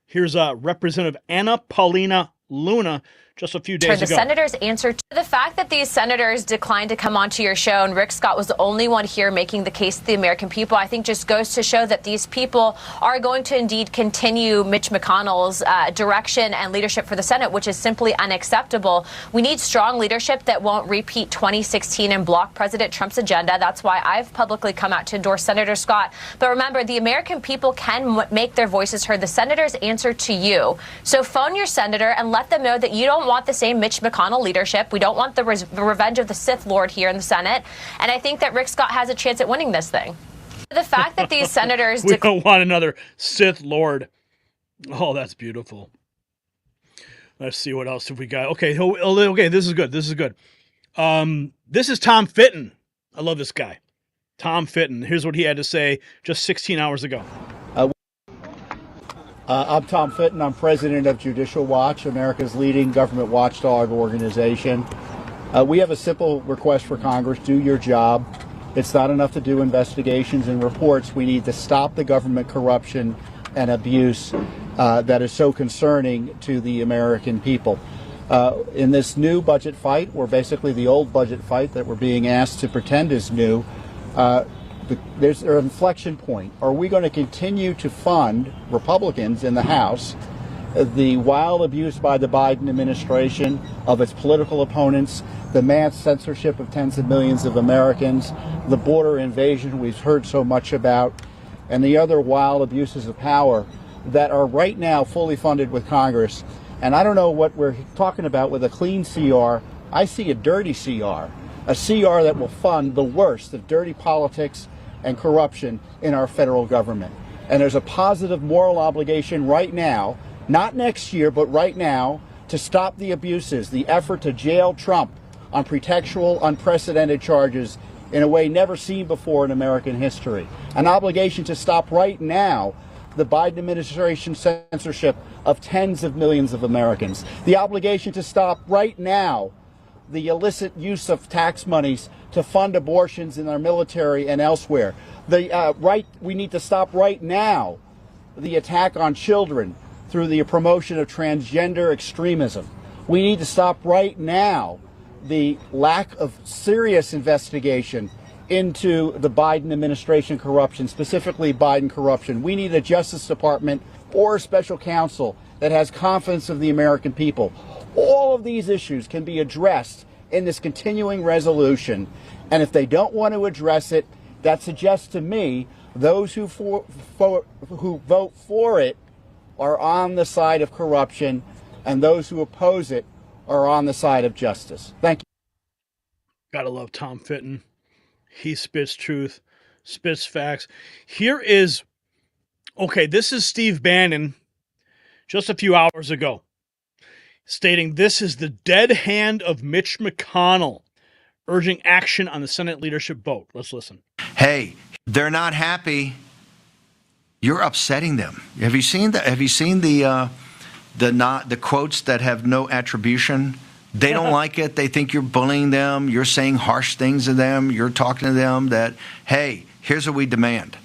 B: Here's Representative Anna Paulina Luna just a few days
H: The
B: ago.
H: senators answer to the fact that these senators declined to come onto your show and Rick Scott was the only one here making the case to the American people, I think just goes to show that these people are going to indeed continue Mitch McConnell's direction and leadership for the Senate, which is simply unacceptable. We need strong leadership that won't repeat 2016 and block President Trump's agenda. That's why I've publicly come out to endorse Senator Scott. But remember, the American people can make their voices heard. The senators answer to you. So phone your senator and let them know that you don't want the same Mitch McConnell leadership. We don't want the revenge of the Sith Lord here in the Senate. And I think that Rick Scott has a chance at winning this thing. The fact that these senators...
B: We don't want another Sith Lord. Oh, that's beautiful. Let's see what else have we got. Okay, this is good. This is good. This is Tom Fitton. I love this guy. Tom Fitton. Here's what he had to say just 16 hours ago.
J: I'm Tom Fitton. I'm president of Judicial Watch, America's leading government watchdog organization. We have a simple request for Congress: do your job. It's not enough to do investigations and reports. We need to stop the government corruption and abuse that is so concerning to the American people. In this new budget fight, or basically the old budget fight that we're being asked to pretend is new, there's an inflection point. Are we going to continue to fund Republicans in the House the wild abuse by the Biden administration of its political opponents, the mass censorship of tens of millions of Americans, the border invasion we've heard so much about, and the other wild abuses of power that are right now fully funded with Congress? And I don't know what we're talking about with a clean CR. I see a dirty CR, a CR that will fund the worst of dirty politics and corruption in our federal government. And there's a positive moral obligation right now, not next year, but right now, to stop the abuses, the effort to jail Trump on pretextual, unprecedented charges in a way never seen before in American history. An obligation to stop right now the Biden administration's censorship of tens of millions of Americans. The obligation to stop right now the illicit use of tax monies to fund abortions in our military and elsewhere. We need to stop right now the attack on children through the promotion of transgender extremism. We need to stop right now the lack of serious investigation into the Biden administration corruption, specifically Biden corruption. We need a Justice Department or a special counsel that has confidence of the American people. All of these issues can be addressed in this continuing resolution, and if they don't want to address it, that suggests to me those who vote for it are on the side of corruption, and those who oppose it are on the side of justice. Thank you.
B: Gotta love Tom Fitton. He spits truth, spits facts. This is Steve Bannon just a few hours ago, stating this is the dead hand of Mitch McConnell, urging action on the Senate leadership vote. Let's listen.
W: Hey, they're not happy. You're upsetting them. Have you seen the quotes that have no attribution? They don't like it. They think you're bullying them. You're saying harsh things to them. You're talking to them that, hey, here's what we demand.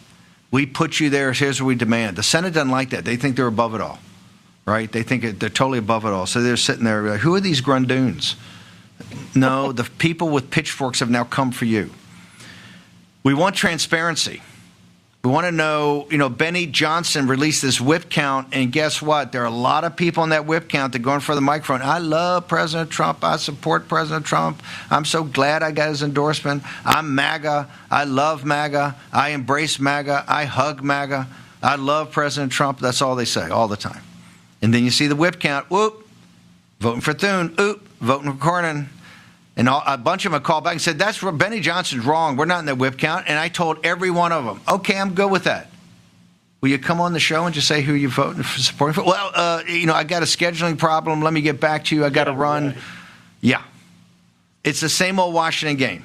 W: We put you there. Here's what we demand. The Senate doesn't like that. They think they're above it all, right? They think they're totally above it all. So they're sitting there like, who are these grundoons? No, the people with pitchforks have now come for you. We want transparency. We want to know, Benny Johnson released this whip count, and guess what? There are a lot of people on that whip count that go in front of the microphone. I love President Trump. I support President Trump. I'm so glad I got his endorsement. I'm MAGA. I love MAGA. I embrace MAGA. I hug MAGA. I love President Trump. That's all they say all the time. And then you see the whip count. Whoop, voting for Thune. Oop, voting for Cornyn. And a bunch of them called back and said, that's where Benny Johnson's wrong. We're not in that whip count. And I told every one of them, okay, I'm good with that. Will you come on the show and just say who you're voting for, supporting for? Well, I got a scheduling problem. Let me get back to you. I got to run. Right. Yeah. It's the same old Washington game.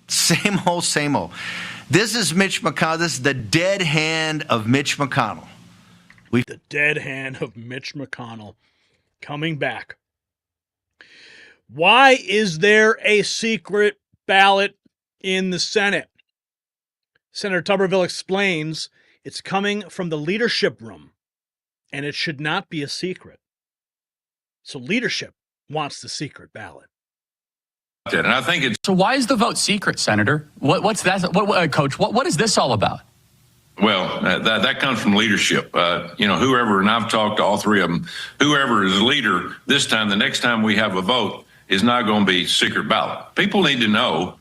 W: Same old, same old. This is Mitch McConnell. This is the dead hand of Mitch McConnell.
B: The dead hand of Mitch McConnell coming back. Why is there a secret ballot in the Senate? Senator Tuberville explains it's coming from the leadership room, and it should not be a secret. So leadership wants the secret ballot.
K: And I think it's so. Why is the vote secret, Senator? What's that? Coach? What is this all about? Well, that comes from leadership. Whoever, and I've talked to all three of them. Whoever is leader this time, the next time we have a vote, is not going to be secret ballot. People need to know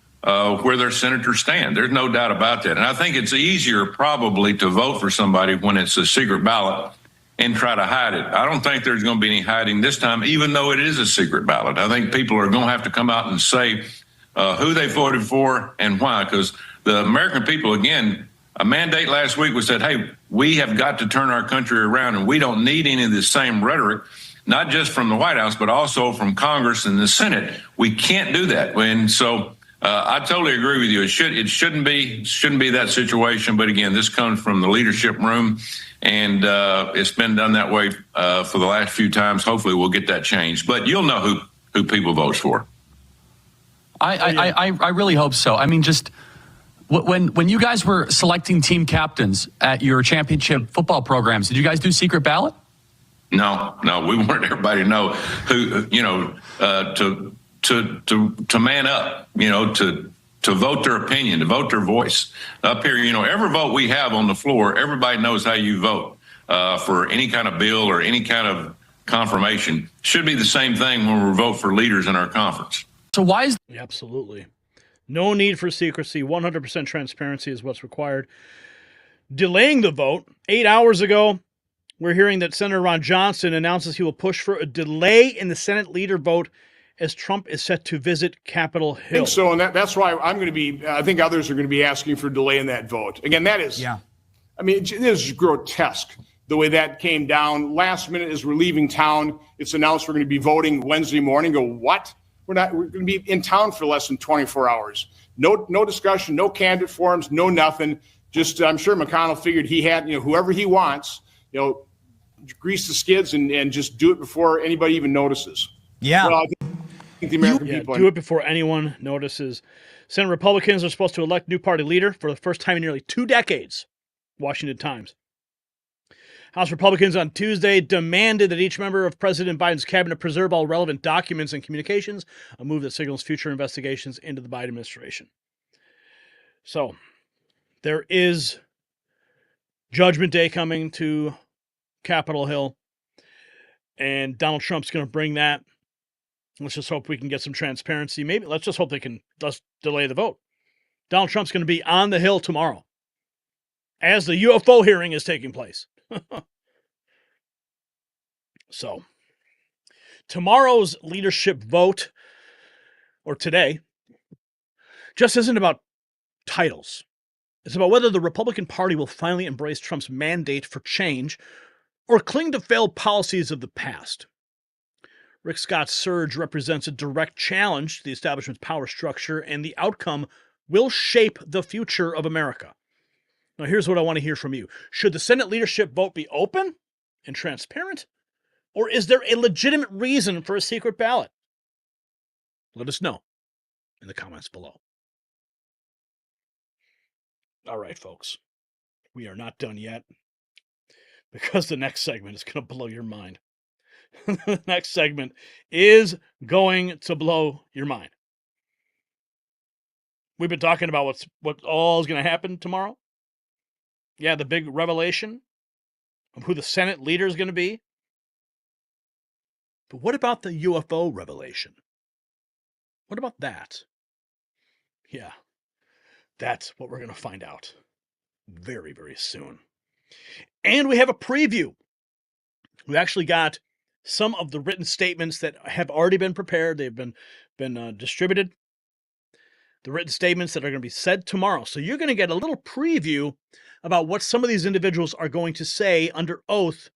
K: where their senators stand. There's no doubt about that. And I think it's easier probably to vote for somebody when it's a secret ballot and try to hide it. I don't think there's going to be any hiding this time, even though it is a secret ballot. I think people are going to have to come out and say who they voted for and why, because the American people, again, a mandate last week was said, hey, we have got to turn our country around, and we don't need any of the same rhetoric, not just from the White House, but also from Congress and the Senate. We can't do that. And so I totally agree with you. It shouldn't be that situation. But again, this comes from the leadership room, and it's been done that way for the last few times. Hopefully we'll get that changed. But you'll know who people vote for. I really hope so. I mean, just when you guys were selecting team captains at your championship football programs, did you guys do secret ballot? No, we wanted everybody to know who, to man up, to vote their opinion, to vote their voice. Up here, every vote we have on the floor, everybody knows how you vote for any kind of bill or any kind of confirmation. Should be the same thing when we vote for leaders in our conference. So why is...
B: Absolutely. No need for secrecy. 100% transparency is what's required. Delaying the vote. 8 hours ago, we're hearing that Senator Ron Johnson announces he will push for a delay in the Senate leader vote as Trump is set to visit Capitol Hill.
L: I think so, and that's why I'm going to be, I think others are going to be asking for delay in that vote. Again, that is, I mean, it is grotesque the way that came down. Last minute as we're leaving town, it's announced we're going to be voting Wednesday morning. Go, what? We're going to be in town for less than 24 hours. No discussion, no candidate forums, no nothing. Just, I'm sure McConnell figured he had, whoever he wants, grease the skids and just do it before anybody even notices.
B: Yeah.
L: Well, I think the American people
B: do it before anyone notices. Senate Republicans are supposed to elect new party leader for the first time in nearly 2 decades. Washington Times. House Republicans on Tuesday demanded that each member of President Biden's cabinet preserve all relevant documents and communications, a move that signals future investigations into the Biden administration. So, there is Judgment Day coming to Capitol Hill, and Donald Trump's going to bring that. Let's just hope we can get some transparency. Maybe let's just hope let's delay the vote. Donald Trump's going to be on the Hill tomorrow as the UFO hearing is taking place. So, tomorrow's leadership vote, or today, just isn't about titles. It's about whether the Republican Party will finally embrace Trump's mandate for change or cling to failed policies of the past. Rick Scott's surge represents a direct challenge to the establishment's power structure, and the outcome will shape the future of America. Now, here's what I want to hear from you. Should the Senate leadership vote be open and transparent, or is there a legitimate reason for a secret ballot? Let us know in the comments below. All right, folks, we are not done yet because the next segment is going to blow your mind. The next segment is going to blow your mind. We've been talking about what all is going to happen tomorrow. Yeah, the big revelation of who the Senate leader is going to be. But what about the UFO revelation? What about that? Yeah, that's what we're going to find out very, very soon. And we have a preview. We actually got some of the written statements that have already been prepared. They've been distributed. The written statements that are going to be said tomorrow. So you're going to get a little preview about what some of these individuals are going to say under oath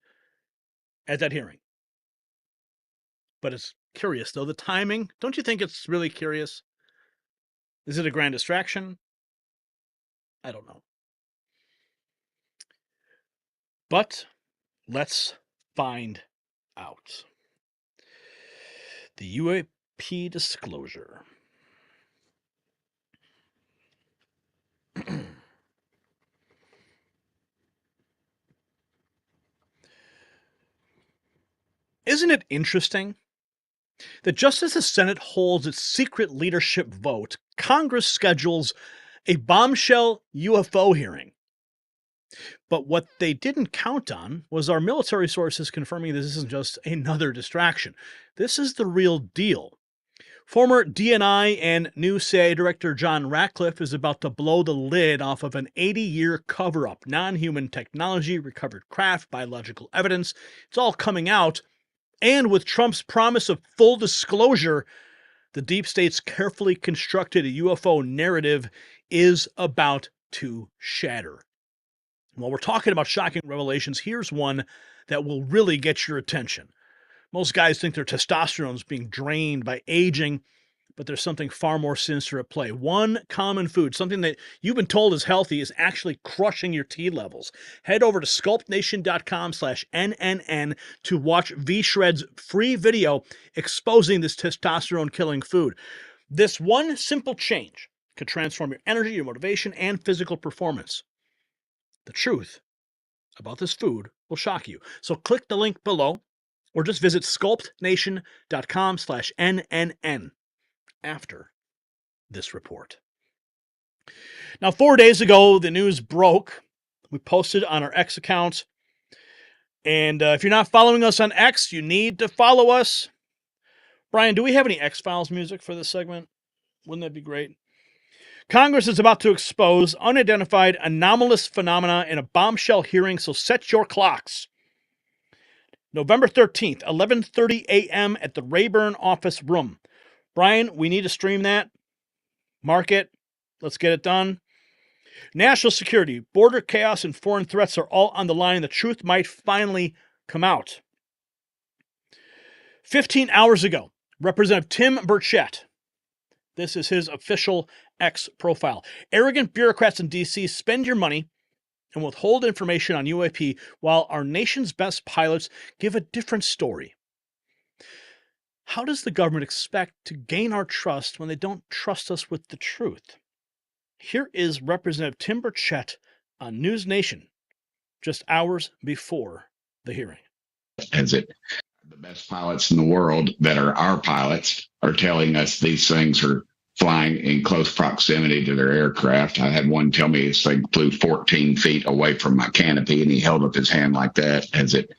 B: at that hearing. But it's curious, though, the timing. Don't you think it's really curious? Is it a grand distraction? I don't know. But Let's find out. The UAP disclosure. Isn't it interesting that just as the Senate holds its secret leadership vote, Congress schedules a bombshell UFO hearing? But what they didn't count on was our military sources confirming this isn't just another distraction. This is the real deal. Former DNI and new CIA Director John Ratcliffe is about to blow the lid off of an 80-year cover-up. Non-human technology, recovered craft, biological evidence. It's all coming out. And with Trump's promise of full disclosure, the deep state's carefully constructed UFO narrative is about to shatter. While we're talking about shocking revelations, here's one that will really get your attention. Most guys think their testosterone is being drained by aging, but there's something far more sinister at play. One common food, something that you've been told is healthy, is actually crushing your T levels. Head over to sculptnation.com/NNN to watch V-Shred's free video exposing this testosterone-killing food. This one simple change could transform your energy, your motivation, and physical performance. The truth about this food will shock you. So click the link below or just visit sculptnation.com/NNN after this report. Now, 4 days ago, the news broke. We posted on our X account. And if you're not following us on X, you need to follow us. Brian, do we have any X-Files music for this segment? Wouldn't that be great? Congress is about to expose unidentified anomalous phenomena in a bombshell hearing, so set your clocks. November 13th, 11:30 a.m. at the Rayburn Office Room. Brian, we need to stream that. Mark it. Let's get it done. National security, border chaos, and foreign threats are all on the line. The truth might finally come out. 15 hours ago, Representative Tim Burchett, this is his official X profile. Arrogant bureaucrats in D.C. spend your money and withhold information on UAP while our nation's best pilots give a different story. How does the government expect to gain our trust when they don't trust us with the truth? Here is Representative Tim Burchett on News Nation just hours before the hearing.
M: The best pilots in the world that are our pilots are telling us these things are flying in close proximity to their aircraft. I had one tell me this thing flew 14 feet away from my canopy, and he held up his hand like that as it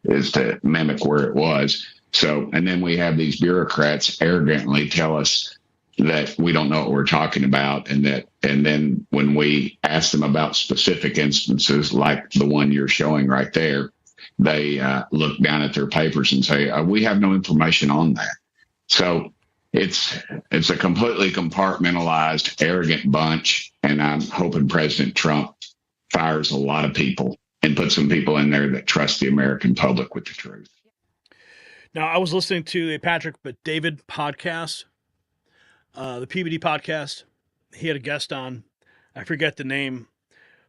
M: is to mimic where it was. So, and then we have these bureaucrats arrogantly tell us that we don't know what we're talking about, and then when we ask them about specific instances like the one you're showing right there, they look down at their papers and say, we have no information on that. So it's a completely compartmentalized, arrogant bunch, and I'm hoping President Trump fires a lot of people and puts some people in there that trust the American public with the truth.
B: Now, I was listening to the Patrick but David podcast, the PBD podcast. He had a guest on. I forget the name,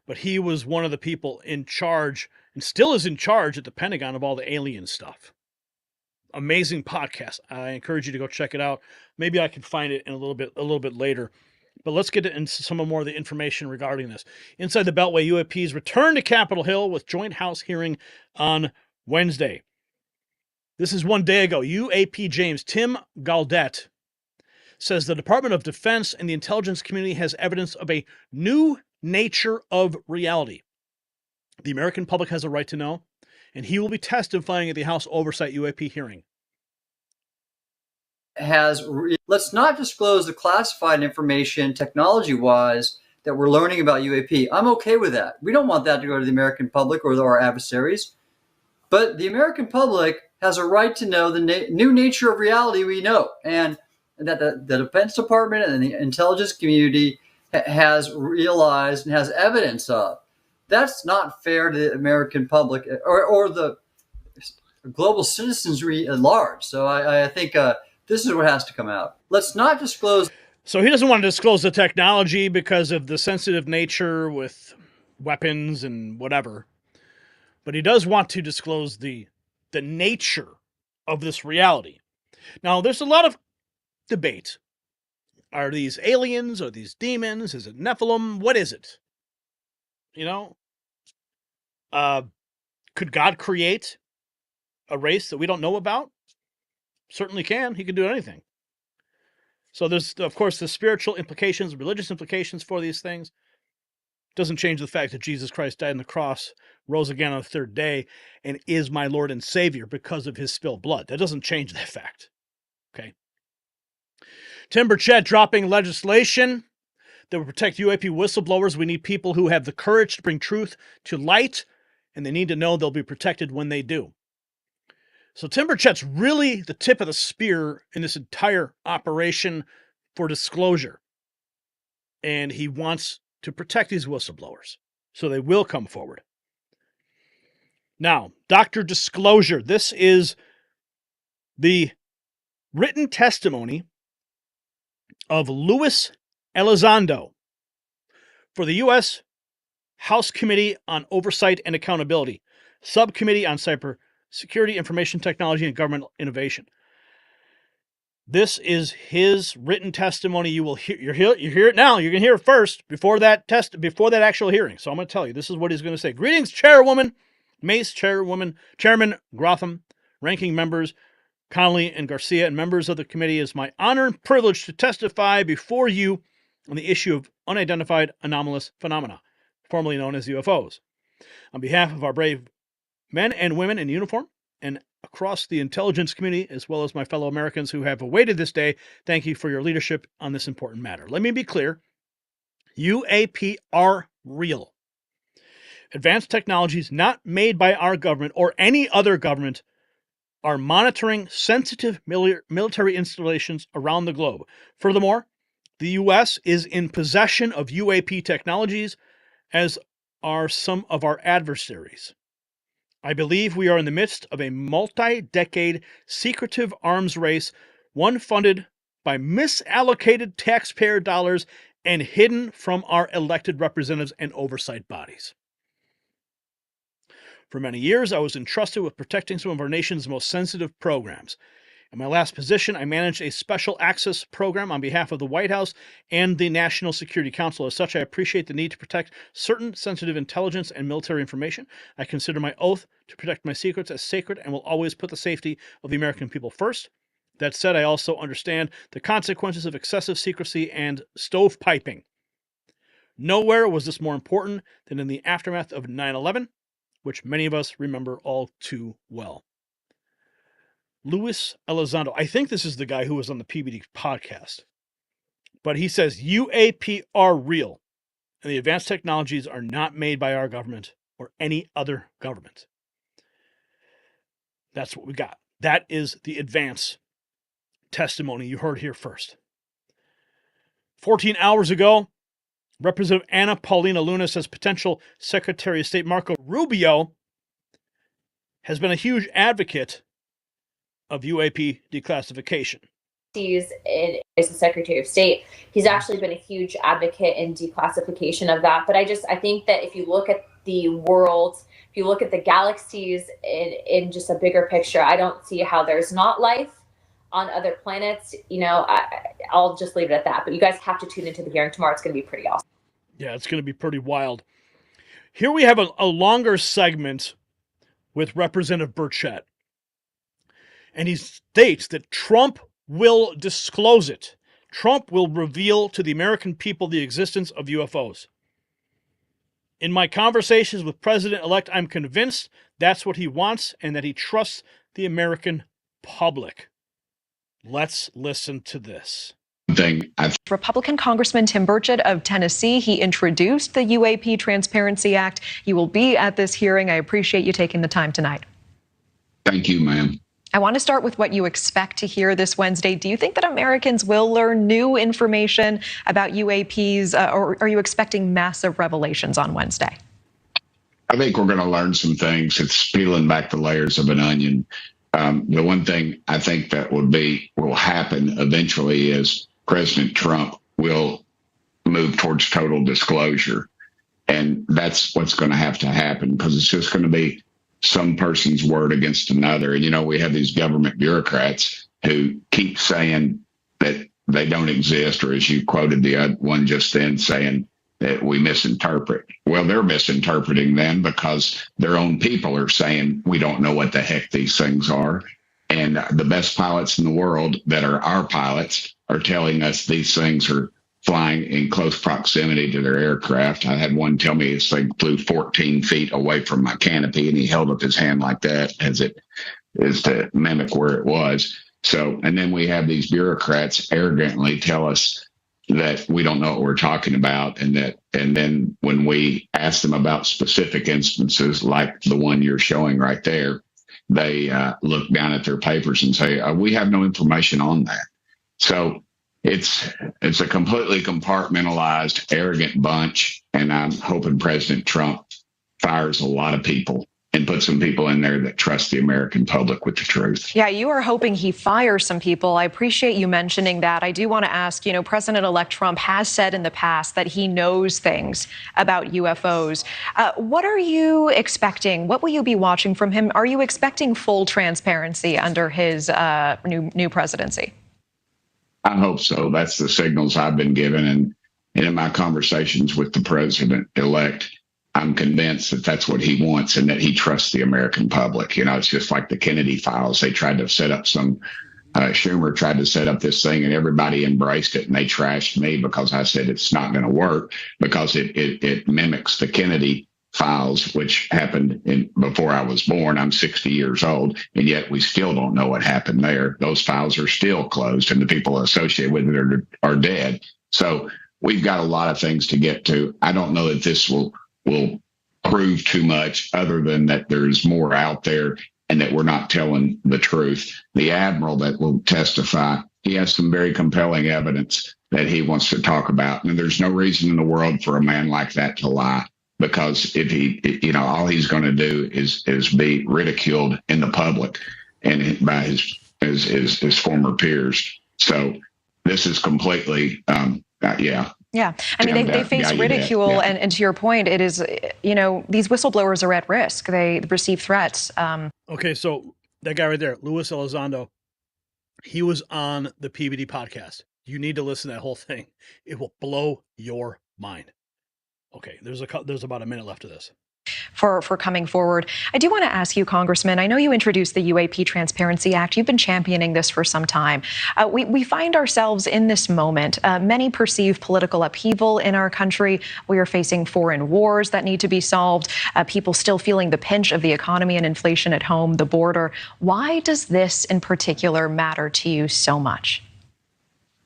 B: but he was one of the people in charge and still is in charge at the Pentagon of all the alien stuff. Amazing podcast. I encourage you to go check it out. Maybe I can find it in a little bit later. But let's get into some more of the information regarding this. Inside the Beltway, UAPs return to Capitol Hill with joint House hearing on Wednesday. This is 1 day ago. UAP James Tim Gaudet says the Department of Defense and the intelligence community has evidence of a new nature of reality. The American public has a right to know, and he will be testifying at the House Oversight UAP hearing.
N: Let's not disclose the classified information technology-wise that we're learning about UAP. I'm okay with that. We don't want that to go to the American public or our adversaries. But the American public has a right to know the new nature of reality we know, and that the Defense Department and the intelligence community has realized and has evidence of. That's not fair to the American public or the global citizenry at large. So I think this is what has to come out. Let's not disclose.
B: So he doesn't want to disclose the technology because of the sensitive nature with weapons and whatever. But he does want to disclose the nature of this reality. Now, there's a lot of debate. Are these aliens? Are these demons? Is it Nephilim? What is it? You know? Could God create a race that we don't know about? Certainly can. He can do anything. So there's, of course, the spiritual implications, religious implications for these things. Doesn't change the fact that Jesus Christ died on the cross, rose again on the third day, and is my Lord and Savior because of his spilled blood. That doesn't change that fact. Okay. Tim Burchett dropping legislation that will protect UAP whistleblowers. We need people who have the courage to bring truth to light, and they need to know they'll be protected when they do. So Tim Burchett's really the tip of the spear in this entire operation for disclosure. And he wants to protect these whistleblowers, so they will come forward. Now, Dr. Disclosure. This is the written testimony of Luis Elizondo for the U.S. House Committee on Oversight and Accountability, Subcommittee on Cybersecurity, Information Technology, and Government Innovation. This is his written testimony. You will hear, you hear it now. You can hear it first before that actual hearing. So I'm going to tell you, this is what he's going to say. Greetings, Chairwoman Mace, Chairman Grotham, ranking members Connolly and Garcia, and members of the committee. It is my honor and privilege to testify before you on the issue of unidentified anomalous phenomena, formerly known as UFOs. On behalf of our brave men and women in uniform and across the intelligence community, as well as my fellow Americans who have awaited this day, thank you for your leadership on this important matter. Let me be clear. UAP are real. Advanced technologies not made by our government or any other government are monitoring sensitive military installations around the globe. Furthermore, the U.S. is in possession of UAP technologies, as are some of our adversaries. I believe we are in the midst of a multi-decade secretive arms race, one funded by misallocated taxpayer dollars and hidden from our elected representatives and oversight bodies. For many years, I was entrusted with protecting some of our nation's most sensitive programs. In my last position, I managed a special access program on behalf of the White House and the National Security Council. As such, I appreciate the need to protect certain sensitive intelligence and military information. I consider my oath to protect my secrets as sacred and will always put the safety of the American people first. That said, I also understand the consequences of excessive secrecy and stovepiping. Nowhere was this more important than in the aftermath of 9/11, which many of us remember all too well. Luis Elizondo, I think this is the guy who was on the PBD podcast, but he says UAP are real, and the advanced technologies are not made by our government or any other government. That's what we got. That is the advance testimony you heard here first. 14 hours ago, Representative Anna Paulina Luna says potential Secretary of State Marco Rubio has been a huge advocate of UAP declassification.
H: As the Secretary of State, he's actually been a huge advocate in declassification of that. But I think that if you look at the world, if you look at the galaxies in just a bigger picture, I don't see how there's not life on other planets. I'll just leave it at that. But you guys have to tune into the hearing tomorrow. It's going to be pretty awesome.
B: Yeah, it's going to be pretty wild. Here we have a longer segment with Representative Burchett. And he states that Trump will disclose it. Trump will reveal to the American people the existence of UFOs. In my conversations with President-elect, I'm convinced that's what he wants and that he trusts the American public. Let's listen to this.
O: Republican Congressman Tim Burchett of Tennessee, he introduced the UAP Transparency Act. You will be at this hearing. I appreciate you taking the time tonight.
M: Thank you, ma'am.
O: I want to start with what you expect to hear this Wednesday. Do you think that Americans will learn new information about UAPs, or are you expecting massive revelations on Wednesday?
M: I think we're going to learn some things. It's peeling back the layers of an onion. The one thing I think that will happen eventually is President Trump will move towards total disclosure. And that's what's going to happen, because it's just going to be some person's word against another. And, we have these government bureaucrats who keep saying that they don't exist, or as you quoted the one just then, saying that we misinterpret. Well, they're misinterpreting then because their own people are saying we don't know what the heck these things are. And the best pilots in the world that are our pilots are telling us these things are flying in close proximity to their aircraft. I had one tell me this thing flew 14 feet away from my canopy, and he held up his hand like that as it is to mimic where it was. So, and then we have these bureaucrats arrogantly tell us that we don't know what we're talking about, and then when we ask them about specific instances like the one you're showing right there, they look down at their papers and say, we have no information on that. So it's a completely compartmentalized, arrogant bunch, and I'm hoping President Trump fires a lot of people and put some people in there that trust the American public with the truth.
O: Yeah, you are hoping he fires some people. I appreciate you mentioning that. I do want to ask, President-elect Trump has said in the past that he knows things about UFOs. What are you expecting? What will you be watching from him? Are you expecting full transparency under his new presidency?
M: I hope so. That's the signals I've been given. And in my conversations with the president-elect, I'm convinced that that's what he wants and that he trusts the American public. It's just like the Kennedy files. They tried to set up Schumer tried to set up this thing and everybody embraced it, and they trashed me because I said it's not going to work because it mimics the Kennedy files, which happened before I was born. I'm 60 years old, and yet we still don't know what happened there. Those files are still closed, and the people associated with it are dead. So we've got a lot of things to get to. I don't know that this will prove too much other than that there's more out there and that we're not telling the truth. The admiral that will testify, he has some very compelling evidence that he wants to talk about. And there's no reason in the world for a man like that to lie, because if he, all he's going to do is be ridiculed in the public and by his former peers. So this is completely,
O: Yeah. I mean, they face ridicule. And to your point, it is, these whistleblowers are at risk. They receive threats.
B: Okay, so that guy right there, Luis Elizondo, he was on the PBD podcast. You need to listen to that whole thing. It will blow your mind. Okay, there's about a minute left of this.
O: For coming forward. I do want to ask you, Congressman, I know you introduced the UAP Transparency Act. You've been championing this for some time. We find ourselves in this moment. Many perceive political upheaval in our country. We are facing foreign wars that need to be solved. People still feeling the pinch of the economy and inflation at home, the border. Why does this in particular matter to you so much?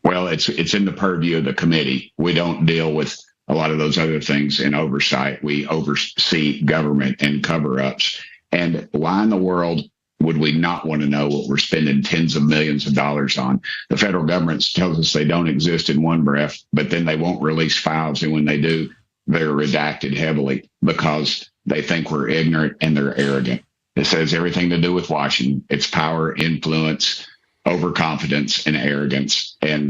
M: Well, it's in the purview of the committee. We don't deal with a lot of those other things in oversight. We oversee government and cover-ups. And why in the world would we not want to know what we're spending tens of millions of dollars on? The federal government tells us they don't exist in one breath, but then they won't release files. And when they do, they're redacted heavily because they think we're ignorant and they're arrogant. It says everything to do with Washington. It's power, influence, overconfidence, and arrogance, and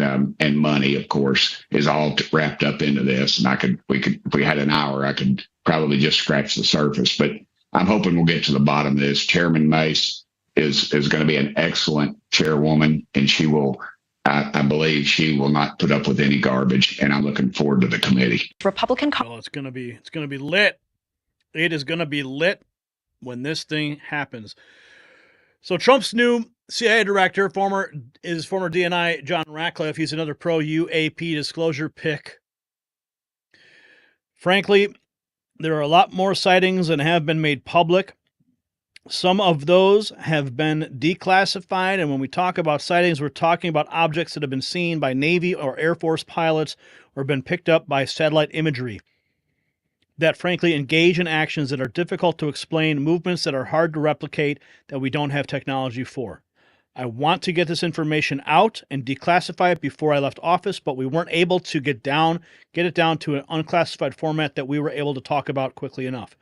M: money, of course, is all wrapped up into this. And if we had an hour, I could probably just scratch the surface. But I'm hoping we'll get to the bottom of this. Chairman Mace is going to be an excellent chairwoman, and she will. I believe she will not put up with any garbage, and I'm looking forward to the committee.
O: Well,
B: it's going to be lit. It is going to be lit when this thing happens. So Trump's new CIA director, former DNI John Ratcliffe, he's another pro-UAP disclosure pick. Frankly, there are a lot more sightings than have been made public. Some of those have been declassified, and when we talk about sightings, we're talking about objects that have been seen by Navy or Air Force pilots or been picked up by satellite imagery that frankly engage in actions that are difficult to explain, movements that are hard to replicate, that we don't have technology for. I want to get this information out and declassify it before I left office, but we weren't able to get it down to an unclassified format that we were able to talk about quickly enough.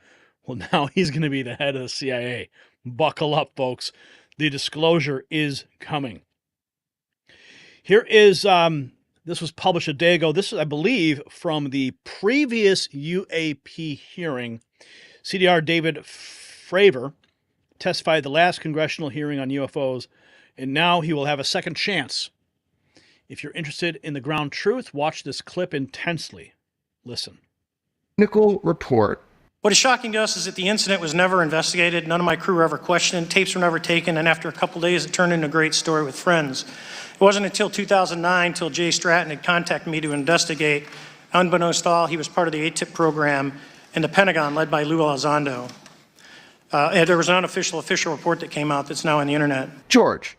B: Well, now he's going to be the head of the CIA. Buckle up, folks. The disclosure is coming. Here is, this was published a day ago. This is, I believe, from the previous UAP hearing. CDR David Fravor testified at the last congressional hearing on UFOs, and now he will have a second chance. If you're interested in the ground truth, watch this clip intensely. Listen.
A: Technical report.
P: What is shocking to us is that the incident was never investigated. None of my crew were ever questioned. Tapes were never taken. And after a couple days, it turned into a great story with friends. It wasn't until 2009 until Jay Stratton had contacted me to investigate. Unbeknownst to all, he was part of the ATIP program in the Pentagon led by Lou Elizondo. And there was an unofficial official report that came out that's now on the internet.
A: George,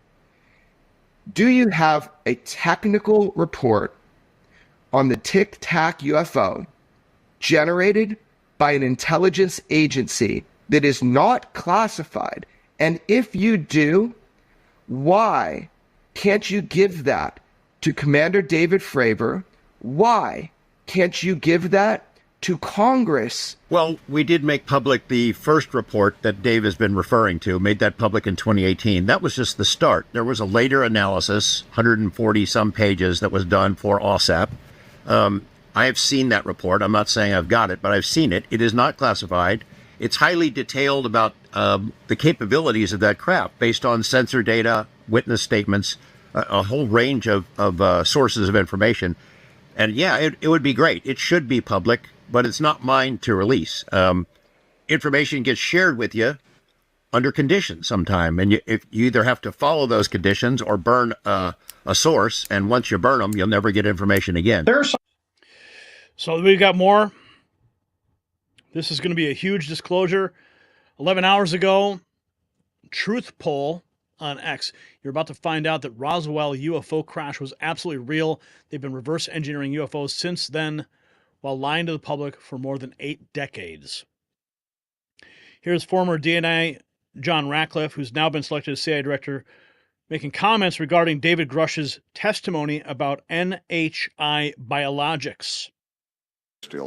A: do you have a technical report on the Tic Tac UFO generated by an intelligence agency that is not classified? And if you do, why can't you give that to Commander David Fravor? Why can't you give that to Congress?
Q: Well, we did make public the first report that Dave has been referring to, made that public in 2018. That was just the start. There was a later analysis, 140 some pages, that was done for OSAP. I have seen that report. I'm not saying I've got it, but I've seen it. It is not classified. It's highly detailed about the capabilities of that craft based on sensor data, witness statements, a whole range of sources of information. And yeah, it would be great. It should be public, but it's not mine to release. Information gets shared with you under conditions sometime. And if you either have to follow those conditions or burn a source. And once you burn them, you'll never get information again.
B: So we've got more. This is going to be a huge disclosure. 11 hours ago, Truth Poll on X. You're about to find out that Roswell UFO crash was absolutely real. They've been reverse engineering UFOs since then while lying to the public for more than 8 decades. Here's former DNA John Ratcliffe, who's now been selected as CIA director, making comments regarding David Grush's testimony about NHI biologics.
I: 3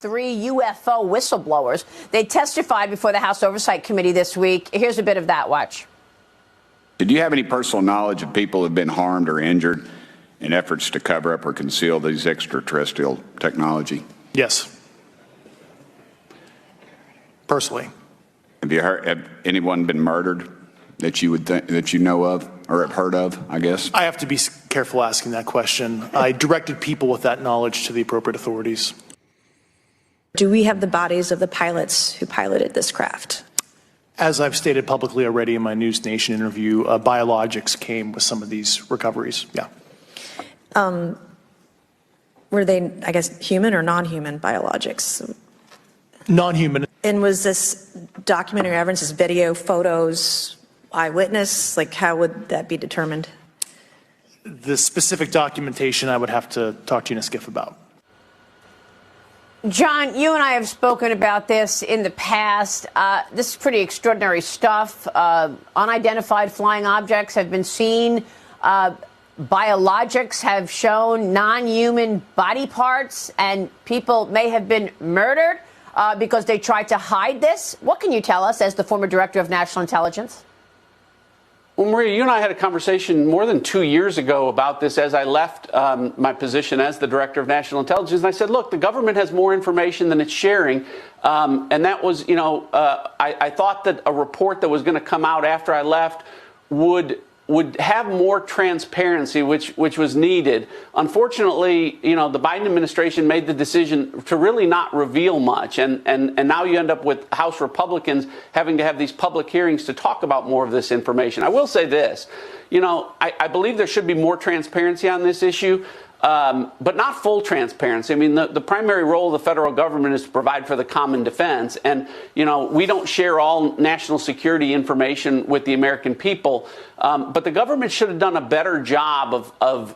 I: UFO whistleblowers. They testified before the House Oversight Committee this week. Here's a bit of that. Watch.
X: Did you have any personal knowledge of people who have been harmed or injured in efforts to cover up or conceal these extraterrestrial technology?
P: Yes. Personally.
X: Have anyone been murdered that you would that you know of or have heard of, I guess?
P: I have to be careful asking that question. I directed people with that knowledge to the appropriate authorities.
Y: Do we have the bodies of the pilots who piloted this craft?
P: As I've stated publicly already in my News Nation interview, biologics came with some of these recoveries. Yeah.
Y: Were they, I guess, human or non-human biologics?
P: Non-human.
Y: And was this documentary evidence, this video, photos, eyewitness? Like, how would that be determined?
P: The specific documentation I would have to talk to you in a skiff about.
I: John, you and I have spoken about this in the past. This is pretty extraordinary stuff. Unidentified flying objects have been seen. Biologics have shown non-human body parts, and people may have been murdered because they tried to hide this. What can you tell us as the former director of national intelligence?
Z: Well, Maria, you and I had a conversation more than 2 years ago about this as I left my position as the director of national intelligence. And I said, look, the government has more information than it's sharing. And that was, I thought that a report that was going to come out after I left would have more transparency, which was needed. Unfortunately, the Biden administration made the decision to really not reveal much. And now you end up with House Republicans having to have these public hearings to talk about more of this information. I will say this, I believe there should be more transparency on this issue. But not full transparency. I mean, the primary role of the federal government is to provide for the common defense. And, we don't share all national security information with the American people. But the government should have done a better job of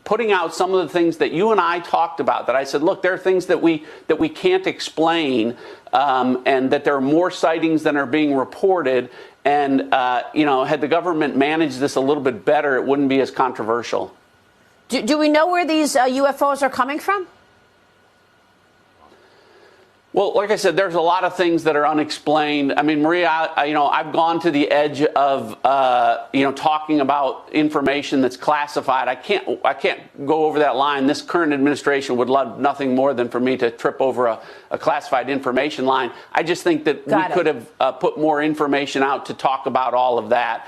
Z: putting out some of the things that you and I talked about, that I said, look, there are things that we can't explain, and that there are more sightings than are being reported. And, had the government managed this a little bit better, it wouldn't be as controversial.
I: Do we know where these UFOs are coming from?
Z: Well, like I said, there's a lot of things that are unexplained. I mean, Maria, I've gone to the edge of, talking about information that's classified. I can't go over that line. This current administration would love nothing more than for me to trip over a classified information line. I just think that we could have put more information out to talk about all of that.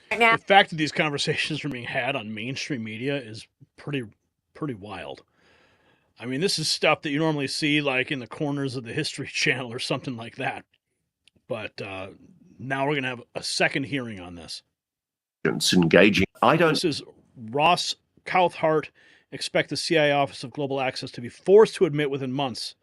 B: The fact that these conversations are being had on mainstream media is pretty wild. I mean, this is stuff that you normally see like in the corners of the History Channel or something like that. But now we're going to have a second hearing on this.
C: Engaging.
B: This is Ross Cathcart. Expect the CIA Office of Global Access to be forced to admit within months.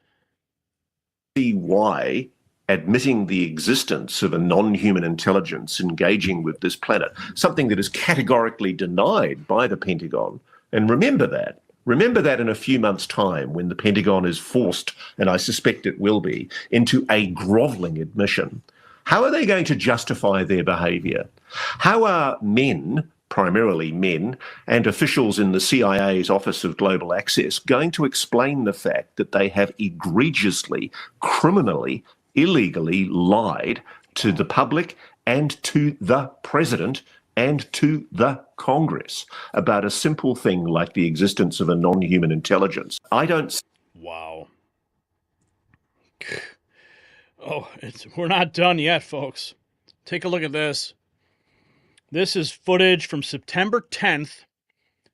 C: See why admitting the existence of a non-human intelligence engaging with this planet, something that is categorically denied by the Pentagon. And remember that. Remember that in a few months' time when the Pentagon is forced, and I suspect it will be, into a grovelling admission. How are they going to justify their behaviour? How are men, primarily men, and officials in the CIA's Office of Global Access going to explain the fact that they have egregiously, criminally, illegally lied to the public and to the president and to the Congress about a simple thing like the existence of a non-human intelligence? I don't...
B: Wow. Oh, we're not done yet, folks. Take a look at this. This is footage from September 10th,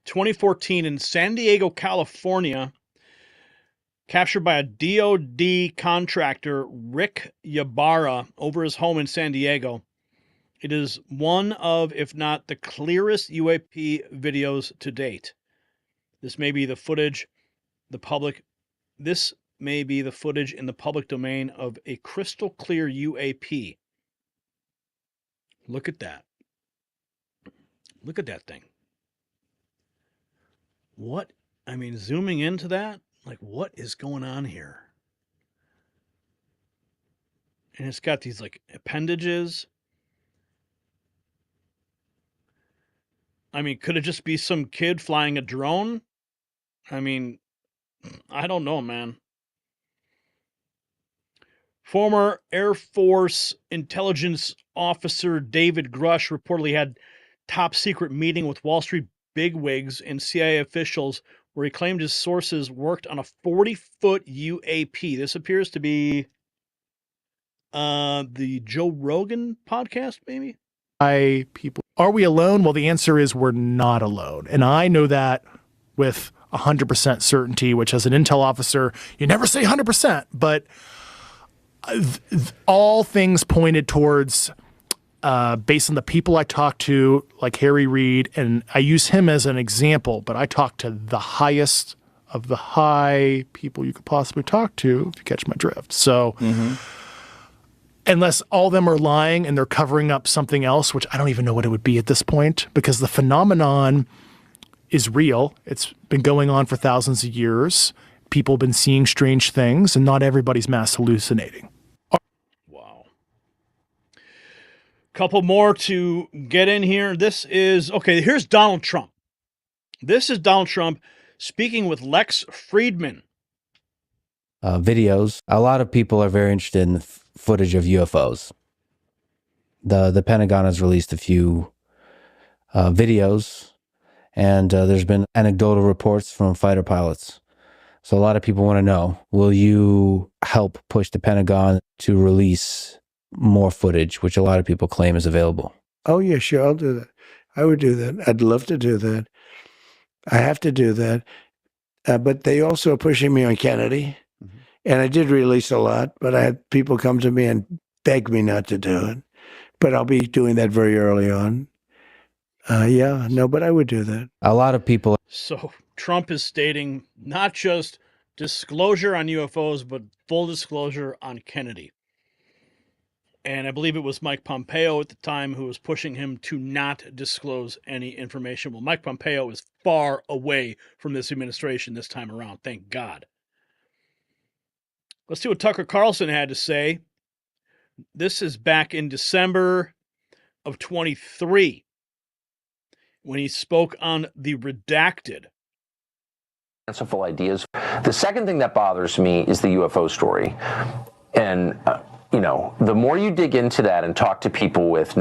B: 2014 in San Diego, California, captured by a DOD contractor, Rick Ybarra, over his home in San Diego. It is one of, if not the clearest UAP videos to date. This may be the footage in the public domain of a crystal clear UAP. Look at that. Look at that thing. Zooming into that, like, what is going on here? And it's got these, like, appendages. Could it just be some kid flying a drone? I don't know, man. Former Air Force intelligence officer David Grush reportedly had top secret meeting with Wall Street bigwigs and CIA officials where he claimed his sources worked on a 40-foot UAP. This appears to be the Joe Rogan podcast, maybe?
R: People. Are we alone? Well, the answer is we're not alone. And I know that with 100% certainty, which as an intel officer, you never say 100%, but all things pointed towards, based on the people I talked to, like Harry Reid, and I use him as an example, but I talked to the highest of the high people you could possibly talk to, if you catch my drift. So unless all of them are lying and they're covering up something else, which I don't even know what it would be at this point, because the phenomenon is real. It's been going on for thousands of years. People have been seeing strange things, and not everybody's mass hallucinating.
B: Wow. Couple more to get in here. Here's Donald Trump. This is Donald Trump speaking with Lex Friedman.
S: Videos. A lot of people are very interested in the footage of UFOs. The Pentagon has released a few videos, and there's been anecdotal reports from fighter pilots. So a lot of people want to know, will you help push the Pentagon to release more footage, which a lot of people claim is available?
T: Oh, yeah, sure, I'll do that. I would do that. I'd love to do that. I have to do that. But they also are pushing me on Kennedy. And I did release a lot, but I had people come to me and beg me not to do it. But I'll be doing that very early on. But I would do that.
S: A lot of people.
B: So Trump is stating not just disclosure on UFOs, but full disclosure on Kennedy. And I believe it was Mike Pompeo at the time who was pushing him to not disclose any information. Well, Mike Pompeo is far away from this administration this time around, thank God. Let's see what Tucker Carlson had to say. This is back in December of 23 when he spoke on the redacted.
D: fanciful ideas. The second thing that bothers me is the UFO story. And, the more you dig into that and talk to people with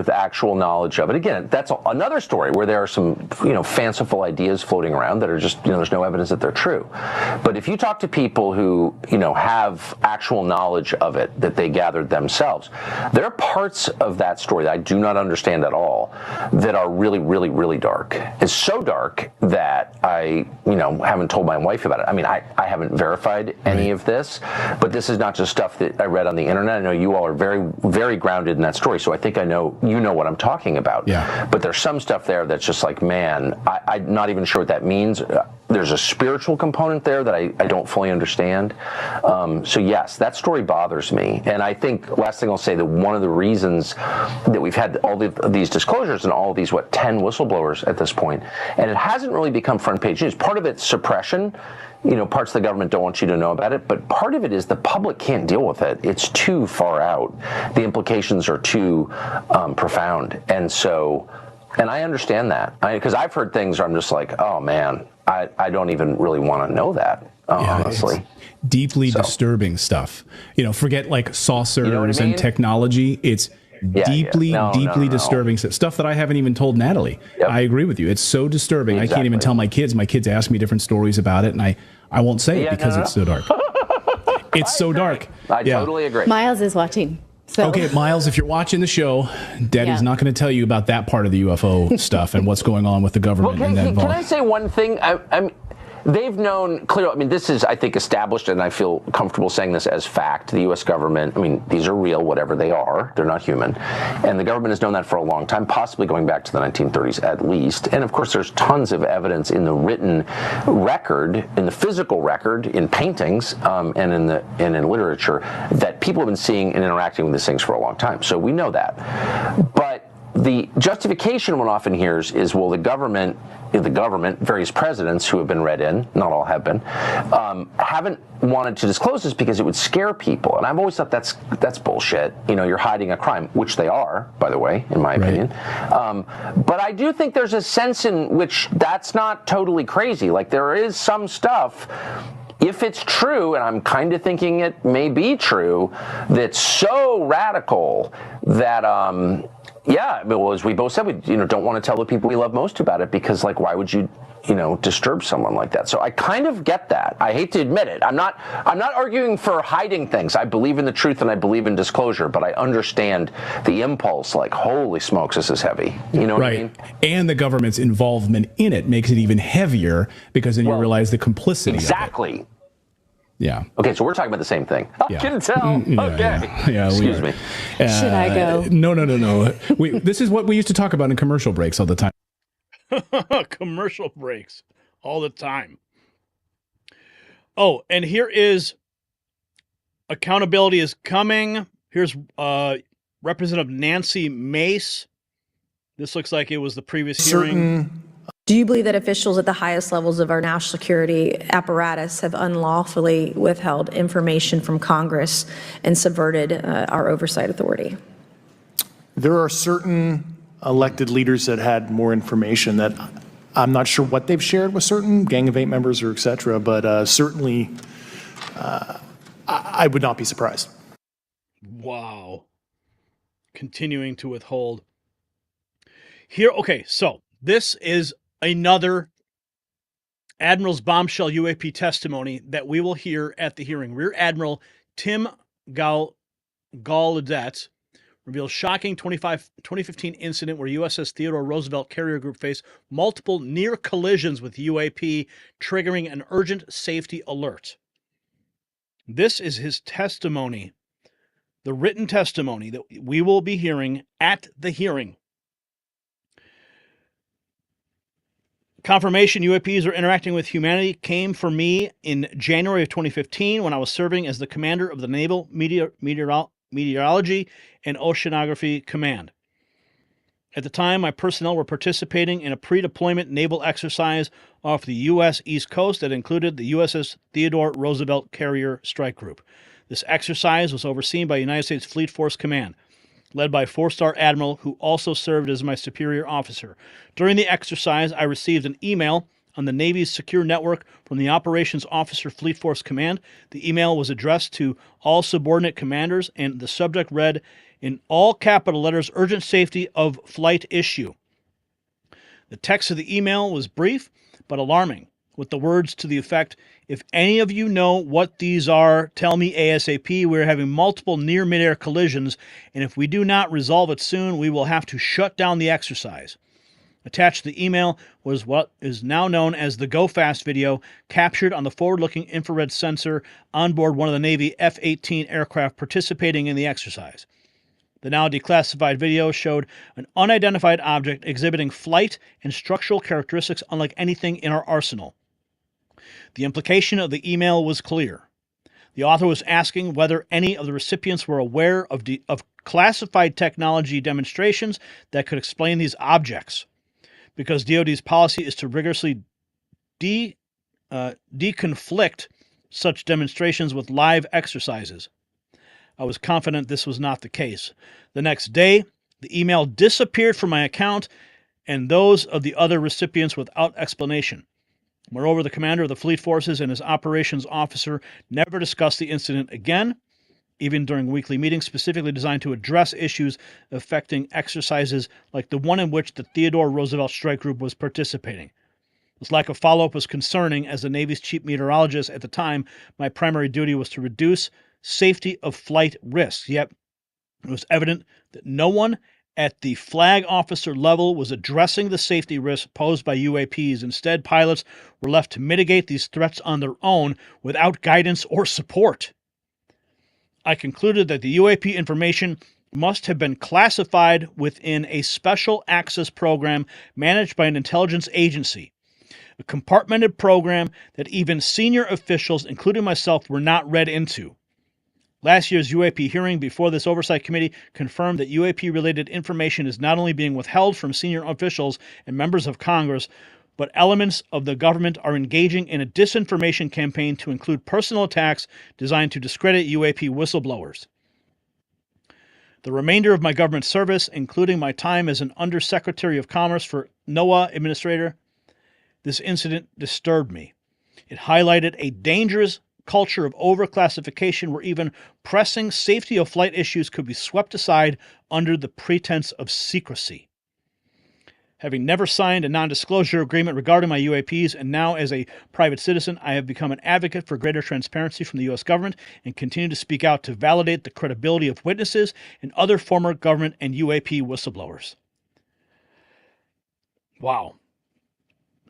D: actual knowledge of it, again, that's another story where there are some, fanciful ideas floating around that are just, there's no evidence that they're true. But if you talk to people who, have actual knowledge of it that they gathered themselves, there are parts of that story that I do not understand at all that are really, really, really dark. It's so dark that I, haven't told my wife about it. I mean, I haven't verified any of this, but this is not just stuff that I read on the internet. I know you all are very, very grounded in that story, so I think I know what I'm talking about. Yeah. But there's some stuff there that's just like, man, I'm not even sure what that means. There's a spiritual component there that I don't fully understand. So yes, that story bothers me. And I think, last thing I'll say, that one of the reasons that we've had all these disclosures and all of these, 10 whistleblowers at this point, and it hasn't really become front page news. Part of it's suppression. Parts of the government don't want you to know about it, but part of it is the public can't deal with it. It's too far out. The implications are too profound. And I understand that, because I've heard things where I'm just like, oh man, I don't even really want to know that, honestly.
E: Deeply disturbing stuff. Forget like saucers and technology. It's deeply disturbing stuff that I haven't even told Natalie. Yep. I agree with you. It's so disturbing. Exactly. I can't even tell my kids. My kids ask me different stories about it, and I won't say it because it's so dark. It's so dark.
D: I totally agree.
F: Miles is watching. So.
E: Okay, Miles, if you're watching the show, Daddy's not going to tell you about that part of the UFO stuff and what's going on with the government.
D: Well, can I say one thing? They've known clearly. I mean, this is, I think, established, and I feel comfortable saying this as fact. The U.S. government, these are real, whatever they are. They're not human. And the government has known that for a long time, possibly going back to the 1930s at least. And, of course, there's tons of evidence in the written record, in the physical record, in paintings, and in literature, that people have been seeing and interacting with these things for a long time. So we know that. But the justification one often hears is, well, the government, various presidents who have been read in, not all have been, haven't wanted to disclose this because it would scare people. And I've always thought that's bullshit. You're hiding a crime, which they are, by the way, in my opinion. But I do think there's a sense in which that's not totally crazy. Like, there is some stuff, if it's true, and I'm kind of thinking it may be true, that's so radical that, well, as we both said, we don't want to tell the people we love most about it because, like, why would you, disturb someone like that? So I kind of get that. I hate to admit it. I'm not arguing for hiding things. I believe in the truth and I believe in disclosure, but I understand the impulse. Like, holy smokes, this is heavy. You know what I mean?
E: And the government's involvement in it makes it even heavier because then you realize the complicity.
D: Exactly.
E: Of it. Yeah.
D: Okay, so we're talking about the same thing. I can tell.
E: Yeah,
D: excuse me.
F: Should I go?
E: No. This is what we used to talk about in commercial breaks all the time.
B: Commercial breaks all the time. Oh, and here is accountability is coming. Here's Representative Nancy Mace. This looks like it was the previous hearing.
Y: Do you believe that officials at the highest levels of our national security apparatus have unlawfully withheld information from Congress and subverted our oversight authority?
R: There are certain elected leaders that had more information that I'm not sure what they've shared with certain Gang of Eight members or et cetera, but certainly I would not be surprised.
B: Wow. Continuing to withhold. Here, okay, so this is another Admiral's bombshell UAP testimony that we will hear at the hearing. Rear Admiral Tim Gallaudet reveals shocking 2015 incident where USS Theodore Roosevelt carrier group faced multiple near collisions with UAP, triggering an urgent safety alert. This is his testimony, the written testimony that we will be hearing at the hearing. Confirmation UAPs are interacting with humanity came for me in January of 2015 when I was serving as the commander of the Naval Meteorology and Oceanography Command. At the time, my personnel were participating in a pre-deployment naval exercise off the U.S. East Coast that included the USS Theodore Roosevelt Carrier Strike Group. This exercise was overseen by United States Fleet Force Command, led by a 4-star admiral who also served as my superior officer. During the exercise, I received an email on the Navy's secure network from the Operations Officer Fleet Force Command. The email was addressed to all subordinate commanders, and the subject read in all capital letters, urgent safety of flight issue. The text of the email was brief but alarming, with the words to the effect, if any of you know what these are, tell me ASAP. We're having multiple near midair collisions, and if we do not resolve it soon, we will have to shut down the exercise. Attached to the email was what is now known as the Go Fast video, captured on the forward-looking infrared sensor on board one of the Navy F-18 aircraft participating in the exercise. The now declassified video showed an unidentified object exhibiting flight and structural characteristics unlike anything in our arsenal. The implication of the email was clear. The author was asking whether any of the recipients were aware of classified technology demonstrations that could explain these objects, because DOD's policy is to rigorously deconflict such demonstrations with live exercises. I was confident this was not the case. The next day, the email disappeared from my account and those of the other recipients without explanation. Moreover, the commander of the Fleet Forces and his operations officer never discussed the incident again, even during weekly meetings specifically designed to address issues affecting exercises like the one in which the Theodore Roosevelt Strike Group was participating. This lack of follow-up was concerning, as the Navy's chief meteorologist at the time, my primary duty was to reduce safety of flight risks. Yet, it was evident that no one at the flag officer level was addressing the safety risks posed by UAPs. Instead, pilots were left to mitigate these threats on their own without guidance or support. I concluded that the UAP information must have been classified within a special access program managed by an intelligence agency, a compartmented program that even senior officials, including myself, were not read into. Last year's UAP hearing before this oversight committee confirmed that UAP-related information is not only being withheld from senior officials and members of Congress, but elements of the government are engaging in a disinformation campaign to include personal attacks designed to discredit UAP whistleblowers. The remainder of my government service, including my time as an Undersecretary of Commerce for NOAA Administrator, this incident disturbed me. It highlighted a dangerous culture of overclassification where even pressing safety of flight issues could be swept aside under the pretense of secrecy. Having never signed a non-disclosure agreement regarding my UAPs, and now as a private citizen, I have become an advocate for greater transparency from the U.S. government and continue to speak out to validate the credibility of witnesses and other former government and UAP whistleblowers. Wow.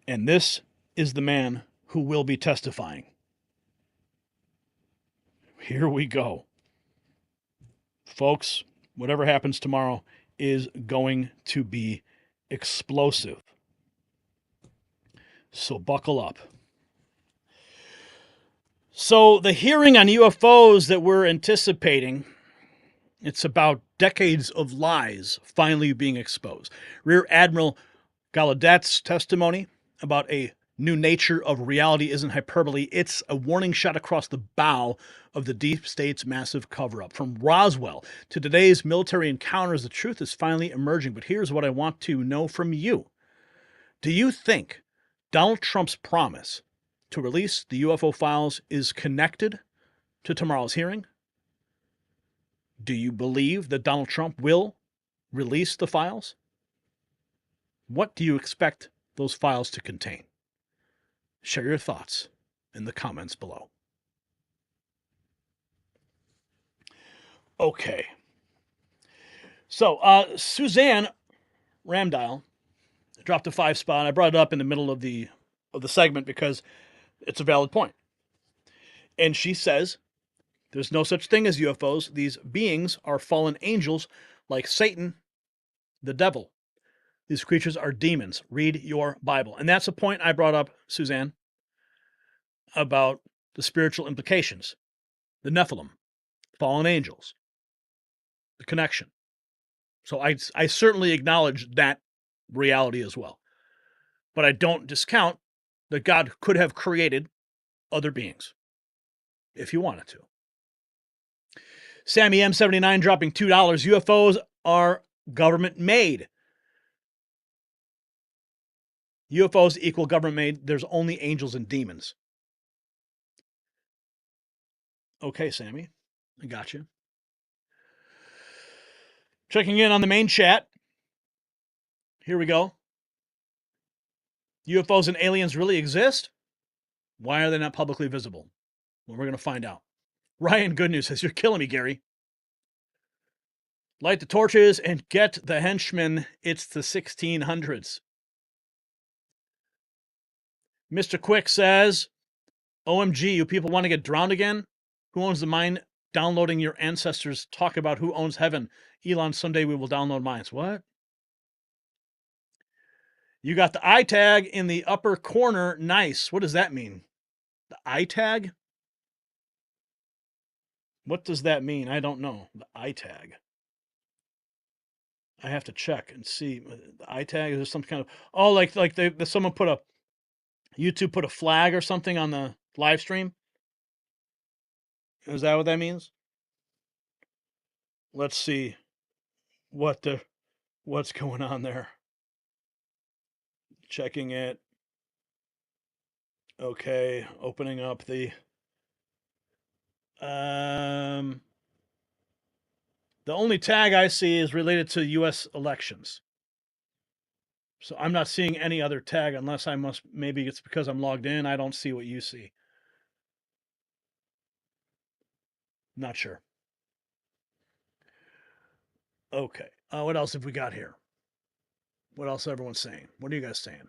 B: And this is the man who will be testifying. Here we go. Folks, whatever happens tomorrow is going to be explosive. So buckle up. So the hearing on UFOs that we're anticipating, it's about decades of lies finally being exposed. Rear Admiral Gallaudet's testimony about a new nature of reality isn't hyperbole. It's a warning shot across the bow of the deep state's massive cover-up. From Roswell to today's military encounters, the truth is finally emerging. But here's what I want to know from you. Do you think Donald Trump's promise to release the UFO files is connected to tomorrow's hearing? Do you believe that Donald Trump will release the files? What do you expect those files to contain? Share your thoughts in the comments below. Okay. So, Suzanne Ramdial dropped a 5 spot. I brought it up in the middle of the segment because it's a valid point. And she says, there's no such thing as UFOs. These beings are fallen angels like Satan, the devil. These creatures are demons. Read your Bible. And that's a point I brought up, Suzanne, about the spiritual implications. The Nephilim, fallen angels, the connection. So I certainly acknowledge that reality as well. But I don't discount that God could have created other beings if he wanted to. Sammy M79 dropping $2. UFOs are government made. UFOs equal government made. There's only angels and demons. Okay, Sammy. I got you. Checking in on the main chat. Here we go. UFOs and aliens really exist? Why are they not publicly visible? Well, we're going to find out. Ryan Good News says, you're killing me, Gary. Light the torches and get the henchmen. It's the 1600s. Mr. Quick says, OMG, you people want to get drowned again? Who owns the mine downloading your ancestors? Talk about who owns heaven. Elon, someday we will download mines. What? You got the I tag in the upper corner. Nice. What does that mean? The I tag? What does that mean? I don't know. The I tag. I have to check and see. The I tag, is there some kind of... Oh, like someone put a... YouTube put a flag or something on the live stream? Is that what that means? Let's see what's going on there. Checking it. Okay, opening up the only tag I see is related to US elections. So I'm not seeing any other tag unless maybe it's because I'm logged in. I don't see what you see. Not sure. Okay. What else have we got here? What else is everyone saying? What are you guys saying?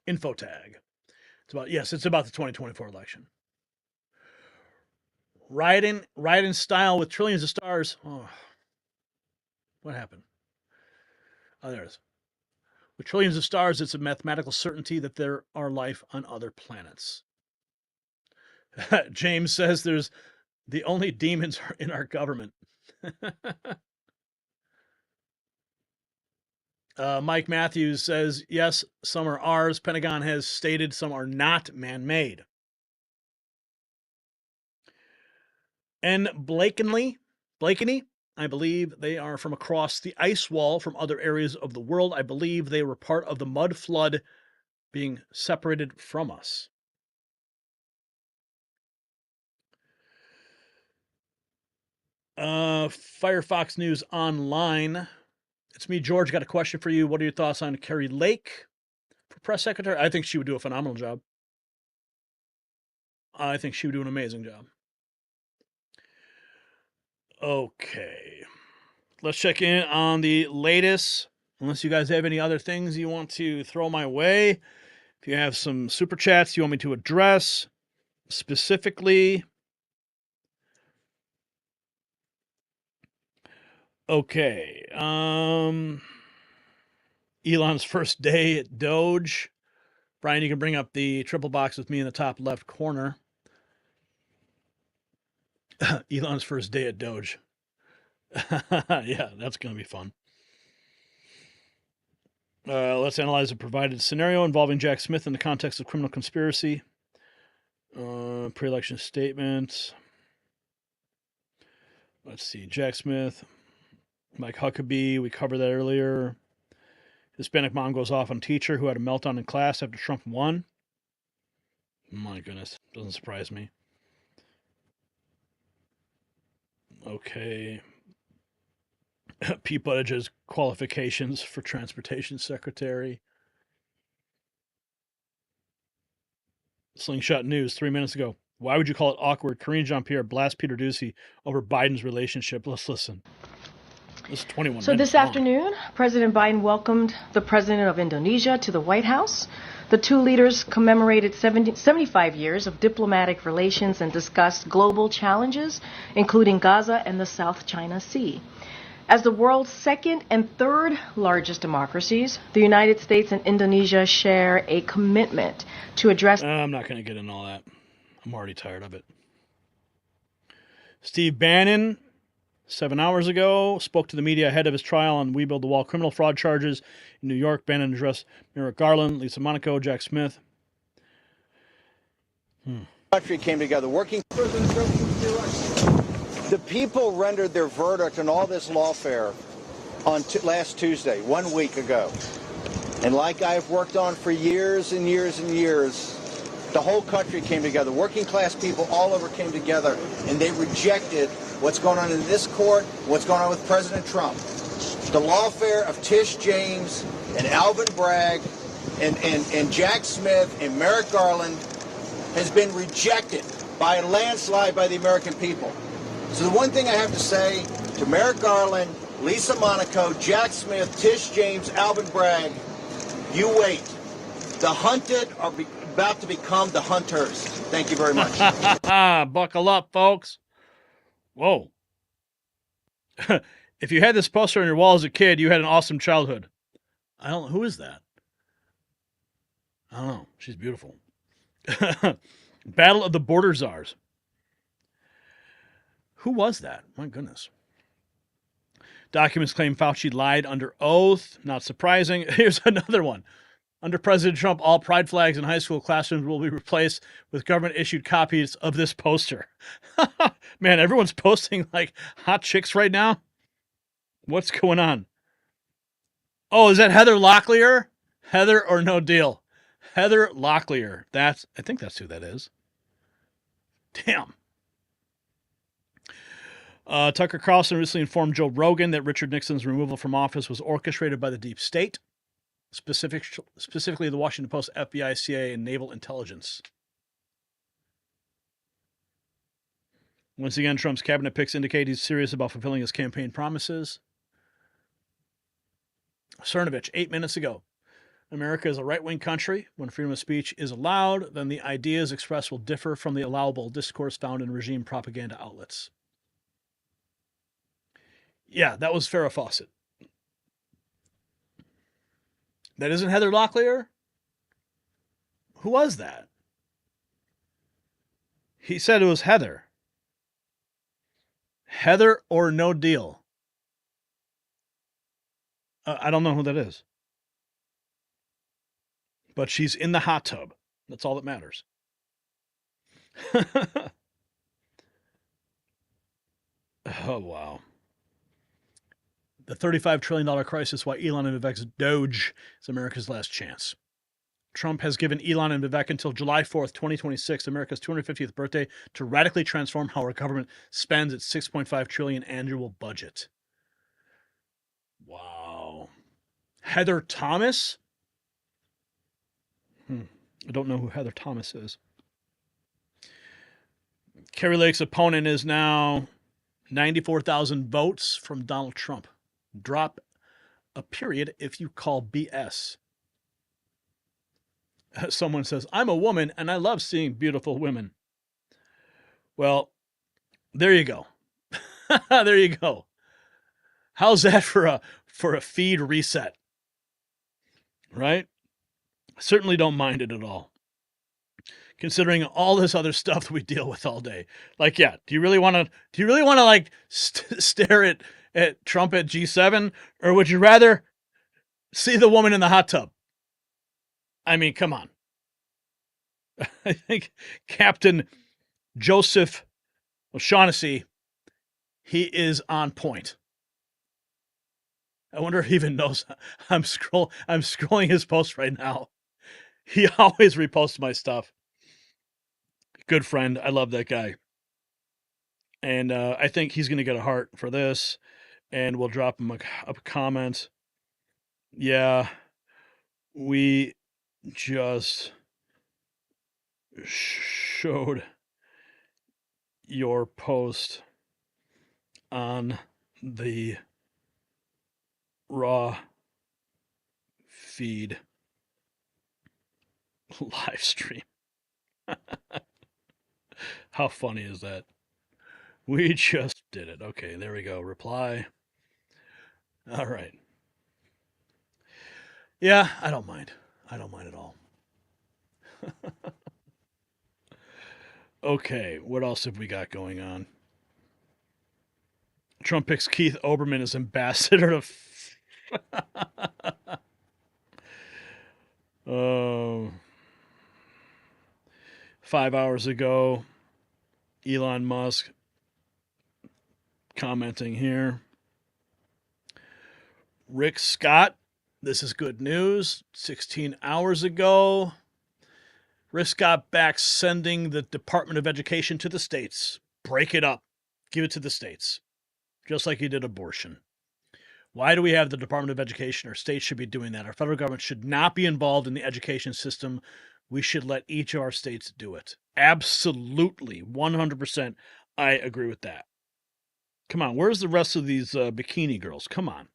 B: Info tag. It's about the 2024 election. Ride in style with trillions of stars. Oh, what happened? Oh, there it is. With trillions of stars, it's a mathematical certainty that there are life on other planets. James says there's the only demons are in our government. Mike Matthews says, yes, some are ours. Pentagon has stated some are not man-made. And Blakeney, I believe they are from across the ice wall from other areas of the world. I believe they were part of the mud flood being separated from us. Firefox News Online. It's me, George. Got a question for you. What are your thoughts on Carrie Lake for press secretary? I think she would do a phenomenal job. I think she would do an amazing job. Okay. Let's check in on the latest. Unless you guys have any other things you want to throw my way. If you have some super chats you want me to address specifically. Okay. Elon's first day at DOGE. Brian, you can bring up the triple box with me in the top left corner. Elon's first day at DOGE. Yeah, that's going to be fun. Let's analyze a provided scenario involving Jack Smith in the context of criminal conspiracy. Pre-election statement. Let's see. Jack Smith. Mike Huckabee. We covered that earlier. Hispanic mom goes off on teacher who had a meltdown in class after Trump won. My goodness. Doesn't surprise me. Okay. Pete Buttigieg's qualifications for transportation secretary. Slingshot News 3 minutes ago. Why would you call it awkward? Karine Jean-Pierre blasts Peter Doocy over Biden's relationship. Let's listen. This is 21
G: So
B: minutes
G: this
B: long.
G: afternoon, President Biden welcomed the president of Indonesia to the White House. The two leaders commemorated 75 years of diplomatic relations and discussed global challenges, including Gaza and the South China Sea. As the world's second and third largest democracies, the United States and Indonesia share a commitment to address...
B: I'm not going to get into all that. I'm already tired of it. Steve Bannon, 7 hours ago, spoke to the media ahead of his trial on We Build the Wall criminal fraud charges in New York. Bannon addressed Merrick Garland, Lisa Monaco, Jack Smith.
J: Country came together, working. The people rendered their verdict on all this lawfare on last Tuesday, 1 week ago. And like I've worked on for years and years and years, the whole country came together. Working class people all over came together, and they rejected what's going on in this court, what's going on with President Trump. The lawfare of Tish James and Alvin Bragg and Jack Smith and Merrick Garland has been rejected by a landslide by the American people. So the one thing I have to say to Merrick Garland, Lisa Monaco, Jack Smith, Tish James, Alvin Bragg, you wait. The hunted are about to become the hunters. Thank you very much.
B: Buckle up, folks. Whoa. If you had this poster on your wall as a kid, you had an awesome childhood. I don't know. Who is that? I don't know. She's beautiful. Battle of the Border Czars. Who was that? My goodness. Documents claim Fauci lied under oath. Not surprising. Here's another one. Under President Trump, all pride flags in high school classrooms will be replaced with government-issued copies of this poster. Man, everyone's posting like hot chicks right now. What's going on? Oh, is that Heather Locklear? Heather or no deal? Heather Locklear. I think that's who that is. Damn. Tucker Carlson recently informed Joe Rogan that Richard Nixon's removal from office was orchestrated by the deep state, specifically the Washington Post, FBI, CIA, and naval intelligence. Once again, Trump's cabinet picks indicate he's serious about fulfilling his campaign promises. Cernovich, 8 minutes ago. America is a right-wing country. When freedom of speech is allowed, then the ideas expressed will differ from the allowable discourse found in regime propaganda outlets. Yeah, that was Farrah Fawcett. That isn't Heather Locklear? Who was that? He said it was Heather. Heather or no deal? I don't know who that is. But she's in the hot tub. That's all that matters. Oh, wow. The $35 trillion crisis, why Elon and Vivek's DOGE is America's last chance. Trump has given Elon and Vivek until July 4th, 2026, America's 250th birthday, to radically transform how our government spends its $6.5 trillion annual budget. Wow. Heather Thomas? I don't know who Heather Thomas is. Kerry Lake's opponent is now 94,000 votes from Donald Trump. Drop a period if you call BS. Someone says, I'm a woman and I love seeing beautiful women. Well, there you go. There you go. How's that for a feed reset? Right? Certainly don't mind it at all. Considering all this other stuff that we deal with all day. Like, yeah, do you really want to like stare at Trump at G7, or would you rather see the woman in the hot tub? I mean, come on. I think Captain Joseph O'Shaughnessy, he is on point. I wonder if he even knows I'm scrolling his post right now. He always reposts my stuff. Good friend. I love that guy. And I think he's going to get a heart for this. And we'll drop him a comment. Yeah, we just showed your post on the Raw feed live stream. How funny is that? We just did it. Okay, there we go. Reply. All right. Yeah, I don't mind. I don't mind at all. Okay, what else have we got going on? Trump picks Keith Olbermann as ambassador to 5 hours ago, Elon Musk commenting here. Rick Scott This is good news. 16 hours ago, Rick got back sending the Department of Education to the states. Break it up. Give it to the states. Just like he did abortion. Why do we have the Department of Education? Our states should be doing that. Our federal government should not be involved in the education system. We should let each of our states do it. Absolutely. 100%. I agree with that. Come on. Where's the rest of these bikini girls? Come on.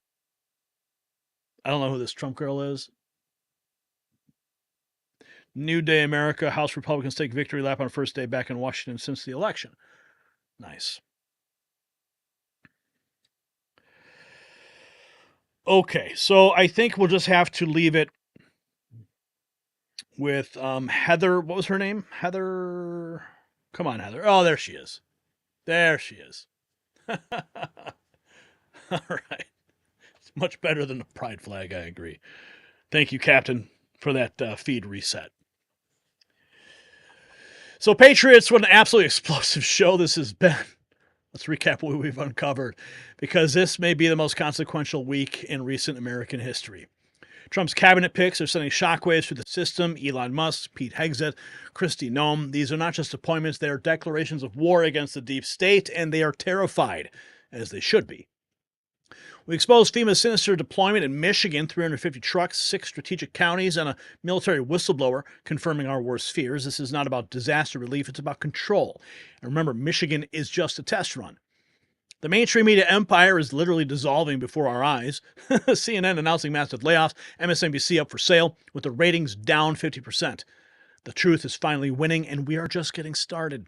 B: I don't know who this Trump girl is. New Day America. House Republicans take victory lap on first day back in Washington since the election. Nice. Okay, so I think we'll just have to leave it with Heather. What was her name? Heather. Come on, Heather. Oh, there she is. There she is. All right. It's much better than the pride flag, I agree. Thank you, Captain, for that feed reset. So, Patriots, what an absolutely explosive show this has been. Let's recap what we've uncovered, because this may be the most consequential week in recent American history. Trump's cabinet picks are sending shockwaves through the system. Elon Musk, Pete Hegseth, Kristi Noem. These are not just appointments, they are declarations of war against the deep state, and they are terrified, as they should be. We exposed FEMA's sinister deployment in Michigan, 350 trucks, 6 strategic counties, and a military whistleblower confirming our worst fears. This is not about disaster relief, it's about control. And remember, Michigan is just a test run. The mainstream media empire is literally dissolving before our eyes. CNN announcing massive layoffs, MSNBC up for sale, with the ratings down 50%. The truth is finally winning, and we are just getting started.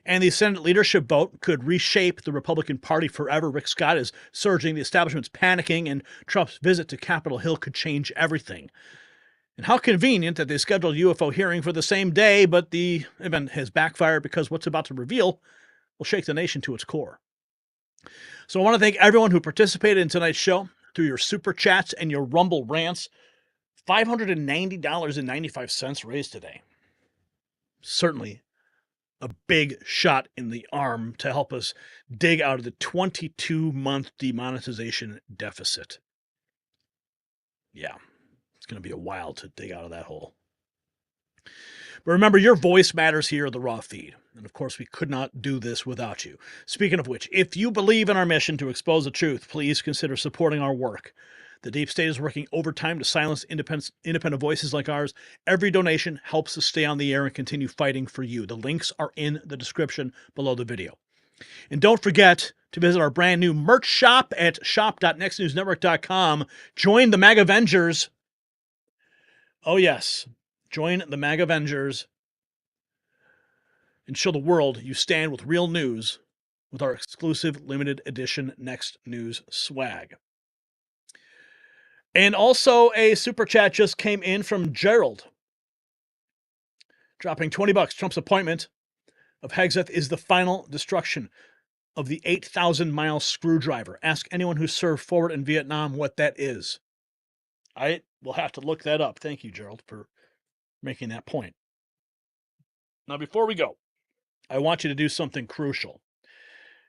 B: And the Senate leadership vote could reshape the Republican Party forever. Rick Scott is surging, the establishment's panicking, and Trump's visit to Capitol Hill could change everything. And how convenient that they scheduled a UFO hearing for the same day, but the event has backfired because what's about to reveal will shake the nation to its core. So I want to thank everyone who participated in tonight's show through your super chats and your Rumble rants. $590.95 raised today. Certainly a big shot in the arm to help us dig out of the 22-month demonetization deficit. Yeah, it's going to be a while to dig out of that hole. But remember, your voice matters here at the Raw Feed. And of course, we could not do this without you. Speaking of which, if you believe in our mission to expose the truth, please consider supporting our work. The deep state is working overtime to silence independent voices like ours. Every donation helps us stay on the air and continue fighting for you. The links are in the description below the video. And don't forget to visit our brand new merch shop at shop.nextnewsnetwork.com. Join the MAGA Avengers. Oh yes, join the MAGA Avengers and show the world you stand with real news with our exclusive limited edition Next News swag. And also a super chat just came in from Gerald, dropping $20. Trump's appointment of Hegseth is the final destruction of the 8,000-mile screwdriver. Ask anyone who served forward in Vietnam what that is. I will have to look that up. Thank you, Gerald, for making that point. Now, before we go, I want you to do something crucial.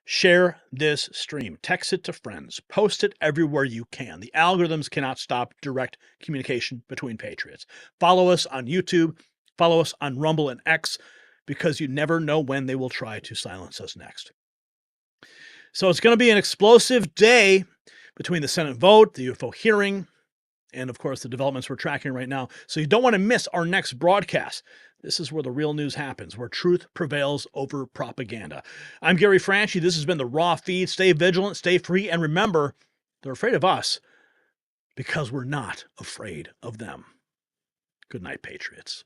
B: Share this stream. Text it to friends. Post it everywhere you can. The algorithms cannot stop direct communication between patriots. Follow us on YouTube. Follow us on Rumble and X, because you never know when they will try to silence us next. So it's going to be an explosive day between the Senate vote, the UFO hearing, and of course the developments we're tracking right now. So you don't want to miss our next broadcast. This is where the real news happens, where truth prevails over propaganda. I'm Gary Franchi. This has been the Raw Feed. Stay vigilant, stay free, and remember, they're afraid of us because we're not afraid of them. Good night, Patriots.